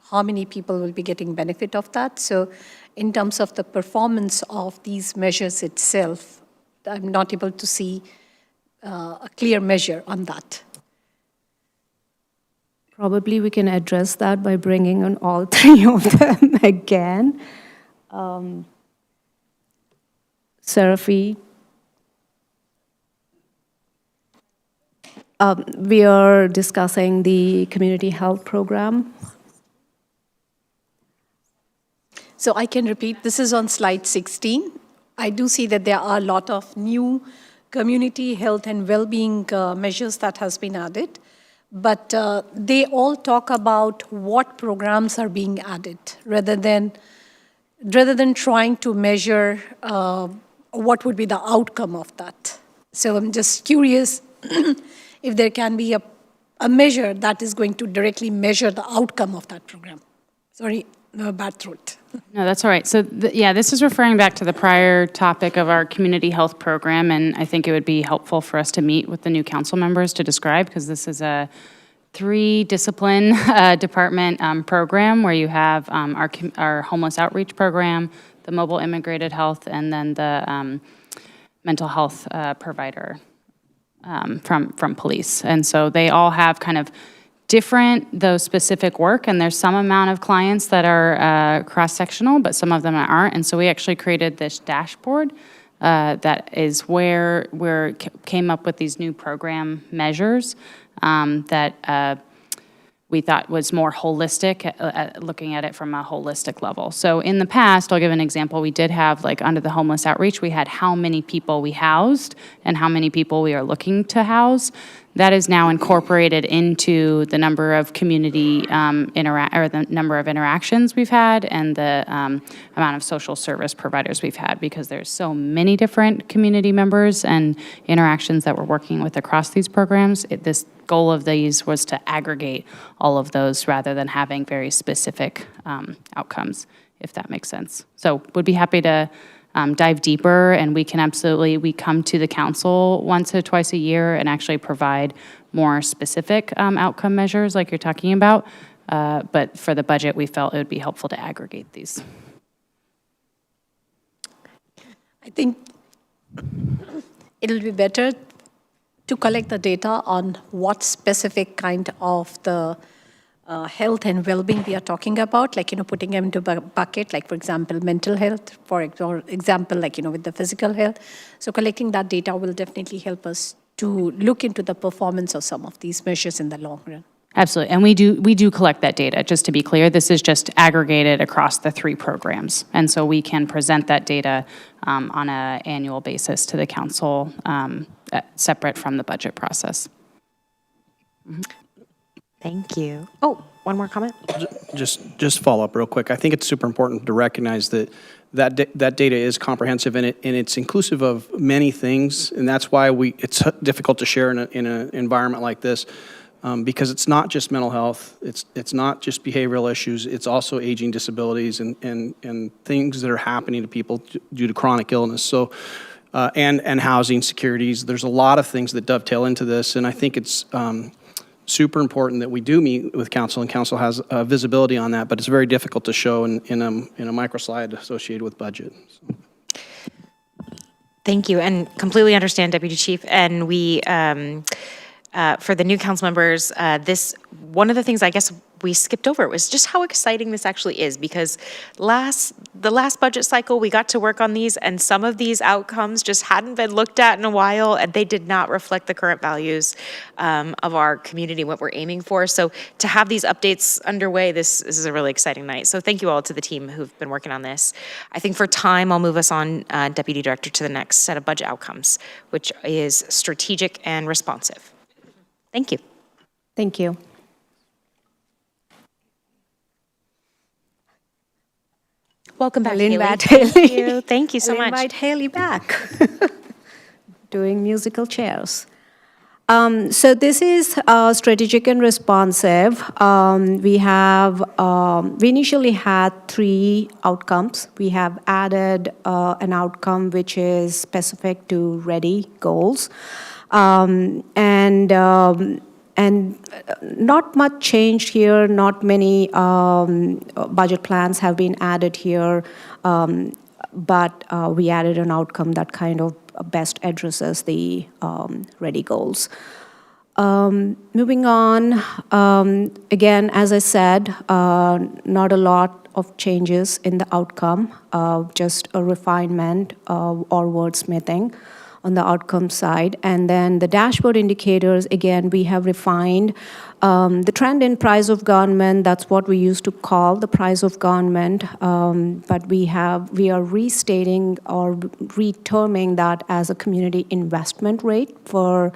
how many people will be getting benefit of that. So in terms of the performance of these measures itself, I'm not able to see a clear measure on that. Probably we can address that by bringing on all three of them again. Seraphy. We are discussing the community health program. So I can repeat, this is on slide 16. I do see that there are a lot of new community health and well-being measures that has been added, but they all talk about what programs are being added rather than trying to measure what would be the outcome of that. So I'm just curious if there can be a a measure that is going to directly measure the outcome of that program. Sorry, no, bad throat. No, that's all right. So, yeah, this is referring back to the prior topic of our community health program, and I think it would be helpful for us to meet with the new council members to describe, because this is a 3-discipline department program where you have our homeless outreach program, the mobile immigrated health, and then the mental health provider from police. And so they all have kind of different, though specific work, and there's some amount of clients that are cross-sectional, but some of them aren't. And so we actually created this dashboard that is where we came up with these new program measures that we thought was more holistic, looking at it from a holistic level. So in the past, I'll give an example, we did have, like under the homeless outreach, we had how many people we housed and how many people we are looking to house. That is now incorporated into the number of community the number of interactions we've had and the amount of social service providers we've had, because there's so many different community members and interactions that we're working with across these programs. This goal of these was to aggregate all of those rather than having very specific outcomes, if that makes sense. So would be happy to dive deeper, and we come to the council once or twice a year and actually provide more specific outcome measures like you're talking about. But for the budget, we felt it would be helpful to aggregate these. I think it'll be better to collect the data on what specific kind of the health and well-being we are talking about, like, putting them into a bucket, like, for example, mental health, for example, like, with the physical health. So collecting that data will definitely help us to look into the performance of some of these measures in the long run. Absolutely, and we do collect that data, just to be clear. This is just aggregated across the 3 programs. And so we can present that data on an annual basis to the council, separate from the budget process. Mm-hmm. Thank you. Oh, one more comment? Just follow up real quick. I think it's super important to recognize that data is comprehensive, and it's inclusive of many things, and that's why it's difficult to share in an environment like this, because it's not just mental health, it's not just behavioral issues, it's also aging disabilities and things that are happening to people due to chronic illness. So, and housing securities. There's a lot of things that dovetail into this, and I think it's super important that we do meet with council, and council has visibility on that, but it's very difficult to show in a microslide associated with budget. So. Thank you, and completely understand, Deputy Chief. And we, for the new council members, one of the things I guess we skipped over was just how exciting this actually is, because the last budget cycle we got to work on these, and some of these outcomes just hadn't been looked at in a while, and they did not reflect the current values of our community, what we're aiming for. So to have these updates underway, this is a really exciting night. So thank you all to the team who've been working on this. I think for time, I'll move us on, Deputy Director, to the next set of budget outcomes, which is strategic and responsive. Thank you. Thank you. Welcome back, Haley. Haley. Thank you so much. Invite Haley back. Doing musical chairs. So this is strategic and responsive. We initially had 3 outcomes. We have added an outcome which is specific to READY goals. And not much changed here, not many budget plans have been added here, but we added an outcome that kind of best addresses the READY goals. Moving on, again, as I said, not a lot of changes in the outcome, just a refinement or wordsmithing on the outcome side. And then the dashboard indicators, again, we have refined the trend in price of government. That's what we used to call the price of government, but we are restating or reterming that as a community investment rate for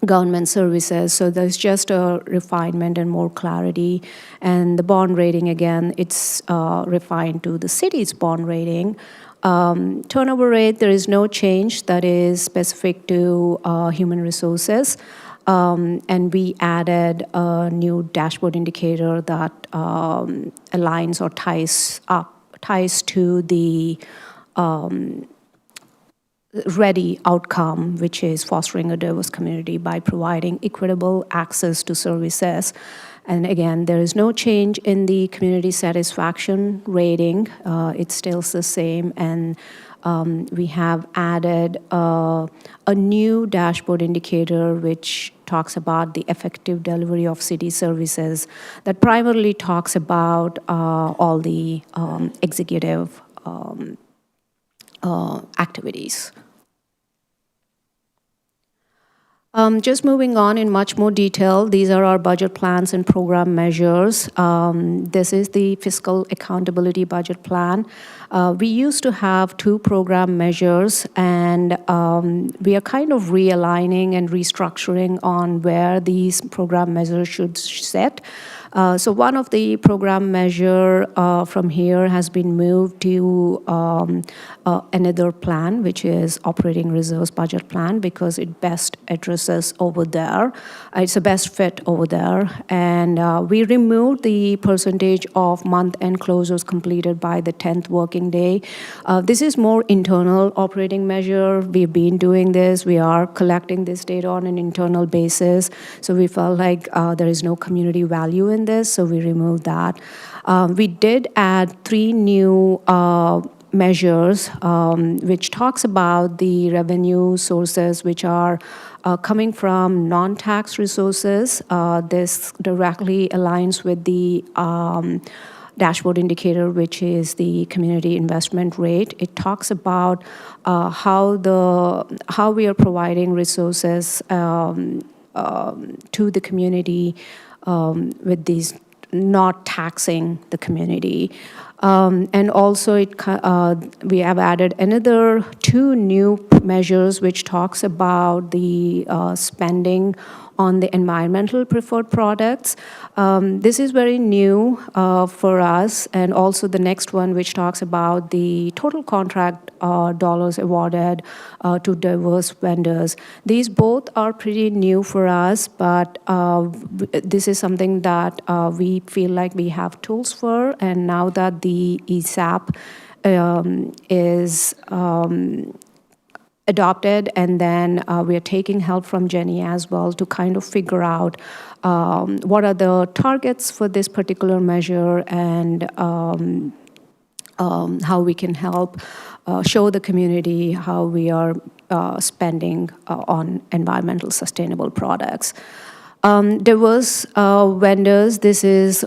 government services. So there's just a refinement and more clarity. And the bond rating, again, it's refined to the city's bond rating. Turnover rate, there is no change that is specific to human resources. and we added a new dashboard indicator that aligns or ties to the READY outcome, which is fostering a diverse community by providing equitable access to services. And again, there is no change in the community satisfaction rating. It stays the same. And we have added a new dashboard indicator which talks about the effective delivery of city services that primarily talks about all the executive activities. Just moving on in much more detail, these are our budget plans and program measures. This is the fiscal accountability budget plan. We used to have 2 program measures, and we are kind of realigning and restructuring on where these program measures should sit. So one of the program measure from here has been moved to another plan, which is operating reserves budget plan, because it best addresses over there. It's the best fit over there. And we removed the percentage of month-end closures completed by the 10th working day. This is more internal operating measure. We've been doing this. We are collecting this data on an internal basis. So we felt like there is no community value in this, so we removed that. We did add 3 new measures, which talks about the revenue sources which are coming from non-tax resources. This directly aligns with the dashboard indicator, which is the community investment rate. It talks about how we are providing resources to the community with these not taxing the community. And also we have added another 2 new measures which talks about the spending on the environmental preferred products. This is very new for us, and also the next one which talks about the total contract dollars awarded to diverse vendors. These both are pretty new for us, but this is something that we feel like we have tools for, and now that the ESAP is adopted, and then we are taking help from Jenny as well to kind of figure out what are the targets for this particular measure, and how we can help show the community how we are spending on environmental sustainable products. Diverse vendors, this is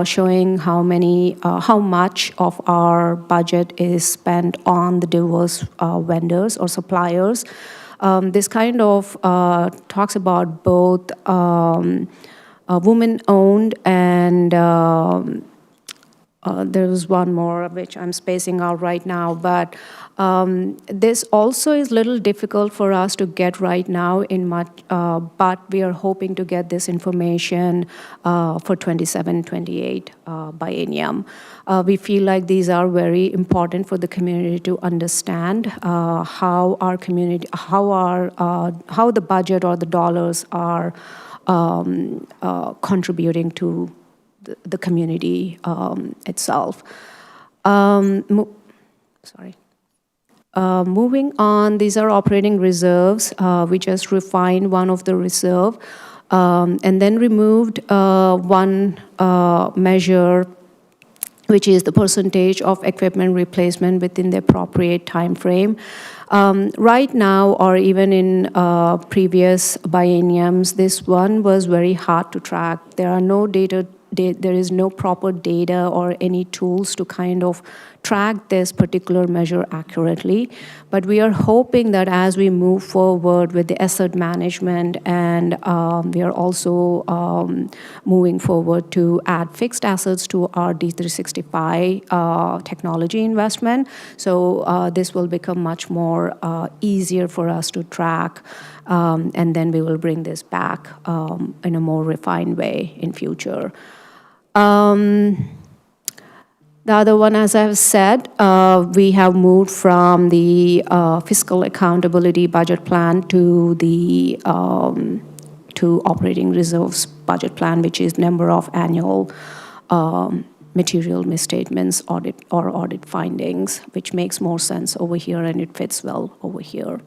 showing how much of our budget is spent on the diverse vendors or suppliers. This kind of talks about both women-owned and there was one more which I'm spacing out right now, but this also is a little difficult for us to get right now but we are hoping to get this information for 27-28 biennium. We feel like these are very important for the community to understand how the budget or the dollars are contributing to the community itself. Moving on, these are operating reserves. We just refined one of the reserve and then removed one measure, which is the percentage of equipment replacement within the appropriate time frame. Right now, or even in previous bienniums, this one was very hard to track. There is no proper data or any tools to kind of track this particular measure accurately. But we are hoping that as we move forward with the asset management, and we are also moving forward to add fixed assets to our D365 technology investment. So this will become much more easier for us to track, and then we will bring this back in a more refined way in future. The other one, as I've said, we have moved from the fiscal accountability budget plan to the to operating reserves budget plan, which is number of annual material misstatements audit findings, which makes more sense over here and it fits well over here.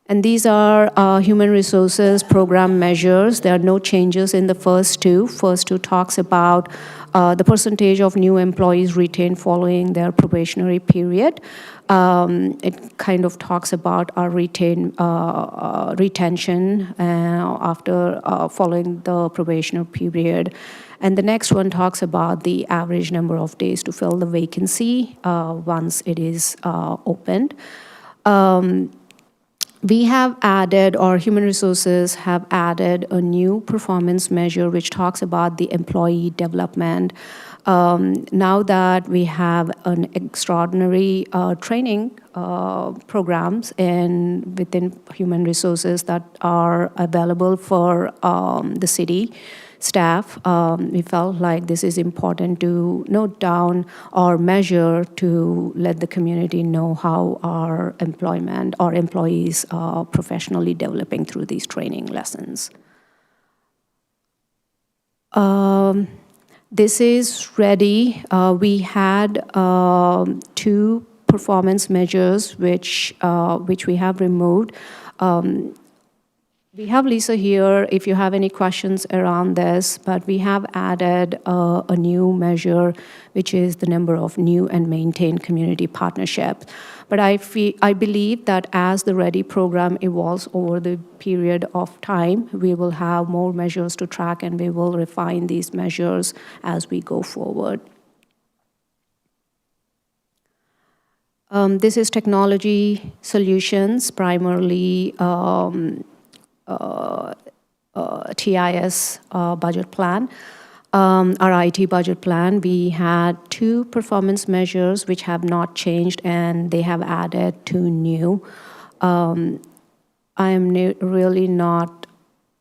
And these are human resources program measures. There are no changes in the first two. First two talks about the percentage of new employees retained following their probationary period. It kind of talks about our retention after following the probationary period. And the next one talks about the average number of days to fill the vacancy once it is opened. We have added, or Human Resources have added, a new performance measure which talks about the employee development. Now that we have an extraordinary training programs within Human Resources that are available for the city staff, we felt like this is important to note down or measure to let the community know how our employment or employees are professionally developing through these training lessons. This is ready. We had 2 performance measures which we have removed. We have Lisa here if you have any questions around this, but we have added a new measure, which is the number of new and maintained community partnerships. But I believe that as the READY program evolves over the period of time, we will have more measures to track and we will refine these measures as we go forward. This is technology solutions, primarily TIS budget plan. Our IT budget plan, we had 2 performance measures which have not changed and they have added 2 new. I am really not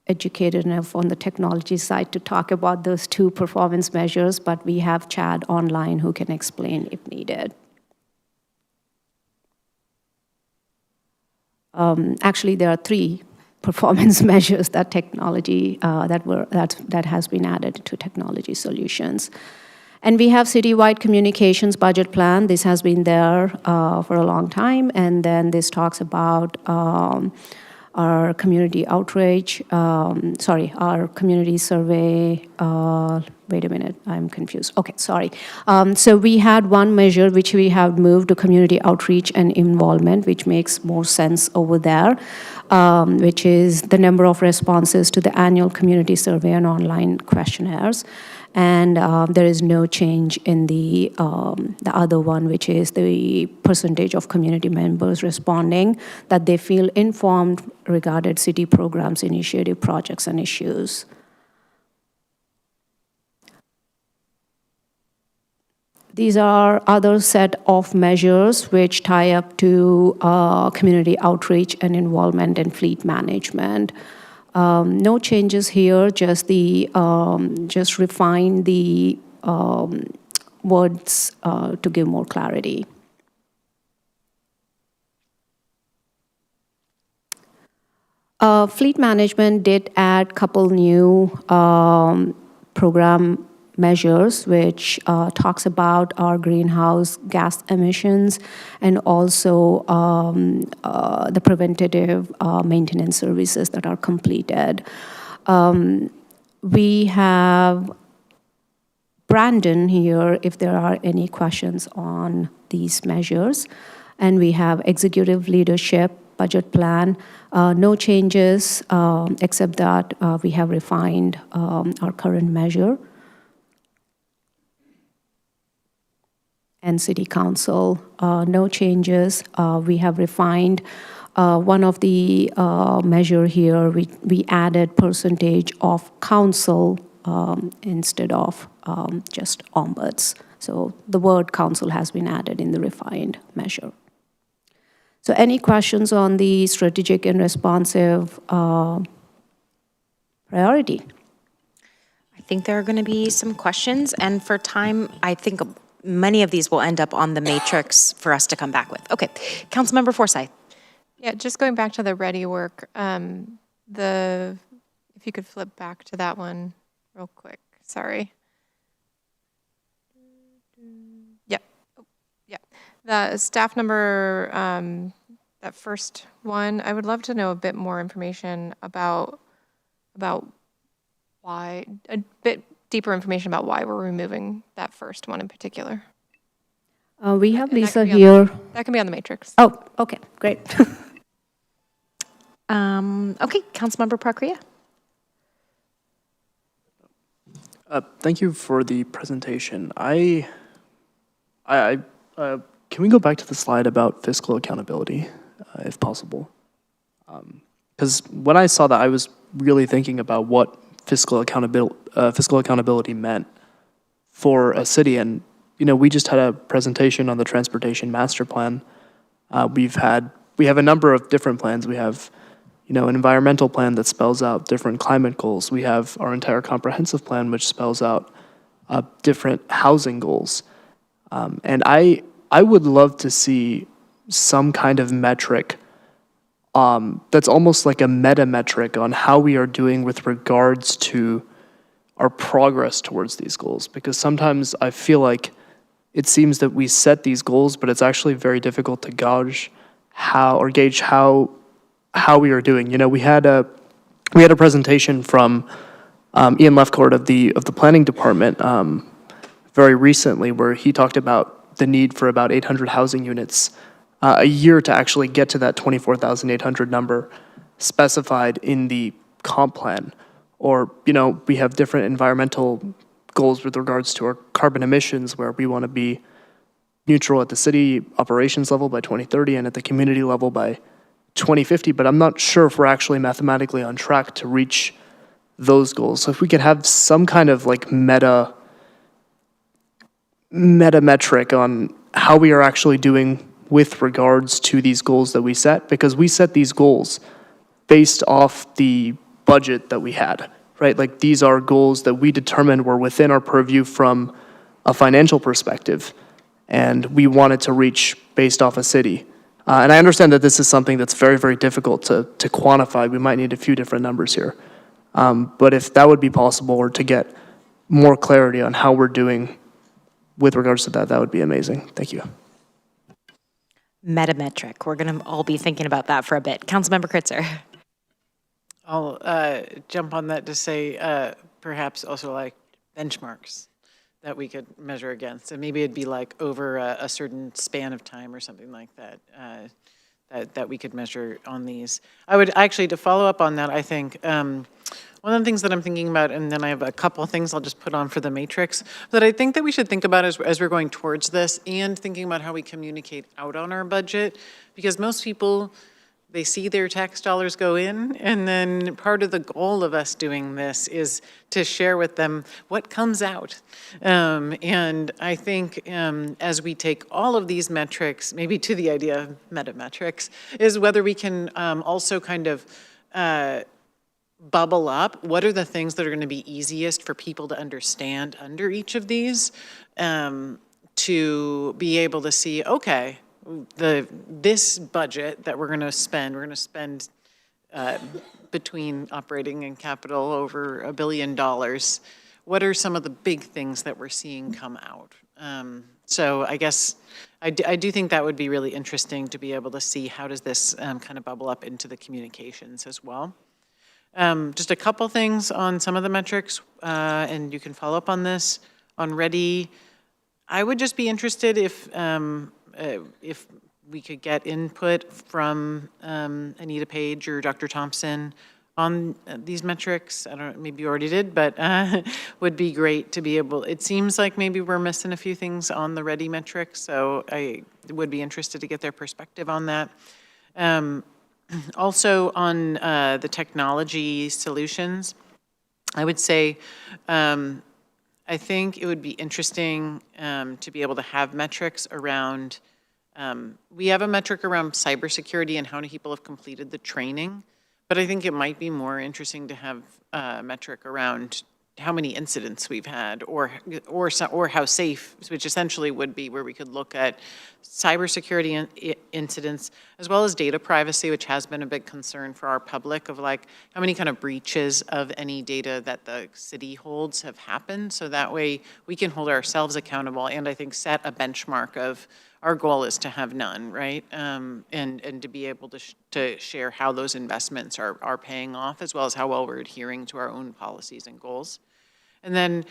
educated enough on the technology side to talk about those 2 performance measures, but we have Chad online who can explain if needed. Actually, there are 3 performance measures that technology that has been added to technology solutions. And we have citywide communications budget plan. This has been there for a long time. And then this talks about our community outreach, our community survey. Wait a minute, I'm confused. Okay, sorry. So we had one measure which we have moved to community outreach and involvement, which makes more sense over there, which is the number of responses to the annual community survey and online questionnaires. And there is no change in the other one, which is the percentage of community members responding that they feel informed regarding city programs, initiative, projects, and issues. These are other set of measures which tie up to community outreach and involvement and fleet management. No changes here, just refine the words to give more clarity. Fleet management did add a couple new program measures which talks about our greenhouse gas emissions and also the preventative maintenance services that are completed. We have Brandon here if there are any questions on these measures. And we have executive leadership budget plan. No changes except that we have refined our current measure. And City Council, no changes. We have refined one of the measure here. We added percentage of council instead of just ombuds. So the word council has been added in the refined measure. So any questions on the strategic and responsive priority? I think there are going to be some questions, and for time, I think many of these will end up on the matrix for us to come back with. Okay, Councilmember Forsyth. Yeah, just going back to the ready work, if you could flip back to that one real quick, sorry. Yep, oh, yeah. The staff number, that first one, I would love to know a bit more information about why, a bit deeper information about why we're removing that first one in particular. We have And that Lisa can be on- here. That can be on the matrix. Oh, okay, great. Okay, Councilmember Procria. Thank you for the presentation. Can we go back to the slide about fiscal accountability, if possible? Because when I saw that, I was really thinking about what fiscal accountability meant for a city. And, you know, we just had a presentation on the transportation master plan. We have a number of different plans. We have, you know, an environmental plan that spells out different climate goals. We have our entire comprehensive plan, which spells out different housing goals. And I would love to see some kind of metric that's almost like a meta metric on how we are doing with regards to our progress towards these goals. Because sometimes I feel like it seems that we set these goals, but it's actually very difficult to gauge how we are doing. You know, we had a presentation from Ian Lefcourt of the planning department very recently, where he talked about the need for about 800 housing units a year to actually get to that 24,800 number specified in the comp plan. Or, you know, we have different environmental goals with regards to our carbon emissions, where we want to be neutral at the city operations level by 2030 and at the community level by 2050, but I'm not sure if we're actually mathematically on track to reach those goals. So if we could have some kind of like meta metric on how we are actually doing with regards to these goals that we set, because we set these goals based off the budget that we had, right? Like, these are goals that we determined were within our purview from a financial perspective, and we wanted to reach based off a city. And I understand that this is something that's very, very difficult to quantify. We might need a few different numbers here. But if that would be possible, or to get more clarity on how we're doing with regards to that, that would be amazing. Thank you. Metametric. We're going to all be thinking about that for a bit. Councilmember Kritzer. I'll jump on that to say perhaps also like benchmarks that we could measure against. And maybe it'd be like over a certain span of time or something like that, that we could measure on these. I would actually, to follow up on that, I think one of the things that I'm thinking about, and then I have a couple of things I'll just put on for the matrix, that I think that we should think about as we're going towards this, and thinking about how we communicate out on our budget, because most people, they see their tax dollars go in, and then part of the goal of us doing this is to share with them what comes out. And I think as we take all of these metrics, maybe to the idea of meta-metrics, is whether we can also kind of bubble up what are the things that are going to be easiest for people to understand under each of these, to be able to see, okay, this budget that we're going to spend between operating and capital over $1 billion. What are some of the big things that we're seeing come out? So I guess I do think that would be really interesting to be able to see how does this kind of bubble up into the communications as well. Just a couple things on some of the metrics, and you can follow up on this. On READY, I would just be interested if we could get input from Anita Page or Dr. Thompson on these metrics. I don't know, maybe you already did, but would be great to be able, it seems like maybe we're missing a few things on the READY metrics, so I would be interested to get their perspective on that. Also on the technology solutions, I would say I think it would be interesting to be able to have metrics around, we have a metric around cybersecurity and how many people have completed the training, but I think it might be more interesting to have a metric around how many incidents we've had, or how safe, which essentially would be where we could look at cybersecurity incidents, as well as data privacy, which has been a big concern for our public, of like how many kind of breaches of any data that the city holds have happened. So that way we can hold ourselves accountable, and I think set a benchmark of our goal is to have none, right? And to be able to share how those investments are paying off, as well as how well we're adhering to our own policies and goals. And then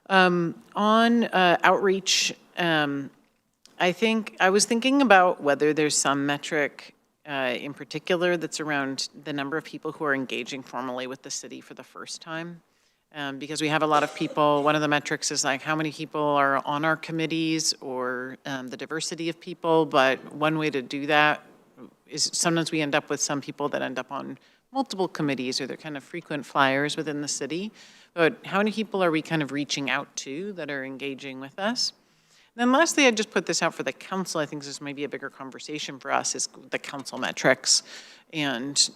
on outreach, I think I was thinking about whether there's some metric in particular that's around the number of people who are engaging formally with the city for the first time. Because we have a lot of people, one of the metrics is like how many people are on our committees, or the diversity of people, but one way to do that is sometimes we end up with some people that end up on multiple committees, or they're kind of frequent flyers within the city. But how many people are we kind of reaching out to that are engaging with us? And then lastly, I'd just put this out for the council. I think this may be a bigger conversation for us, is the council metrics. And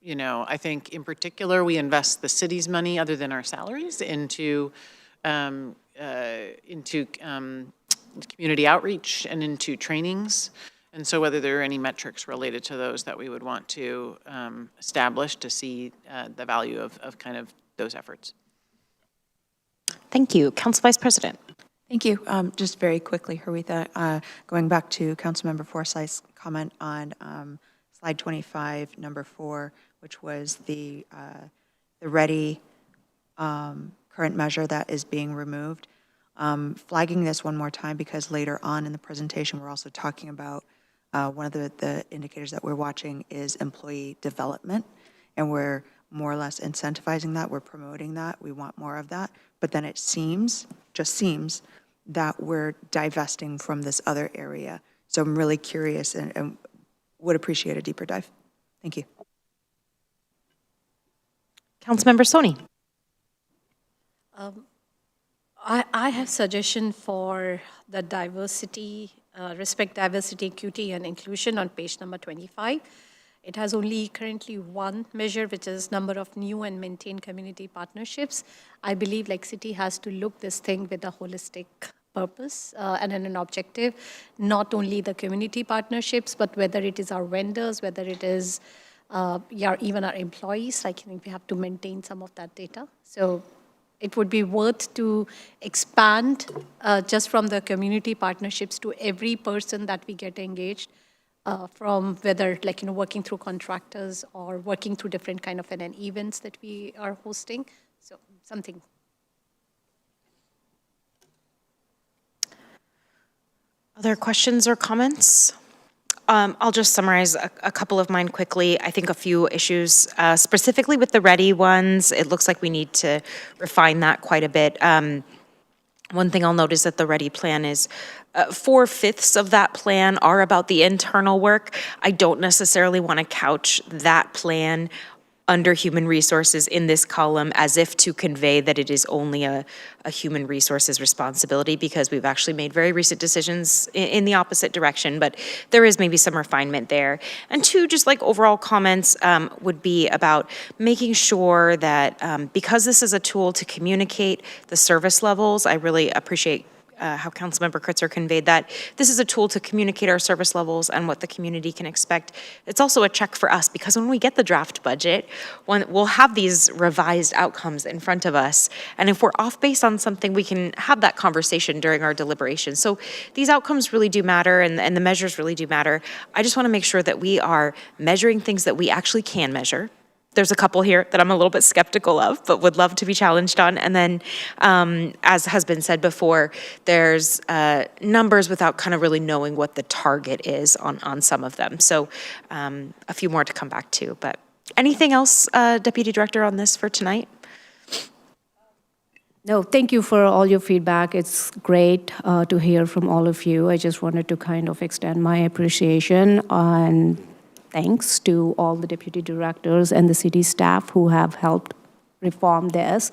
you know, I think in particular, we invest the city's money, other than our salaries, into community outreach and into trainings. And so whether there are any metrics related to those that we would want to establish to see the value of kind of those efforts. Thank you. Council Vice President. Thank you. Just very quickly, Haritha, going back to Councilmember Forsyth's comment on slide 25, number 4, which was the ready current measure that is being removed. Flagging this one more time, because later on in the presentation, we're also talking about one of the indicators that we're watching is employee development, and we're more or less incentivizing that. We're promoting that. We want more of that. But then it seems, just seems, that we're divesting from this other area. So I'm really curious and would appreciate a deeper dive. Thank you. Councilmember Soni. I have suggestion for the diversity, respect, diversity, equity, and inclusion on page number 25. It has only currently one measure, which is number of new and maintained community partnerships. I believe like city has to look this thing with a holistic purpose and an objective, not only the community partnerships, but whether it is our vendors, whether it is even our employees, like I think we have to maintain some of that data. So it would be worth to expand just from the community partnerships to every person that we get engaged, from whether like, you know, working through contractors or working through different kind of events that we are hosting. So something. Other questions or comments? I'll just summarize a couple of mine quickly. I think a few issues, specifically with the ready ones, it looks like we need to refine that quite a bit. One thing I'll note is that the ready plan is 4/5 of that plan are about the internal work. I don't necessarily want to couch that plan under human resources in this column as if to convey that it is only a human resources responsibility, because we've actually made very recent decisions in the opposite direction, but there is maybe some refinement there. And two, just like overall comments would be about making sure that because this is a tool to communicate the service levels, I really appreciate how Councilmember Kritzer conveyed that. This is a tool to communicate our service levels and what the community can expect. It's also a check for us, because when we get the draft budget, we'll have these revised outcomes in front of us. And if we're off base on something, we can have that conversation during our deliberations. So these outcomes really do matter, and the measures really do matter. I just want to make sure that we are measuring things that we actually can measure. There's a couple here that I'm a little bit skeptical of, but would love to be challenged on. And then, as has been said before, there's numbers without kind of really knowing what the target is on some of them. So a few more to come back to. But anything else, Deputy Director, on this for tonight? No, thank you for all your feedback. It's great to hear from all of you. I just wanted to kind of extend my appreciation on thanks to all the deputy directors and the city staff who have helped reform this.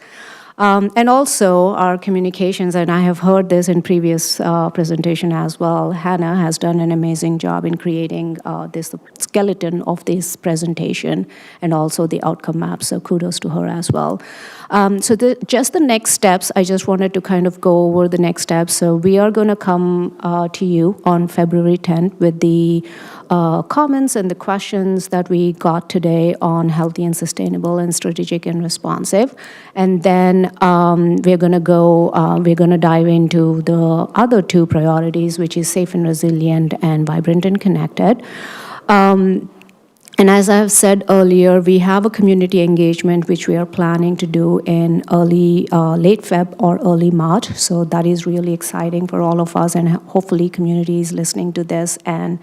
And also our communications, and I have heard this in previous presentation as well, Hannah has done an amazing job in creating this skeleton of this presentation and also the outcome map, so kudos to her as well. So just the next steps, I just wanted to kind of go over the next steps. So we are going to come to you on February 10th with the comments and the questions that we got today on healthy and sustainable and strategic and responsive. And then we're going to dive into the other two priorities, which is safe and resilient and vibrant and connected. And as I have said earlier, we have a community engagement which we are planning to do in late Feb or early March. So that is really exciting for all of us, and hopefully community is listening to this and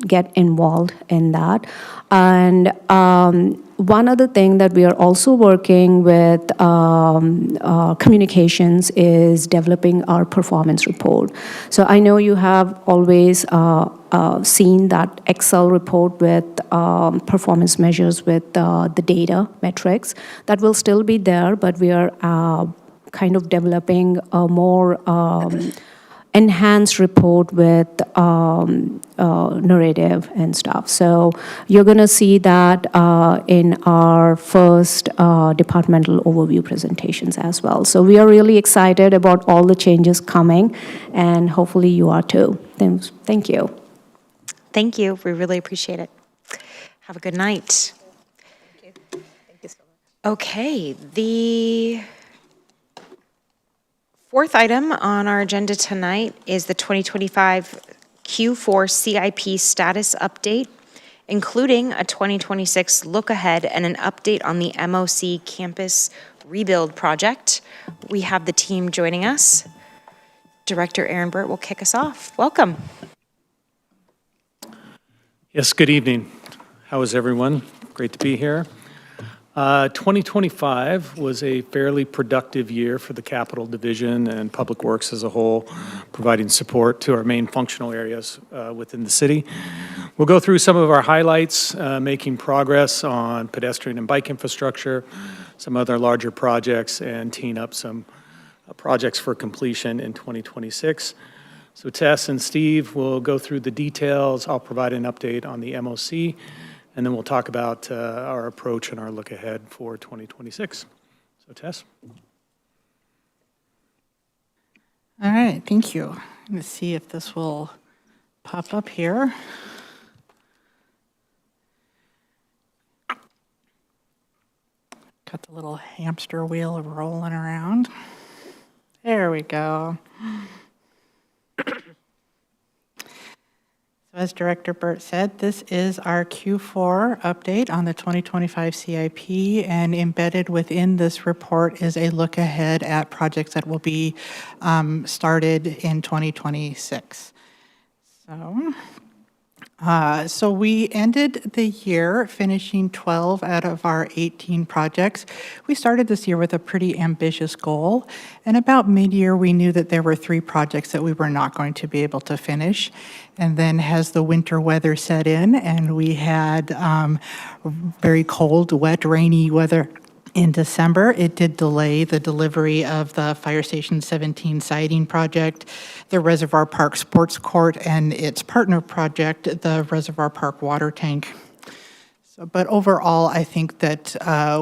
get involved in that. And one other thing that we are also working with communications is developing our performance report. So I know you have always seen that Excel report with performance measures with the data metrics. That will still be there, but we are kind of developing a more enhanced report with narrative and stuff. So you're going to see that in our first departmental overview presentations as well. So we are really excited about all the changes coming, and hopefully you are too. Thank you. Thank you. We really appreciate it. Have a good night. Thank you. Thank you so much. Okay, the fourth item on our agenda tonight is the 2025 Q4 CIP status update, including a 2026 look ahead and an update on the MOC campus rebuild project. We have the team joining us. Director Aaron Burt will kick us off. Welcome. Yes, good evening. How is everyone? Great to be here. 2025 was a fairly productive year for the Capital Division and Public Works as a whole, providing support to our main functional areas within the city. We'll go through some of our highlights, making progress on pedestrian and bike infrastructure, some other larger projects, and teeing up some projects for completion in 2026. So Tess and Steve will go through the details. I'll provide an update on the MOC, and then we'll talk about our approach and our look ahead for 2026. So Tess. All right, thank you. Let's see if this will pop up here. Got the little hamster wheel rolling around. There we go. So as Director Burt said, this is our Q4 update on the 2025 CIP, and embedded within this report is a look ahead at projects that will be started in 2026. So we ended the year finishing 12 out of our 18 projects. We started this year with a pretty ambitious goal, and about mid-year we knew that there were 3 projects that we were not going to be able to finish. And then as the winter weather set in and we had very cold, wet, rainy weather in December, it did delay the delivery of the Fire Station 17 siding project, the Reservoir Park Sports Court, and its partner project, the Reservoir Park Water Tank. But overall, I think that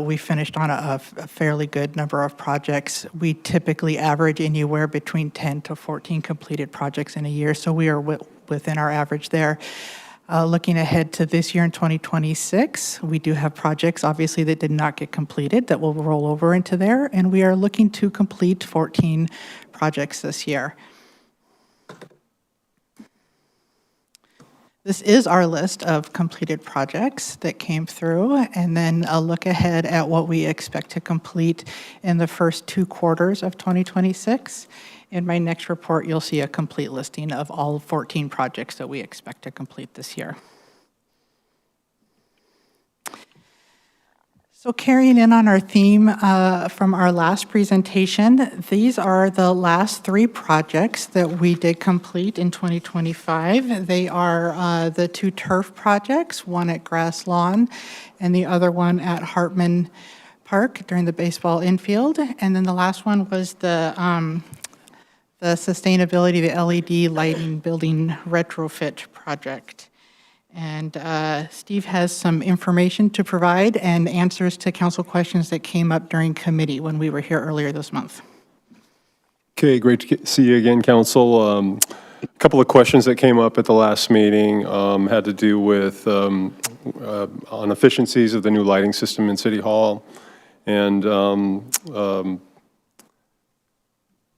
we finished on a fairly good number of projects. We typically average anywhere between 10 to 14 completed projects in a year, so we are within our average there. Looking ahead to this year in 2026, we do have projects, obviously, that did not get completed that will roll over into there, and we are looking to complete 14 projects this year. This is our list of completed projects that came through, and then a look ahead at what we expect to complete in the first 2 quarters of 2026. In my next report, you'll see a complete listing of all 14 projects that we expect to complete this year. So carrying in on our theme from our last presentation, these are the last 3 projects that we did complete in 2025. They are the 2 turf projects, one at Grass Lawn and the other one at Hartman park during the baseball infield. And then the last one was the sustainability, the LED lighting building retrofit project. And Steve has some information to provide and answers to council questions that came up during committee when we were here earlier this month. Okay, great to see you again, Council. A couple of questions that came up at the last meeting had to do with on efficiencies of the new lighting system in City Hall. And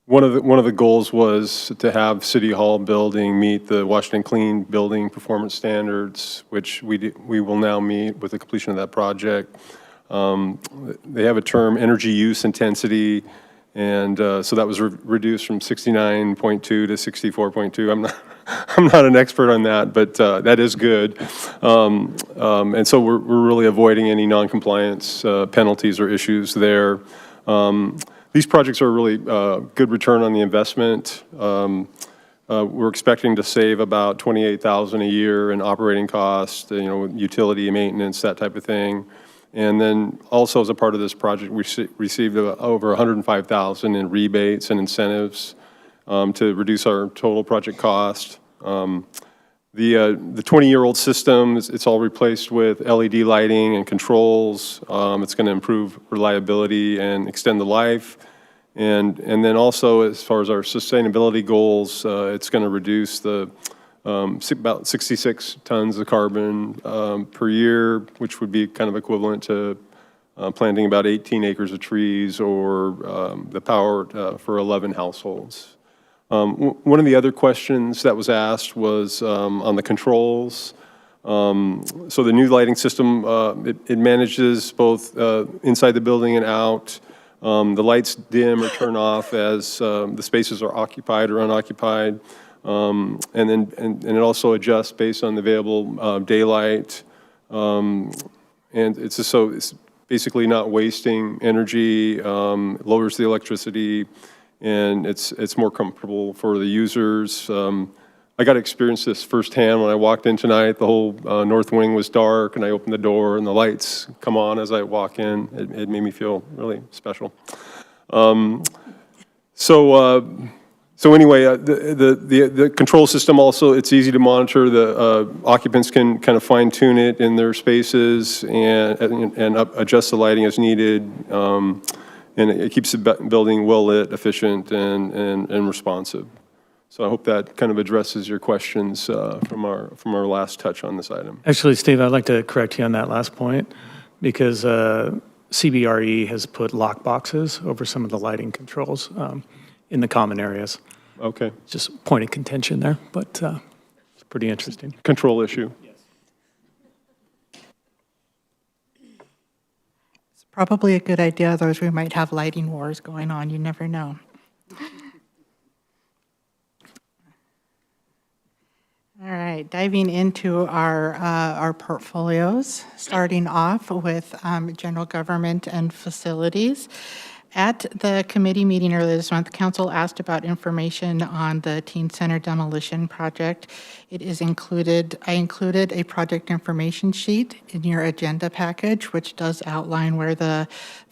one of the goals was to have City Hall building meet the Washington Clean Building Performance Standards, which we will now meet with the completion of that project. They have a term, energy use intensity, and so that was reduced from 69.2 to 64.2. I'm not an expert on that, but that is good. And so we're really avoiding any non-compliance penalties or issues there. These projects are really good return on the investment. We're expecting to save about $28,000 a year in operating costs, utility maintenance, that type of thing. And then also as a part of this project, we received over $105,000 in rebates and incentives to reduce our total project cost. The 20-year-old system, it's all replaced with LED lighting and controls. It's going to improve reliability and extend the life. And then also, as far as our sustainability goals, it's going to reduce the about 66 tons of carbon per year, which would be kind of equivalent to planting about 18 acres of trees or the power for 11 households. One of the other questions that was asked was on the controls. So the new lighting system, it manages both inside the building and out. The lights dim or turn off as the spaces are occupied or unoccupied. And it also adjusts based on the available daylight. And it's basically not wasting energy, lowers the electricity, and it's more comfortable for the users. I got to experience this firsthand when I walked in tonight. The whole north wing was dark, and I opened the door, and the lights come on as I walk in. It made me feel really special. So anyway, the control system also, it's easy to monitor. The occupants can kind of fine tune it in their spaces and adjust the lighting as needed. And it keeps the building well lit, efficient, and responsive. So I hope that kind of addresses your questions from our last touch on this item. Actually, Steve, I'd like to correct you on that last point, because CBRE has put lock boxes over some of the lighting controls in the common areas. Okay. Just point of contention there, but it's pretty interesting. Control issue. Yes. It's probably a good idea, otherwise we might have lighting wars going on. You never know. All right, diving into our portfolios, starting off with general government and facilities. At the committee meeting earlier this month, Council asked about information on the Teen Center demolition project. It is included, I included a project information sheet in your agenda package, which does outline where the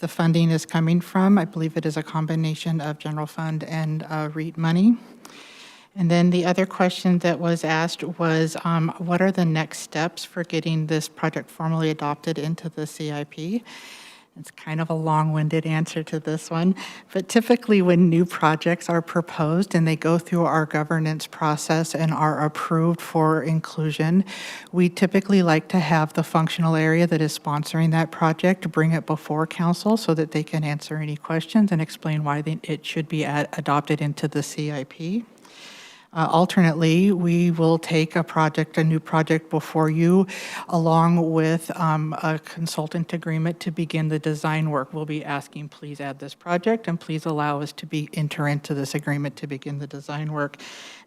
funding is coming from. I believe it is a combination of general fund and REIT money. And then the other question that was asked was, what are the next steps for getting this project formally adopted into the CIP? It's kind of a long-winded answer to this one, but typically when new projects are proposed and they go through our governance process and are approved for inclusion, we typically like to have the functional area that is sponsoring that project bring it before council so that they can answer any questions and explain why it should be adopted into the CIP. Alternately, we will take a new project before you, along with a consultant agreement to begin the design work. We'll be asking, please add this project, and please allow us to enter into this agreement to begin the design work.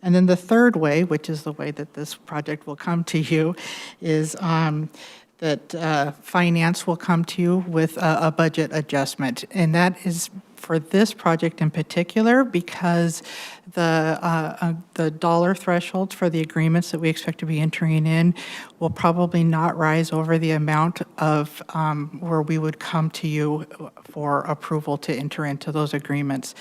And then the third way, which is the way that this project will come to you, is that finance will come to you with a budget adjustment. And that is for this project in particular, because the dollar thresholds for the agreements that we expect to be entering in will probably not rise over the amount of where we would come to you for approval to enter into those agreements.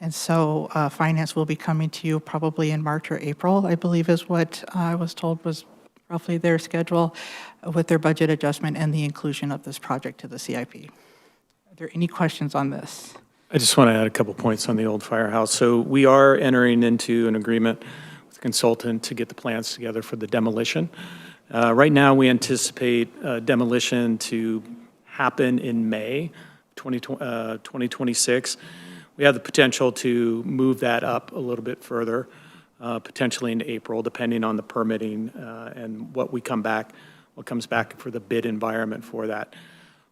And so finance will be coming to you probably in March or April, I believe is what I was told was roughly their schedule, with their budget adjustment and the inclusion of this project to the CIP. Are there any questions on this? I just want to add a couple points on the old firehouse. So we are entering into an agreement with a consultant to get the plans together for the demolition. Right now, we anticipate demolition to happen in May 2026. We have the potential to move that up a little bit further, potentially in April, depending on the permitting and what comes back for the bid environment for that.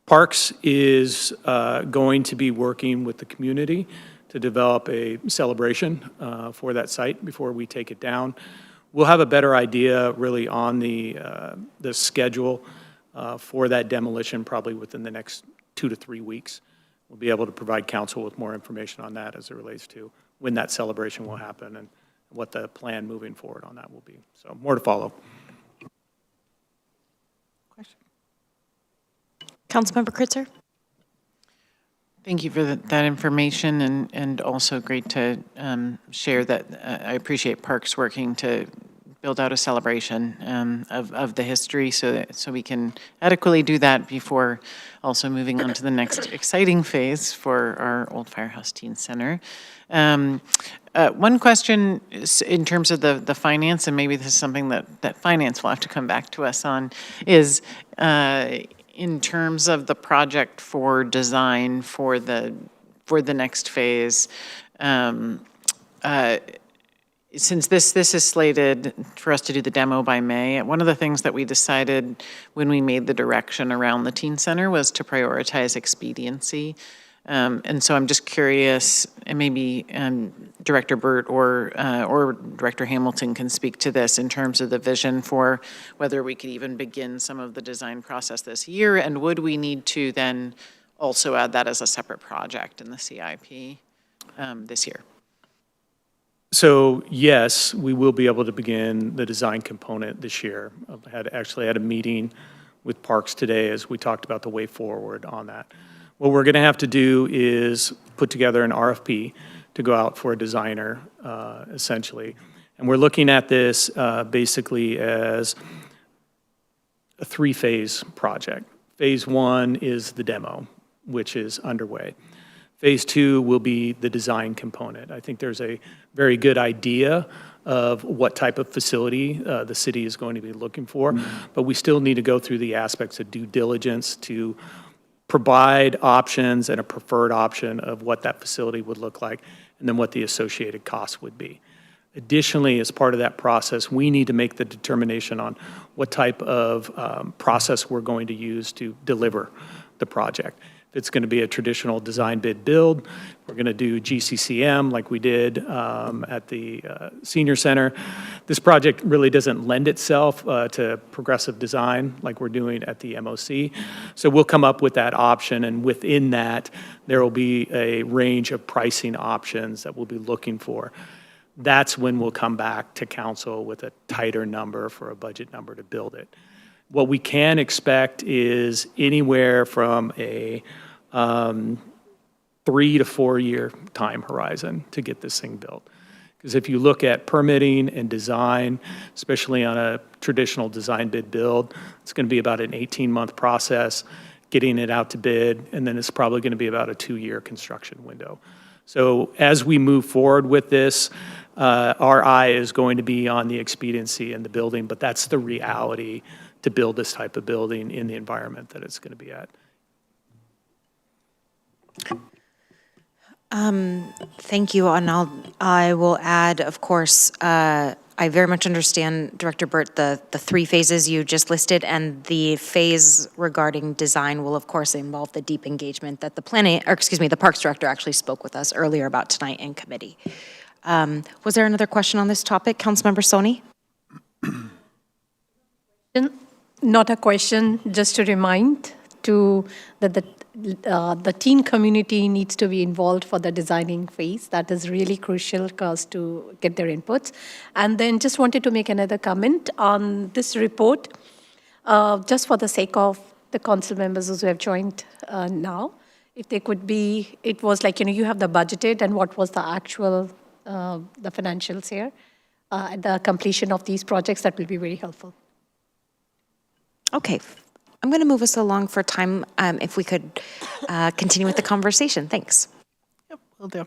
Parks is going to be working with the community to develop a celebration for that site before we take it down. We'll have a better idea really on the schedule for that demolition probably within the next 2 to 3 weeks. We'll be able to provide council with more information on that as it relates to when that celebration will happen and what the plan moving forward on that will be. So more to follow. Councilmember Kritzer? Thank you for that information, and also great to share that I appreciate Parks working to build out a celebration of the history so we can adequately do that before also moving on to the next exciting phase for our Old Firehouse Teen Center. One question is in terms of the finance, and maybe this is something that finance will have to come back to us on, is in terms of the project for design for the next phase. Since this is slated for us to do the demo by May, one of the things that we decided when we made the direction around the teen center was to prioritize expediency. And so I'm just curious, and maybe Director Burt or Director Hamilton can speak to this in terms of the vision for whether we could even begin some of the design process this year, and would we need to then also add that as a separate project in the CIP this year? So yes, we will be able to begin the design component this year. I actually had a meeting with Parks today as we talked about the way forward on that. What we're going to have to do is put together an RFP to go out for a designer, essentially. And we're looking at this basically as a 3-phase project. Phase 1 is the demo, which is underway. Phase 2 will be the design component. I think there's a very good idea of what type of facility the city is going to be looking for, but we still need to go through the aspects of due diligence to provide options and a preferred option of what that facility would look like, and then what the associated costs would be. Additionally, as part of that process, we need to make the determination on what type of process we're going to use to deliver the project. If it's going to be a traditional design bid build, we're going to do GCCM like we did at the senior center. This project really doesn't lend itself to progressive design like we're doing at the MOC. So we'll come up with that option, and within that, there will be a range of pricing options that we'll be looking for. That's when we'll come back to council with a tighter number for a budget number to build it. What we can expect is anywhere from a 3 to 4 year time horizon to get this thing built. Because if you look at permitting and design, especially on a traditional design bid build, it's going to be about an 18-month process, getting it out to bid, and then it's probably going to be about a 2-year construction window. So as we move forward with this, our eye is going to be on the expediency and the building, but that's the reality to build this type of building in the environment that it's going to be at. Thank you, and I will add, of course, I very much understand, Director Burt, the 3 phases you just listed, and the phase regarding design will, of course, involve the deep engagement that the Parks Director actually spoke with us earlier about tonight in committee. Was there another question on this topic, Councilmember Soni? Not a question, just to remind that the teen community needs to be involved for the designing phase. That is really crucial to get their inputs. And then just wanted to make another comment on this report, just for the sake of the council members who have joined now. If they could be, it was like, you have the budgeted and what was the actual, the financials here, at the completion of these projects, that will be very helpful. Okay, I'm going to move us along for time. If we could continue with the conversation, thanks. Yep, will do.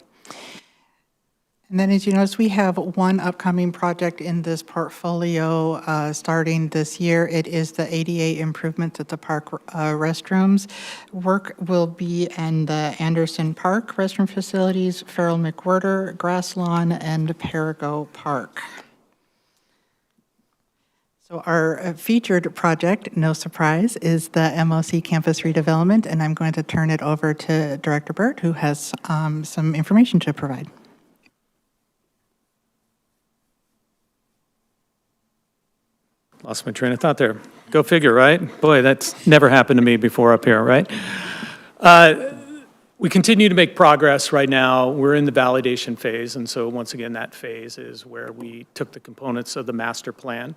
And then, as you notice, we have one upcoming project in this portfolio starting this year. It is the ADA improvements at the park restrooms. Work will be in the Anderson Park restroom facilities, Farrell McWhirter, Grass Lawn, and Perigo Park. So our featured project, no surprise, is the MOC campus redevelopment, and I'm going to turn it over to Director Burt, who has some information to provide. Lost my train of thought there. Go figure, right? Boy, that's never happened to me before up here, right? We continue to make progress right now. We're in the validation phase, and so once again, that phase is where we took the components of the master plan,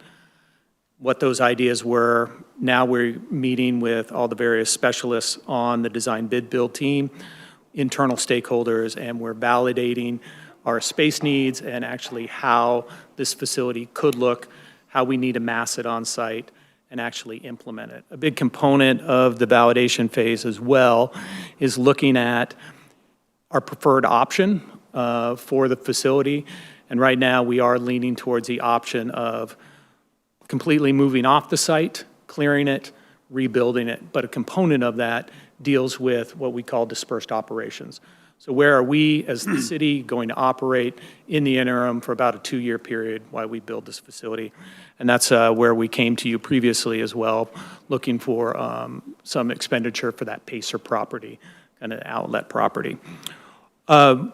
what those ideas were. Now we're meeting with all the various specialists on the design bid build team, internal stakeholders, and we're validating our space needs and actually how this facility could look, how we need to mass it on site and actually implement it. A big component of the validation phase as well is looking at our preferred option for the facility. And right now we are leaning towards the option of completely moving off the site, clearing it, rebuilding it. But a component of that deals with what we call dispersed operations. So where are we as the city going to operate in the interim for about a 2-year period while we build this facility? And that's where we came to you previously as well, looking for some expenditure for that Pacer property, kind of outlet property. I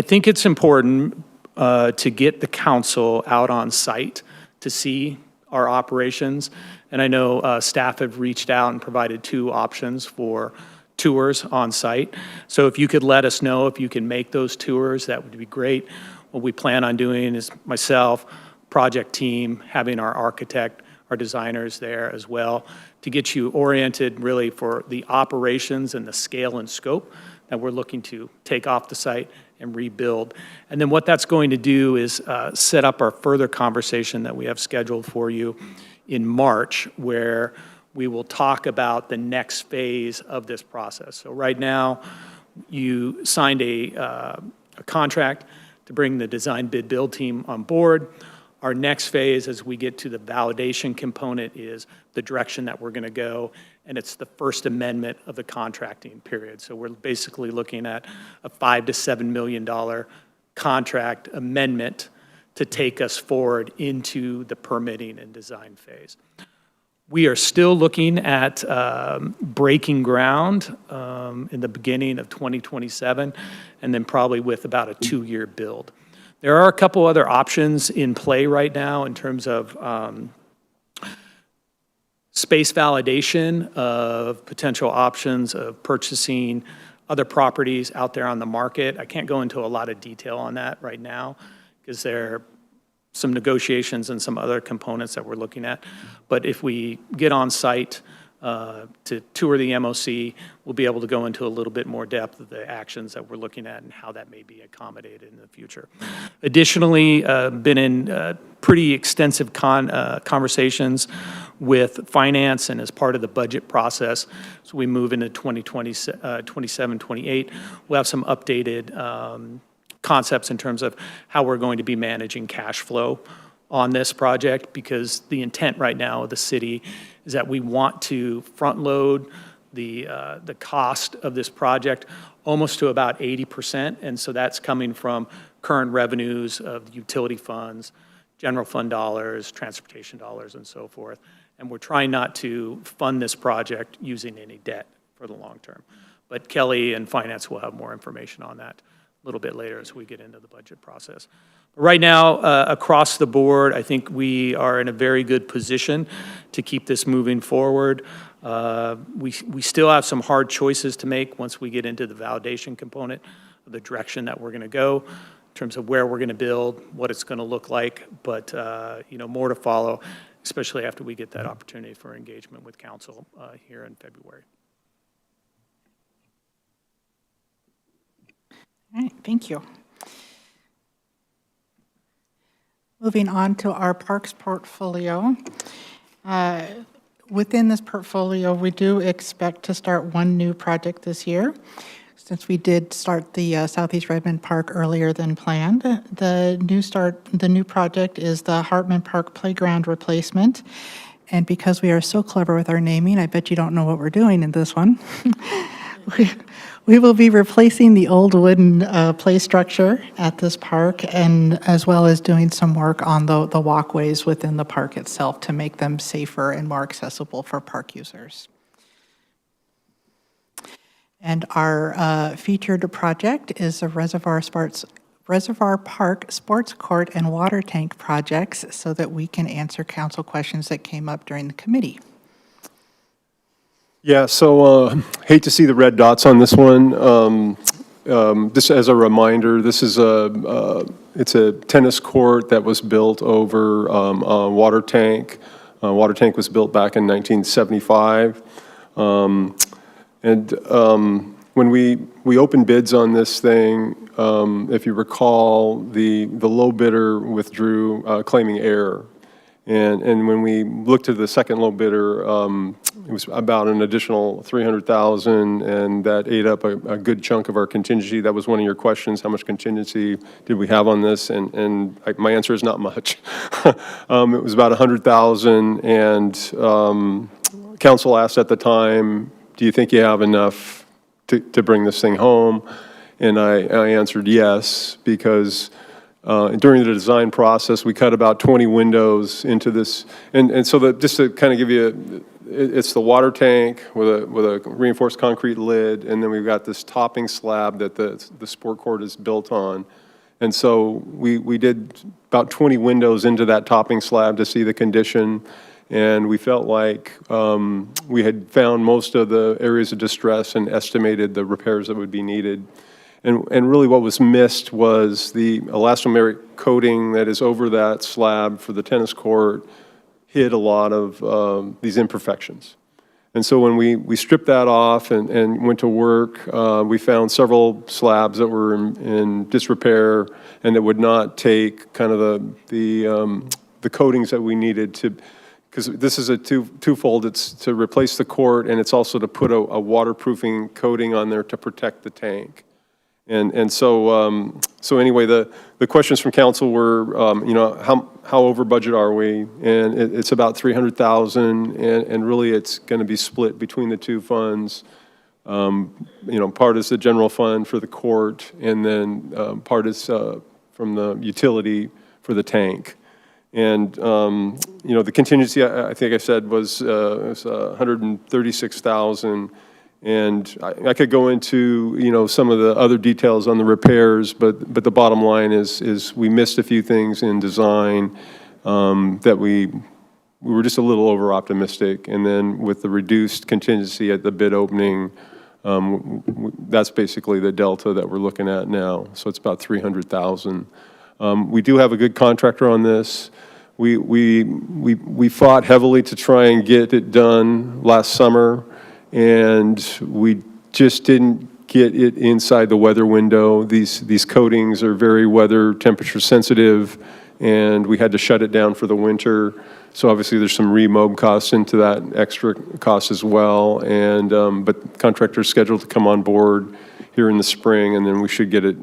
think it's important to get the council out on site to see our operations. And I know staff have reached out and provided 2 options for tours on site. So if you could let us know if you can make those tours, that would be great. What we plan on doing is myself, project team, having our architect, our designers there as well, to get you oriented really for the operations and the scale and scope that we're looking to take off the site and rebuild. And then what that's going to do is set up our further conversation that we have scheduled for you in March, where we will talk about the next phase of this process. So right now, you signed a contract to bring the design bid build team on board. Our next phase, as we get to the validation component, is the direction that we're going to go, and it's the first amendment of the contracting period. So we're basically looking at a $5 to $7 million contract amendment to take us forward into the permitting and design phase. We are still looking at breaking ground in the beginning of 2027, and then probably with about a 2-year build. There are a couple other options in play right now in terms of space validation of potential options of purchasing other properties out there on the market. I can't go into a lot of detail on that right now because there are some negotiations and some other components that we're looking at. But if we get on site to tour the MOC, we'll be able to go into a little bit more depth of the actions that we're looking at and how that may be accommodated in the future. Additionally, been in pretty extensive conversations with finance and as part of the budget process. So we move into 2027, 28. We'll have some updated concepts in terms of how we're going to be managing cash flow on this project, because the intent right now of the city is that we want to front load the cost of this project almost to about 80%. And so that's coming from current revenues of utility funds, general fund dollars, transportation dollars, and so forth. And we're trying not to fund this project using any debt for the long term. But Kelly and finance will have more information on that a little bit later as we get into the budget process. Right now, across the board, I think we are in a very good position to keep this moving forward. We still have some hard choices to make once we get into the validation component of the direction that we're going to go in terms of where we're going to build, what it's going to look like, but, more to follow, especially after we get that opportunity for engagement with council here in February. All right, thank you. Moving on to our parks portfolio. Within this portfolio, we do expect to start one new project this year. Since we did start the Southeast Redmond Park earlier than planned, the new project is the Hartman Park Playground replacement. And because we are so clever with our naming, I bet you don't know what we're doing in this one. We will be replacing the old wooden play structure at this park, and as well as doing some work on the walkways within the park itself to make them safer and more accessible for park users. And our featured project is the Reservoir Park Sports Court and Water Tank projects, so that we can answer council questions that came up during the committee. Yeah, so hate to see the red dots on this one. Just as a reminder, this is it's a tennis court that was built over a water tank. Water tank was built back in 1975. When we opened bids on this thing, if you recall, the low bidder withdrew claiming error. And when we looked to the second low bidder, it was about an additional $300,000, and that ate up a good chunk of our contingency. That was one of your questions: how much contingency did we have on this? And my answer is not much. It was about $100,000, and council asked at the time, "Do you think you have enough to bring this thing home?" And I answered yes, because during the design process, we cut about 20 windows into this. And so that, just to kind of give you, it's the water tank with a reinforced concrete lid, and then we've got this topping slab that the sport court is built on. And so we did about 20 windows into that topping slab to see the condition, and we felt like we had found most of the areas of distress and estimated the repairs that would be needed. And really what was missed was the elastomeric coating that is over that slab for the tennis court hid a lot of these imperfections. And so when we stripped that off and went to work, we found several slabs that were in disrepair and that would not take kind of the coatings that we needed to, because this is a twofold. It's to replace the court, and it's also to put a waterproofing coating on there to protect the tank. And so anyway, the questions from council were, how over budget are we? And it's about $300,000, and really it's going to be split between the two funds. Part is the general fund for the court, and then part is from the utility for the tank. And the contingency, I think I said, was $136,000. And I could go into, some of the other details on the repairs, but the bottom line is we missed a few things in design that we were just a little over optimistic. And then with the reduced contingency at the bid opening, that's basically the delta that we're looking at now. So it's about $300,000. We do have a good contractor on this. We fought heavily to try and get it done last summer, and we just didn't get it inside the weather window. These coatings are very weather temperature sensitive, and we had to shut it down for the winter. So obviously there's some remob costs into that extra cost as well. And but contractor's scheduled to come on board here in the spring, and then we should get it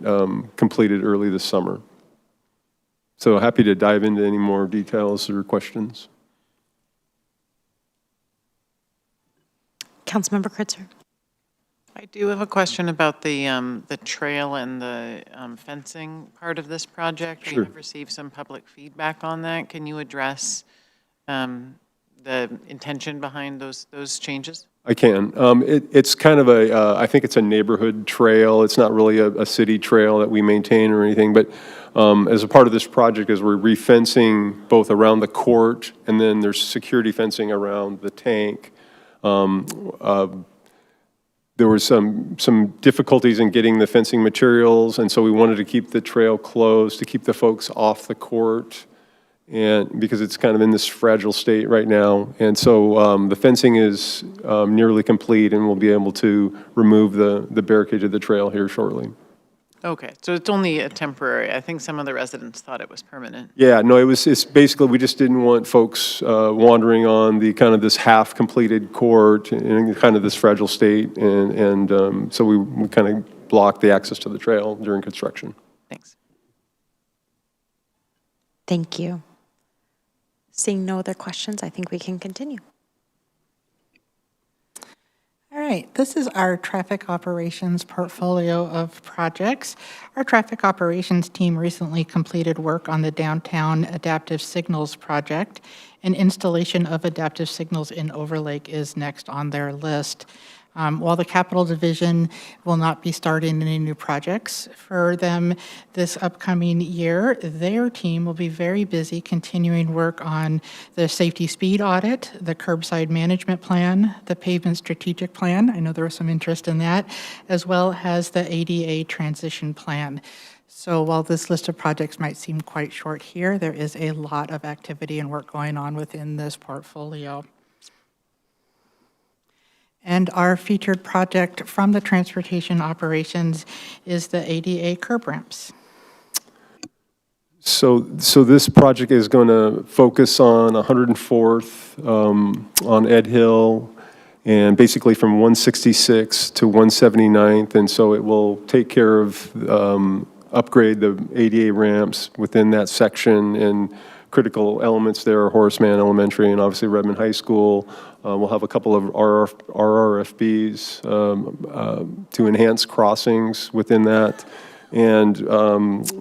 completed early this summer. So happy to dive into any more details or questions. Councilmember Kritzer. I do have a question about the trail and the fencing part of this project. Sure. We have received some public feedback on that. Can you address the intention behind those changes? I can. It's kind of I think it's a neighborhood trail. It's not really a city trail that we maintain or anything, but as a part of this project, as we're refencing both around the court, and then there's security fencing around the tank, There were some difficulties in getting the fencing materials, and so we wanted to keep the trail closed, to keep the folks off the court, and because it's kind of in this fragile state right now. And so the fencing is nearly complete, and we'll be able to remove the barricade of the trail here shortly. Okay, so it's only a temporary. I think some of the residents thought it was permanent. Yeah, no, it's basically, we just didn't want folks wandering on the kind of this half-completed court in kind of this fragile state, and so we kind of blocked the access to the trail during construction. Thanks. Thank you. Seeing no other questions, I think we can continue. All right, this is our traffic operations portfolio of projects. Our traffic operations team recently completed work on the downtown adaptive signals project, and installation of adaptive signals in Overlake is next on their list. While the Capital Division will not be starting any new projects for them this upcoming year, their team will be very busy continuing work on the safety speed audit, the curbside management plan, the pavement strategic plan. I know there was some interest in that, as well as the ADA transition plan. So while this list of projects might seem quite short here, there is a lot of activity and work going on within this portfolio. And our featured project from the transportation operations is the ADA curb ramps. So this project is going to focus on 104th, on Ed Hill, and basically from 166 to 179th, and so it will take care of, upgrade the ADA ramps within that section, and critical elements there are Horace Mann Elementary and obviously Redmond High School. We'll have a couple of RRFBs to enhance crossings within that. And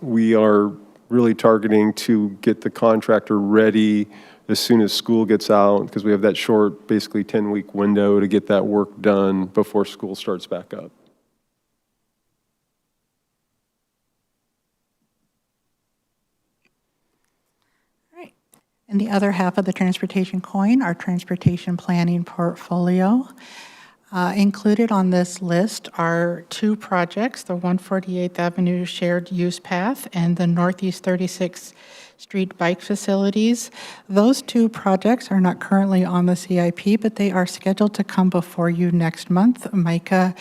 we are really targeting to get the contractor ready as soon as school gets out, because we have that short, basically 10-week window to get that work done before school starts back up. And the other half of the transportation coin, our transportation planning portfolio. Included on this list are two projects, the 148th Avenue Shared Use Path and the Northeast 36th Street Bike Facilities. Those two projects are not currently on the CIP, but they are scheduled to come before you next month. Micah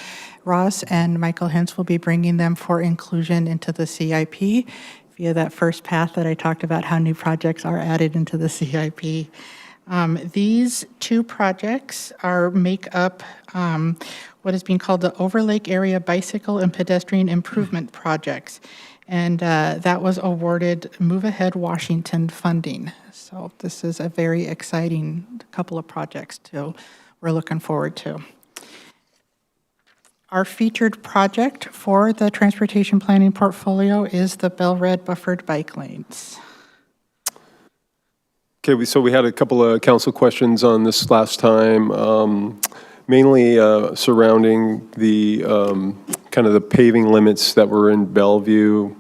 Ross and Michael Hintz will be bringing them for inclusion into the CIP via that first path that I talked about, how new projects are added into the CIP. These two projects make up what is being called the Overlake Area Bicycle and Pedestrian Improvement Projects. And that was awarded Move Ahead Washington funding. So this is a very exciting couple of projects we're looking forward to. Our featured project for the transportation planning portfolio is the Bell Red Buffered Bike Lanes. Okay, so we had a couple of council questions on this last time, mainly surrounding the kind of the paving limits that were in Bellevue.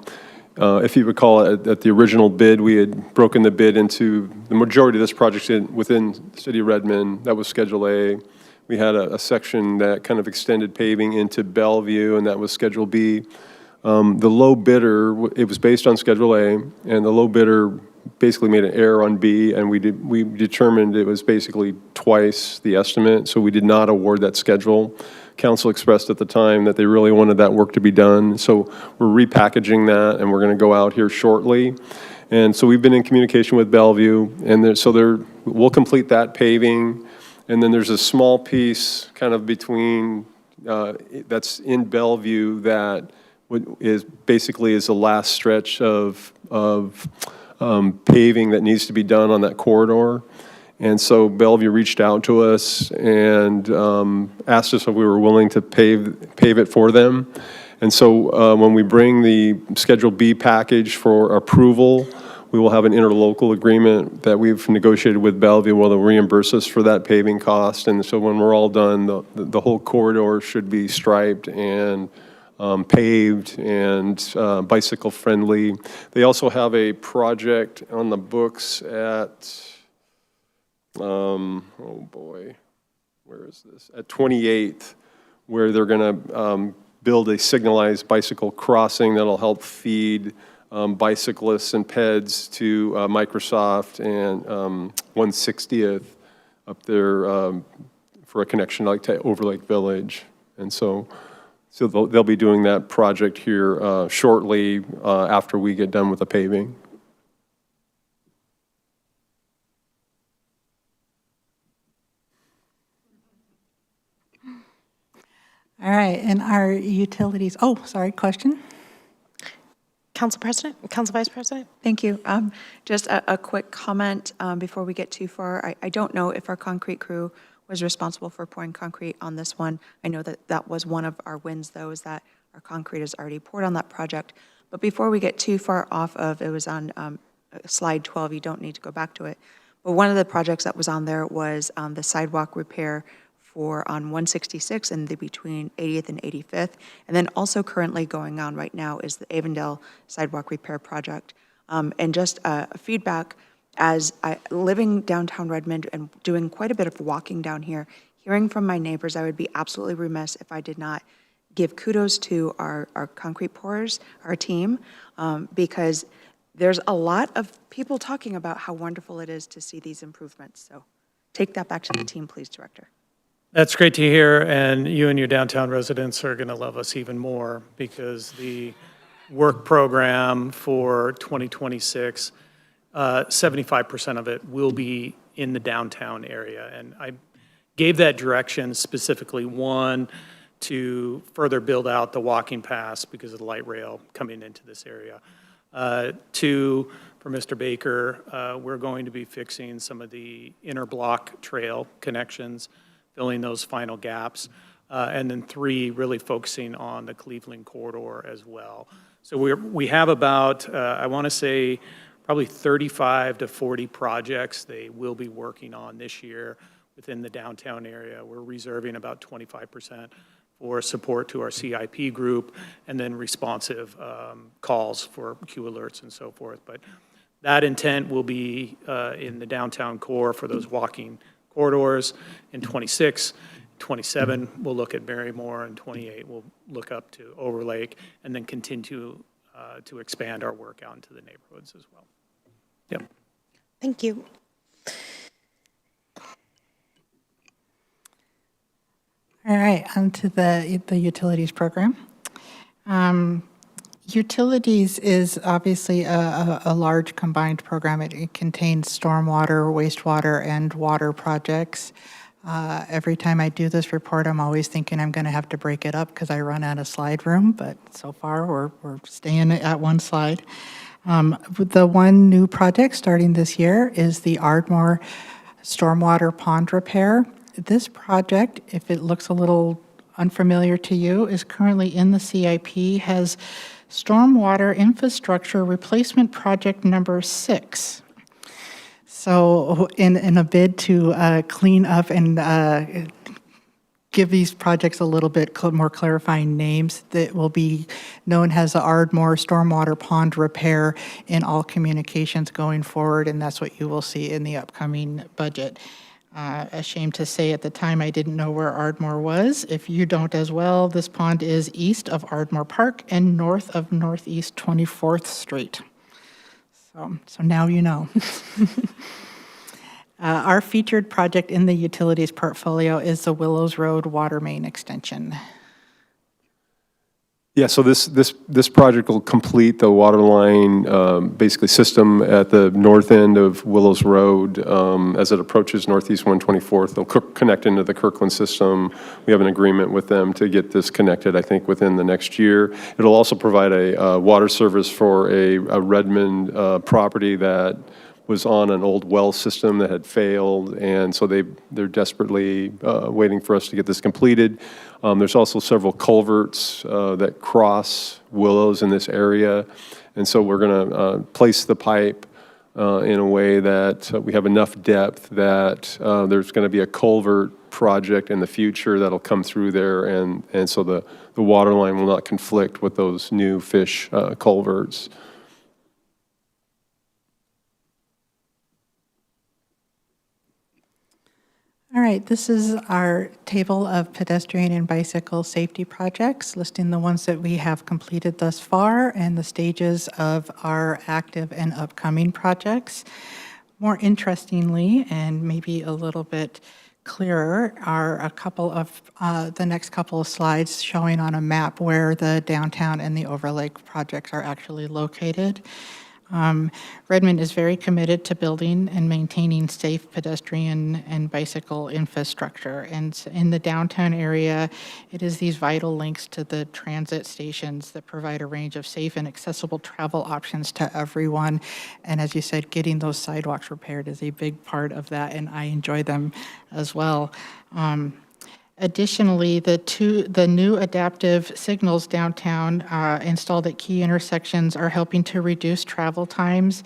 If you recall, at the original bid, we had broken the bid into the majority of this project within the city of Redmond. That was Schedule A. We had a section that kind of extended paving into Bellevue, and that was Schedule B. The low bidder, it was based on Schedule A, and the low bidder basically made an error on B, and we determined it was basically twice the estimate, so we did not award that schedule. Council expressed at the time that they really wanted that work to be done, so we're repackaging that, and we're going to go out here shortly. And so we've been in communication with Bellevue, and we'll complete that paving. And then there's a small piece kind of between, that's in Bellevue that is basically the last stretch of paving that needs to be done on that corridor. And so Bellevue reached out to us and asked us if we were willing to pave it for them. And so when we bring the Schedule B package for approval, we will have an interlocal agreement that we've negotiated with Bellevue where they'll reimburse us for that paving cost. And so when we're all done, the whole corridor should be striped and paved and bicycle friendly. They also have a project on the books at, oh boy, where is this? At 28th, where they're going to build a signalized bicycle crossing that'll help feed bicyclists and peds to Microsoft and 160th up there for a connection like to Overlake Village. And so they'll be doing that project here shortly after we get done with the paving. All right, and our utilities, oh, sorry, question? Council President, Council Vice President? Thank you. Just a quick comment before we get too far. I don't know if our concrete crew was responsible for pouring concrete on this one. I know that that was one of our wins, though, is that our concrete is already poured on that project. But before we get too far off of, it was on slide 12, you don't need to go back to it. But one of the projects that was on there was the sidewalk repair on 166 and between 80th and 85th. And then also currently going on right now is the Avondale sidewalk repair project. And just feedback, as living downtown Redmond and doing quite a bit of walking down here, hearing from my neighbors, I would be absolutely remiss if I did not give kudos to our concrete pourers, our team, because there's a lot of people talking about how wonderful it is to see these improvements. So take that back to the team, please, Director. That's great to hear, and you and your downtown residents are going to love us even more because the work program for 2026, 75% of it will be in the downtown area. And I gave that direction specifically, one, to further build out the walking paths because of the light rail coming into this area. Two, for Mr. Baker, we're going to be fixing some of the inner block trail connections, filling those final gaps. And then three, really focusing on the Cleveland corridor as well. So we have about, I want to say, probably 35 to 40 projects they will be working on this year within the downtown area. We're reserving about 25% for support to our CIP group and then responsive calls for Q alerts and so forth. But that intent will be in the downtown core for those walking corridors. In 26, 27, we'll look at Barrymore, and 28, we'll look up to Overlake, and then continue to expand our work out into the neighborhoods as well. Yep. Thank you. All right, on to the utilities program. Utilities is obviously a large combined program. It contains stormwater, wastewater, and water projects. Every time I do this report, I'm always thinking I'm going to have to break it up because I run out of slide room, but so far we're staying at one slide. The one new project starting this year is the Ardmore Stormwater Pond Repair. This project, if it looks a little unfamiliar to you, is currently in the CIP, has Stormwater Infrastructure Replacement Project number 6. So in a bid to clean up and give these projects a little bit more clarifying names, that will be known as the Ardmore Stormwater Pond Repair in all communications going forward, and that's what you will see in the upcoming budget. Ashamed to say at the time I didn't know where Ardmore was. If you don't as well, this pond is east of Ardmore Park and north of Northeast 24th Street. So now you know. Our featured project in the utilities portfolio is the Willows Road water main extension. Yeah, so this project will complete the water line, basically system at the north end of Willows Road. As it approaches Northeast 124th, they'll connect into the Kirkland system. We have an agreement with them to get this connected, I think, within the next year. It'll also provide a water service for a Redmond property that was on an old well system that had failed, and so they're desperately waiting for us to get this completed. There's also several culverts that cross Willows in this area, and so we're going to place the pipe in a way that we have enough depth that there's going to be a culvert project in the future that'll come through there, and so the water line will not conflict with those new fish culverts. All right, this is our table of pedestrian and bicycle safety projects, listing the ones that we have completed thus far and the stages of our active and upcoming projects. More interestingly, and maybe a little bit clearer, are a couple of the next couple of slides showing on a map where the downtown and the Overlake projects are actually located. Redmond is very committed to building and maintaining safe pedestrian and bicycle infrastructure. And in the downtown area, it is these vital links to the transit stations that provide a range of safe and accessible travel options to everyone. And as you said, getting those sidewalks repaired is a big part of that, and I enjoy them as well. Additionally, the new adaptive signals downtown installed at key intersections are helping to reduce travel times.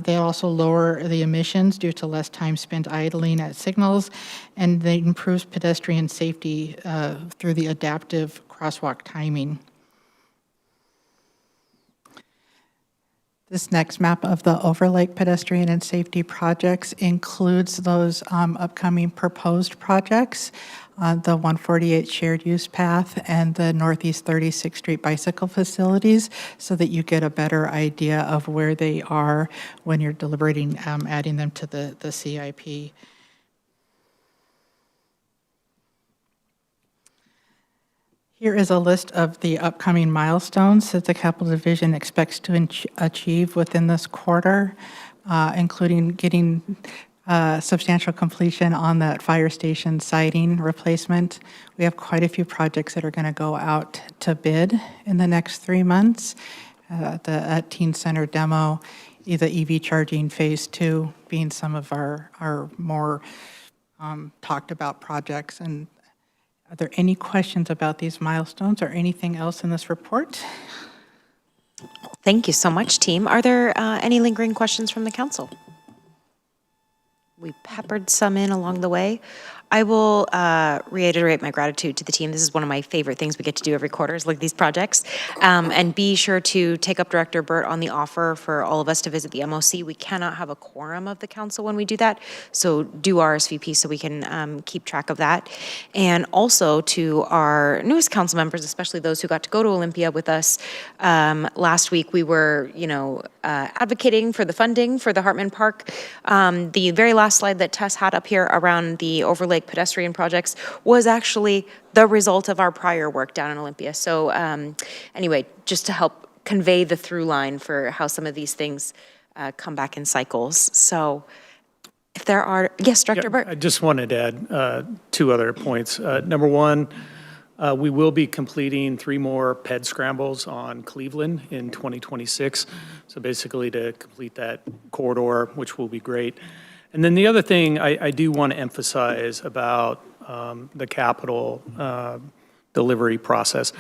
They also lower the emissions due to less time spent idling at signals, and they improves pedestrian safety through the adaptive crosswalk timing. This next map of the Overlake pedestrian and safety projects includes those upcoming proposed projects, the 148 shared use path and the Northeast 36th Street bicycle facilities, so that you get a better idea of where they are when you're deliberating adding them to the CIP. Here is a list of the upcoming milestones that the Capital Division expects to achieve within this quarter, including getting substantial completion on that fire station siding replacement. We have quite a few projects that are going to go out to bid in the next 3 months. The Teen Center demo, the EV charging phase 2 being some of our more talked about projects. And are there any questions about these milestones or anything else in this report? Thank you so much, team. Are there any lingering questions from the council? We peppered some in along the way. I will reiterate my gratitude to the team. This is one of my favorite things we get to do every quarter is look at these projects. And be sure to take up Director Burt on the offer for all of us to visit the MOC. We cannot have a quorum of the council when we do that, so do RSVP so we can keep track of that. And also to our newest council members, especially those who got to go to Olympia with us. Last week we were, advocating for the funding for the Hartman Park. The very last slide that Tess had up here around the Overlake pedestrian projects was actually the result of our prior work down in Olympia. So anyway, just to help convey the through line for how some of these things come back in cycles. So if there are, yes, Director Burt. I just wanted to add 2 other points. Number one, we will be completing 3 more PED scrambles on Cleveland in 2026. So basically to complete that corridor, which will be great. And then the other thing I do want to emphasize about the capital delivery process,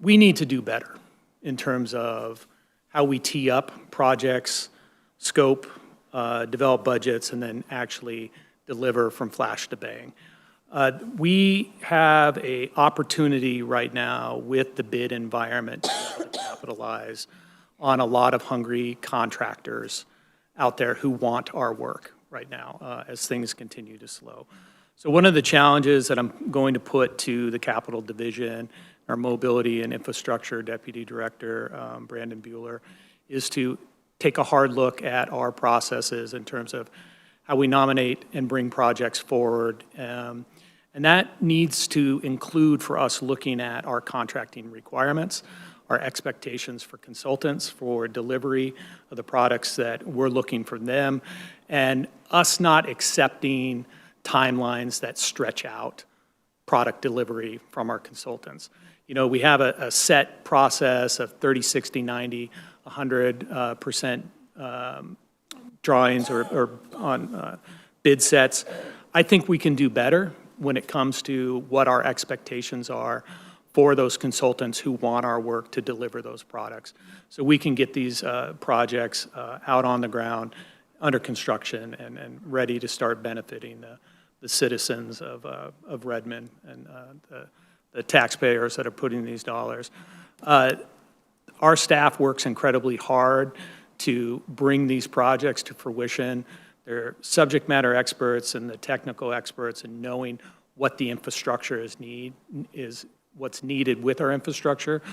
we need to do better in terms of how we tee up projects, scope, develop budgets, and then actually deliver from flash to bang. We have an opportunity right now with the bid environment to capitalize on a lot of hungry contractors out there who want our work right now as things continue to slow. So one of the challenges that I'm going to put to the Capital Division, our Mobility and Infrastructure Deputy Director, Brandon Bueller, is to take a hard look at our processes in terms of how we nominate and bring projects forward. And that needs to include for us looking at our contracting requirements, our expectations for consultants for delivery of the products that we're looking from them, and us not accepting timelines that stretch out product delivery from our consultants. We have a set process of 30, 60, 90, 100% drawings or on bid sets. I think we can do better when it comes to what our expectations are for those consultants who want our work to deliver those products. So we can get these projects out on the ground, under construction, and ready to start benefiting the citizens of Redmond and the taxpayers that are putting these dollars. Our staff works incredibly hard to bring these projects to fruition. They're subject matter experts and the technical experts in knowing what the infrastructure is what's needed with our infrastructure.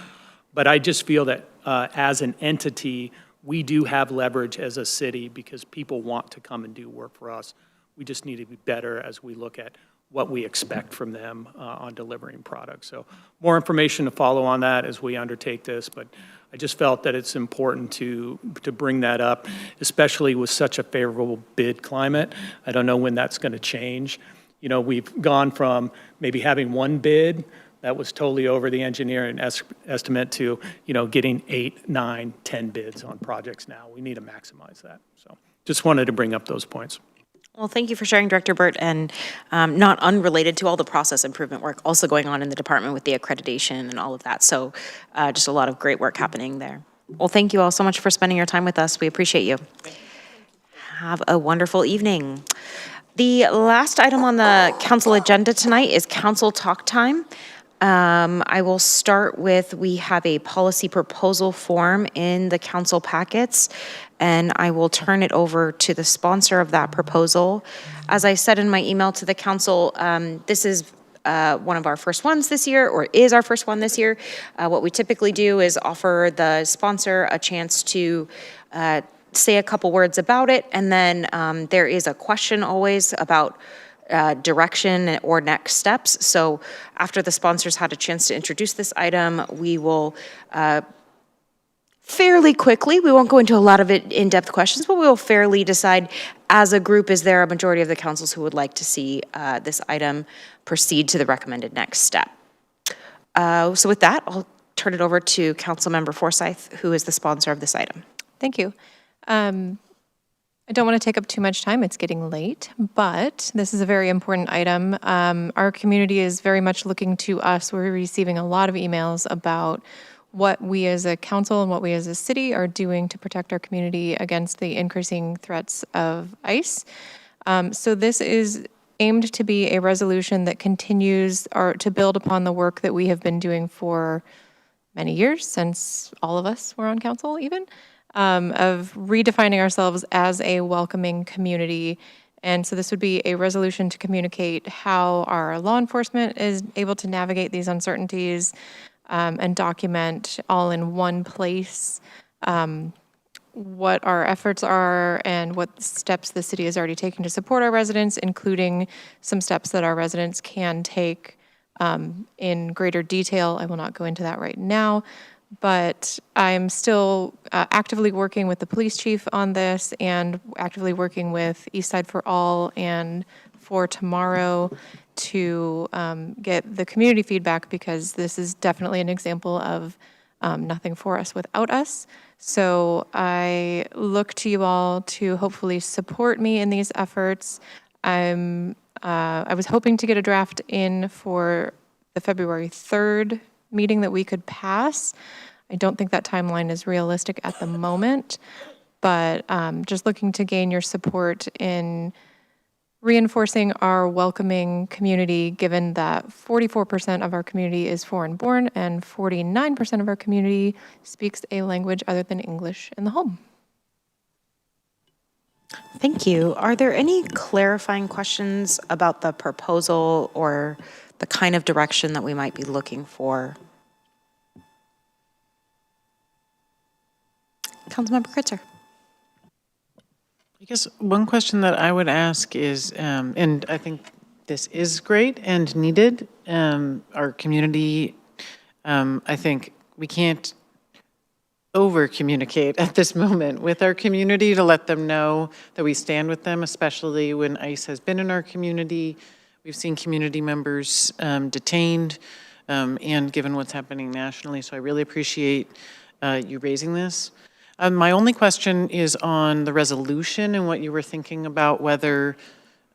But I just feel that as an entity, we do have leverage as a city because people want to come and do work for us. We just need to be better as we look at what we expect from them on delivering products. So more information to follow on that as we undertake this, but I just felt that it's important to bring that up, especially with such a favorable bid climate. I don't know when that's going to change. You know, we've gone from maybe having one bid that was totally over the engineering estimate to, you know, getting 8, 9, 10 bids on projects now. We need to maximize that. So just wanted to bring up those points. Well, thank you for sharing, Director Burt, and not unrelated to all the process improvement work also going on in the department with the accreditation and all of that. So just a lot of great work happening there. Well, thank you all so much for spending your time with us. We appreciate you. Have a wonderful evening. The last item on the council agenda tonight is council talk time. I will start with, we have a policy proposal form in the council packets, and I will turn it over to the sponsor of that proposal. As I said in my email to the council, this is one of our first ones this year, or is our first one this year. What we typically do is offer the sponsor a chance to say a couple words about it, and then there is a question always about direction or next steps. So after the sponsors had a chance to introduce this item, we will fairly quickly, we won't go into a lot of in-depth questions, but we will fairly decide as a group, is there a majority of the councils who would like to see this item proceed to the recommended next step. So with that, I'll turn it over to Councilmember Forsyth, who is the sponsor of this item. Thank you. I don't want to take up too much time. It's getting late, but this is a very important item. Our community is very much looking to us. We're receiving a lot of emails about what we as a council and what we as a city are doing to protect our community against the increasing threats of ICE. So this is aimed to be a resolution that continues or to build upon the work that we have been doing for many years, since all of us were on council even. Of redefining ourselves as a welcoming community. And so this would be a resolution to communicate how our law enforcement is able to navigate these uncertainties and document all in one place what our efforts are and what steps the city is already taking to support our residents, including some steps that our residents can take in greater detail. I will not go into that right now. But I'm still actively working with the police chief on this and actively working with Eastside for All and for Tomorrow to get the community feedback, because this is definitely an example of nothing for us without us. So I look to you all to hopefully support me in these efforts. I was hoping to get a draft in for the February 3rd meeting that we could pass. I don't think that timeline is realistic at the moment, but just looking to gain your support in reinforcing our welcoming community, given that 44% of our community is foreign-born and 49% of our community speaks a language other than English in the home. Thank you. Are there any clarifying questions about the proposal or the kind of direction that we might be looking for? Councilmember Kritzer. I guess one question that I would ask is, and I think this is great and needed, our community, I think we can't over-communicate at this moment with our community to let them know that we stand with them, especially when ICE has been in our community. We've seen community members detained, and given what's happening nationally, so I really appreciate you raising this. My only question is on the resolution and what you were thinking about, whether,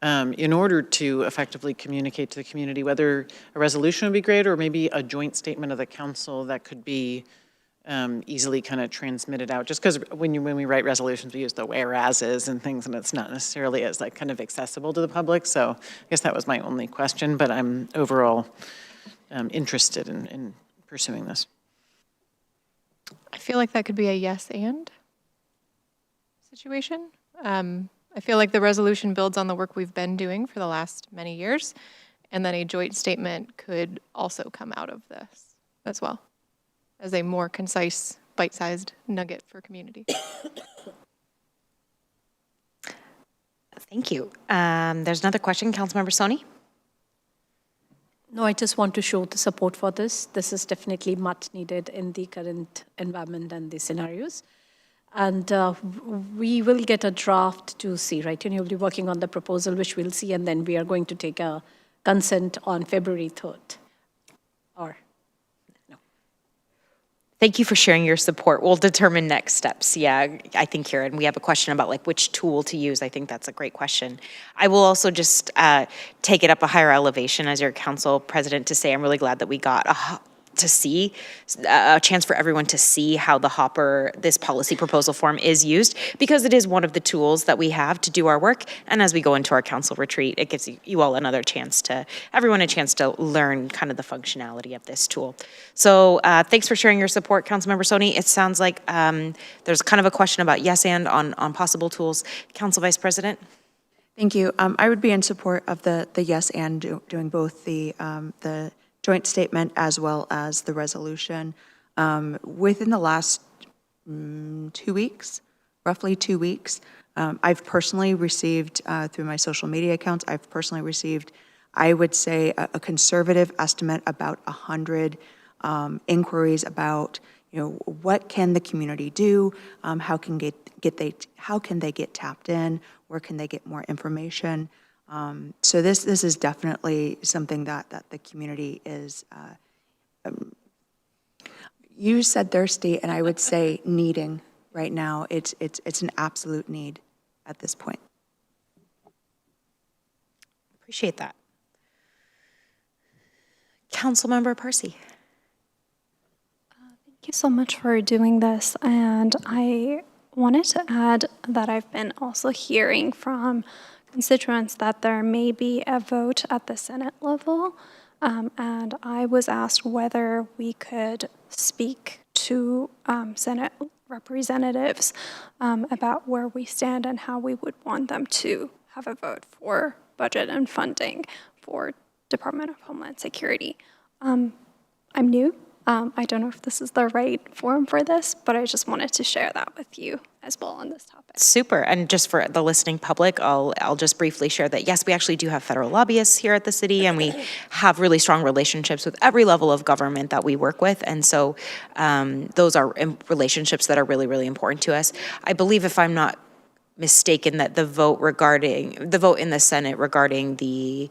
in order to effectively communicate to the community, whether a resolution would be great or maybe a joint statement of the council that could be easily kind of transmitted out. Just because when we write resolutions, we use the whereases and things, and it's not necessarily as like kind of accessible to the public. So I guess that was my only question, but I'm overall interested in pursuing this. I feel like that could be a yes and situation. I feel like the resolution builds on the work we've been doing for the last many years, and then a joint statement could also come out of this as well, as a more concise, bite-sized nugget for community. Thank you. There's another question, Councilmember Soni. No, I just want to show the support for this. This is definitely much needed in the current environment and the scenarios. And we will get a draft to see, right? And you'll be working on the proposal, which we'll see, and then we are going to take a consent on February 3rd. Or, no. Thank you for sharing your support. We'll determine next steps. Yeah, I think here, and we have a question about like which tool to use. I think that's a great question. I will also just take it up a higher elevation as your council president to say I'm really glad that we got to see a chance for everyone to see how the Hopper, this policy proposal form is used, because it is one of the tools that we have to do our work. And as we go into our council retreat, it gives you all another chance to, everyone a chance to learn kind of the functionality of this tool. So thanks for sharing your support, Councilmember Soni. It sounds like there's kind of a question about yes and on possible tools. Council Vice President? Thank you. I would be in support of the yes and doing both the joint statement as well as the resolution. Within the last 2 weeks, roughly 2 weeks, I've personally received, through my social media accounts, I've personally received, I would say, a conservative estimate about 100 inquiries about, what can the community do? How can they get tapped in? Where can they get more information? So this is definitely something that the community is, you said thirsty, and I would say needing right now. It's an absolute need at this point. Appreciate that. Councilmember Parsi. Thank you so much for doing this. And I wanted to add that I've been also hearing from constituents that there may be a vote at the Senate level. And I was asked whether we could speak to Senate representatives about where we stand and how we would want them to have a vote for budget and funding for Department of Homeland Security. I'm new. I don't know if this is the right forum for this, but I just wanted to share that with you as well on this topic. Super. And just for the listening public, I'll just briefly share that, yes, we actually do have federal lobbyists here at the city, and we have really strong relationships with every level of government that we work with. And so those are relationships that are really, really important to us. I believe, if I'm not mistaken, that the vote in the Senate regarding the,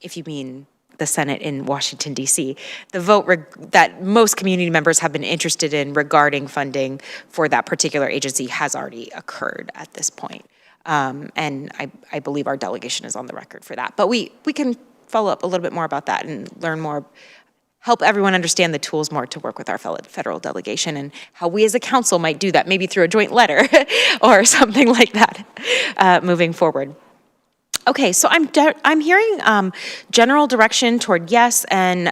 if you mean the Senate in Washington, D.C., the vote that most community members have been interested in regarding funding for that particular agency has already occurred at this point. And I believe our delegation is on the record for that. But we can follow up a little bit more about that and learn more, help everyone understand the tools more to work with our federal delegation and how we as a council might do that, maybe through a joint letter or something like that moving forward. Okay, so I'm hearing general direction toward yes, and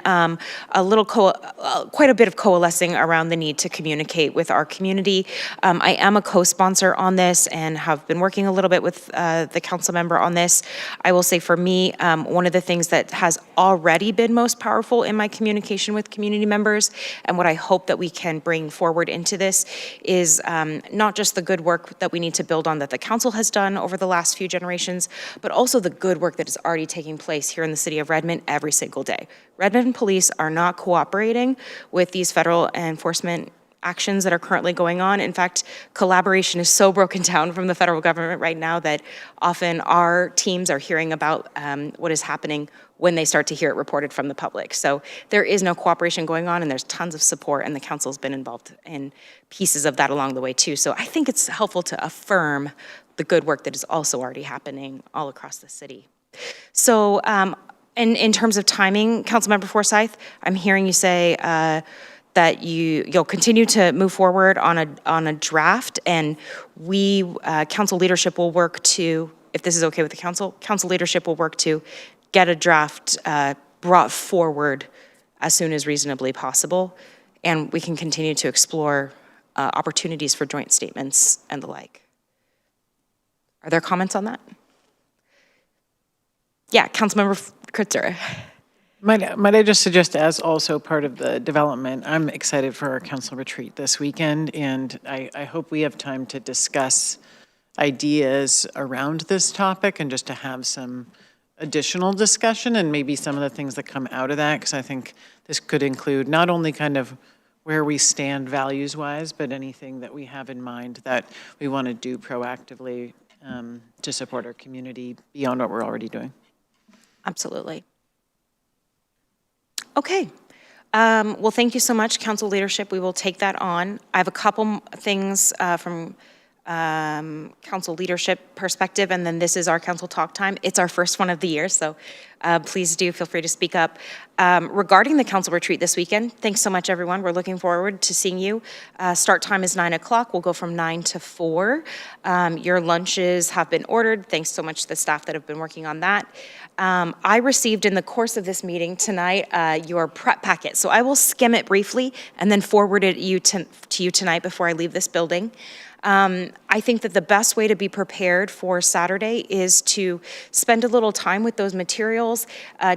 quite a bit of coalescing around the need to communicate with our community. I am a co-sponsor on this and have been working a little bit with the council member on this. I will say, for me, one of the things that has already been most powerful in my communication with community members, and what I hope that we can bring forward into this, is not just the good work that we need to build on that the council has done over the last few generations, but also the good work that is already taking place here in the city of Redmond every single day. Redmond police are not cooperating with these federal enforcement actions that are currently going on. In fact, collaboration is so broken down from the federal government right now that often our teams are hearing about what is happening when they start to hear it reported from the public. So there is no cooperation going on, and there's tons of support, and the council's been involved in pieces of that along the way too. So I think it's helpful to affirm the good work that is also already happening all across the city. So in terms of timing, Councilmember Forsyth, I'm hearing you say that you'll continue to move forward on a draft, and we, council leadership, will work to, if this is okay with the council leadership will work to get a draft brought forward as soon as reasonably possible, and we can continue to explore opportunities for joint statements and the like. Are there comments on that? Yeah, Councilmember Kritzer. Might I just suggest, as also part of the development, I'm excited for our council retreat this weekend, and I hope we have time to discuss ideas around this topic and just to have some additional discussion and maybe some of the things that come out of that, because I think this could include not only kind of where we stand values-wise, but anything that we have in mind that we want to do proactively to support our community beyond what we're already doing. Absolutely. Okay. Well, thank you so much, council leadership. We will take that on. I have a couple things from council leadership perspective, and then this is our council talk time. It's our first one of the year, so please do feel free to speak up. Regarding the council retreat this weekend, thanks so much, everyone. We're looking forward to seeing you. Start time is 9 o'clock. We'll go from 9 to 4. Your lunches have been ordered. Thanks so much to the staff that have been working on that. I received in the course of this meeting tonight your prep packet, so I will skim it briefly and then forward it to you tonight before I leave this building. I think that the best way to be prepared for Saturday is to spend a little time with those materials,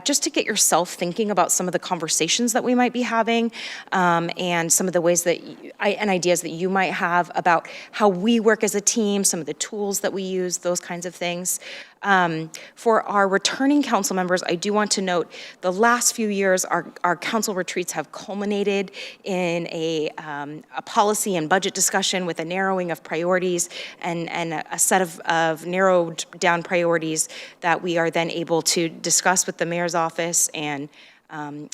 just to get yourself thinking about some of the conversations that we might be having, and some of the ways that, and ideas that you might have about how we work as a team, some of the tools that we use, those kinds of things. For our returning council members, I do want to note the last few years, our council retreats have culminated in a policy and budget discussion with a narrowing of priorities and a set of narrowed down priorities that we are then able to discuss with the mayor's office and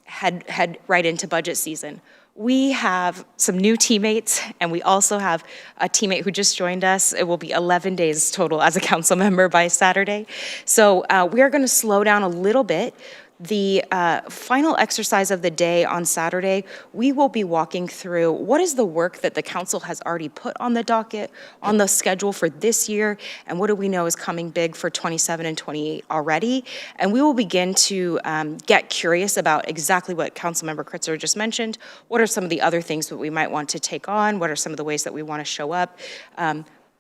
head right into budget season. We have some new teammates, and we also have a teammate who just joined us. It will be 11 days total as a council member by Saturday. So we are going to slow down a little bit. The final exercise of the day on Saturday, we will be walking through what is the work that the council has already put on the docket, on the schedule for this year, and what do we know is coming big for 27 and 28 already. And we will begin to get curious about exactly what Councilmember Kritzer just mentioned. What are some of the other things that we might want to take on? What are some of the ways that we want to show up?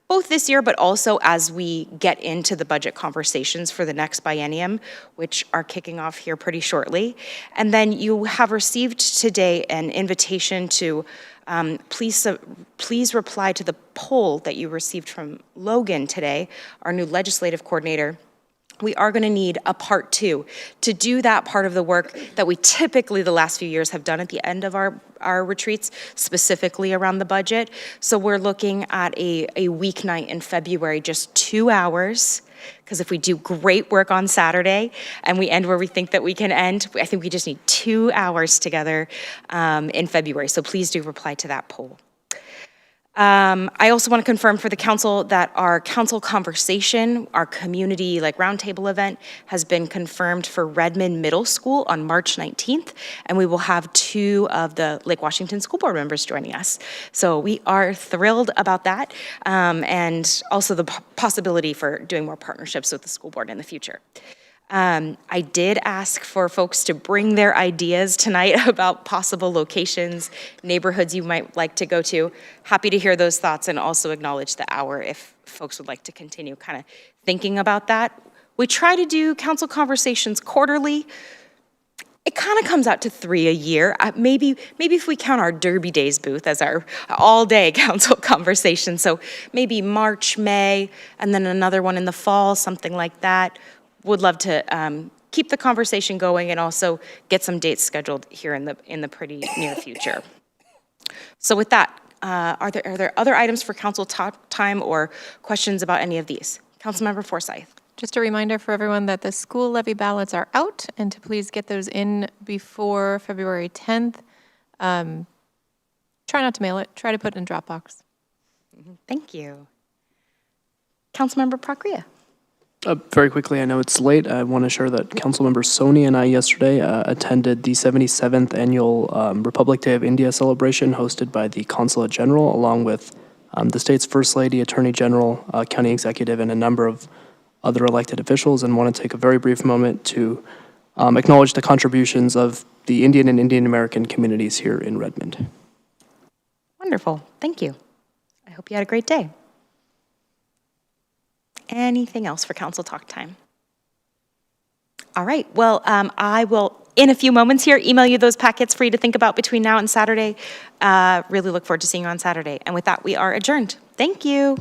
Both this year, but also as we get into the budget conversations for the next biennium, which are kicking off here pretty shortly. And then you have received today an invitation to please reply to the poll that you received from Logan today, our new legislative coordinator. We are going to need a part 2 to do that part of the work that we typically the last few years have done at the end of our retreats, specifically around the budget. So we're looking at a weeknight in February, just 2 hours, because if we do great work on Saturday and we end where we think that we can end, I think we just need 2 hours together in February. So please do reply to that poll. I also want to confirm for the council that our council conversation, our community roundtable event has been confirmed for Redmond Middle School on March 19th, and we will have 2 of the Lake Washington School Board members joining us. So we are thrilled about that, and also the possibility for doing more partnerships with the school board in the future. I did ask for folks to bring their ideas tonight about possible locations, neighborhoods you might like to go to. Happy to hear those thoughts and also acknowledge the hour if folks would like to continue kind of thinking about that. We try to do council conversations quarterly. It kind of comes out to 3 a year. Maybe if we count our Derby Days booth as our all-day council conversation. So maybe March, May, and then another one in the fall, something like that. Would love to keep the conversation going and also get some dates scheduled here in the pretty near future. So with that, are there other items for council talk time or questions about any of these? Councilmember Forsyth. Just a reminder for everyone that the school levy ballots are out and to please get those in before February 10th. Try not to mail it. Try to put it in Dropbox. Thank you. Councilmember Prakriya. Very quickly, I know it's late. I want to share that Councilmember Soni and I yesterday attended the 77th Annual Republic Day of India celebration hosted by the Consulate General, along with the state's First Lady, Attorney General, County Executive, and a number of other elected officials, and want to take a very brief moment to acknowledge the contributions of the Indian and Indian American communities here in Redmond. Wonderful. Thank you. I hope you had a great day. Anything else for council talk time? All right, well, I will, in a few moments here, email you those packets for you to think about between now and Saturday. Really look forward to seeing you on Saturday. And with that, we are adjourned. Thank you.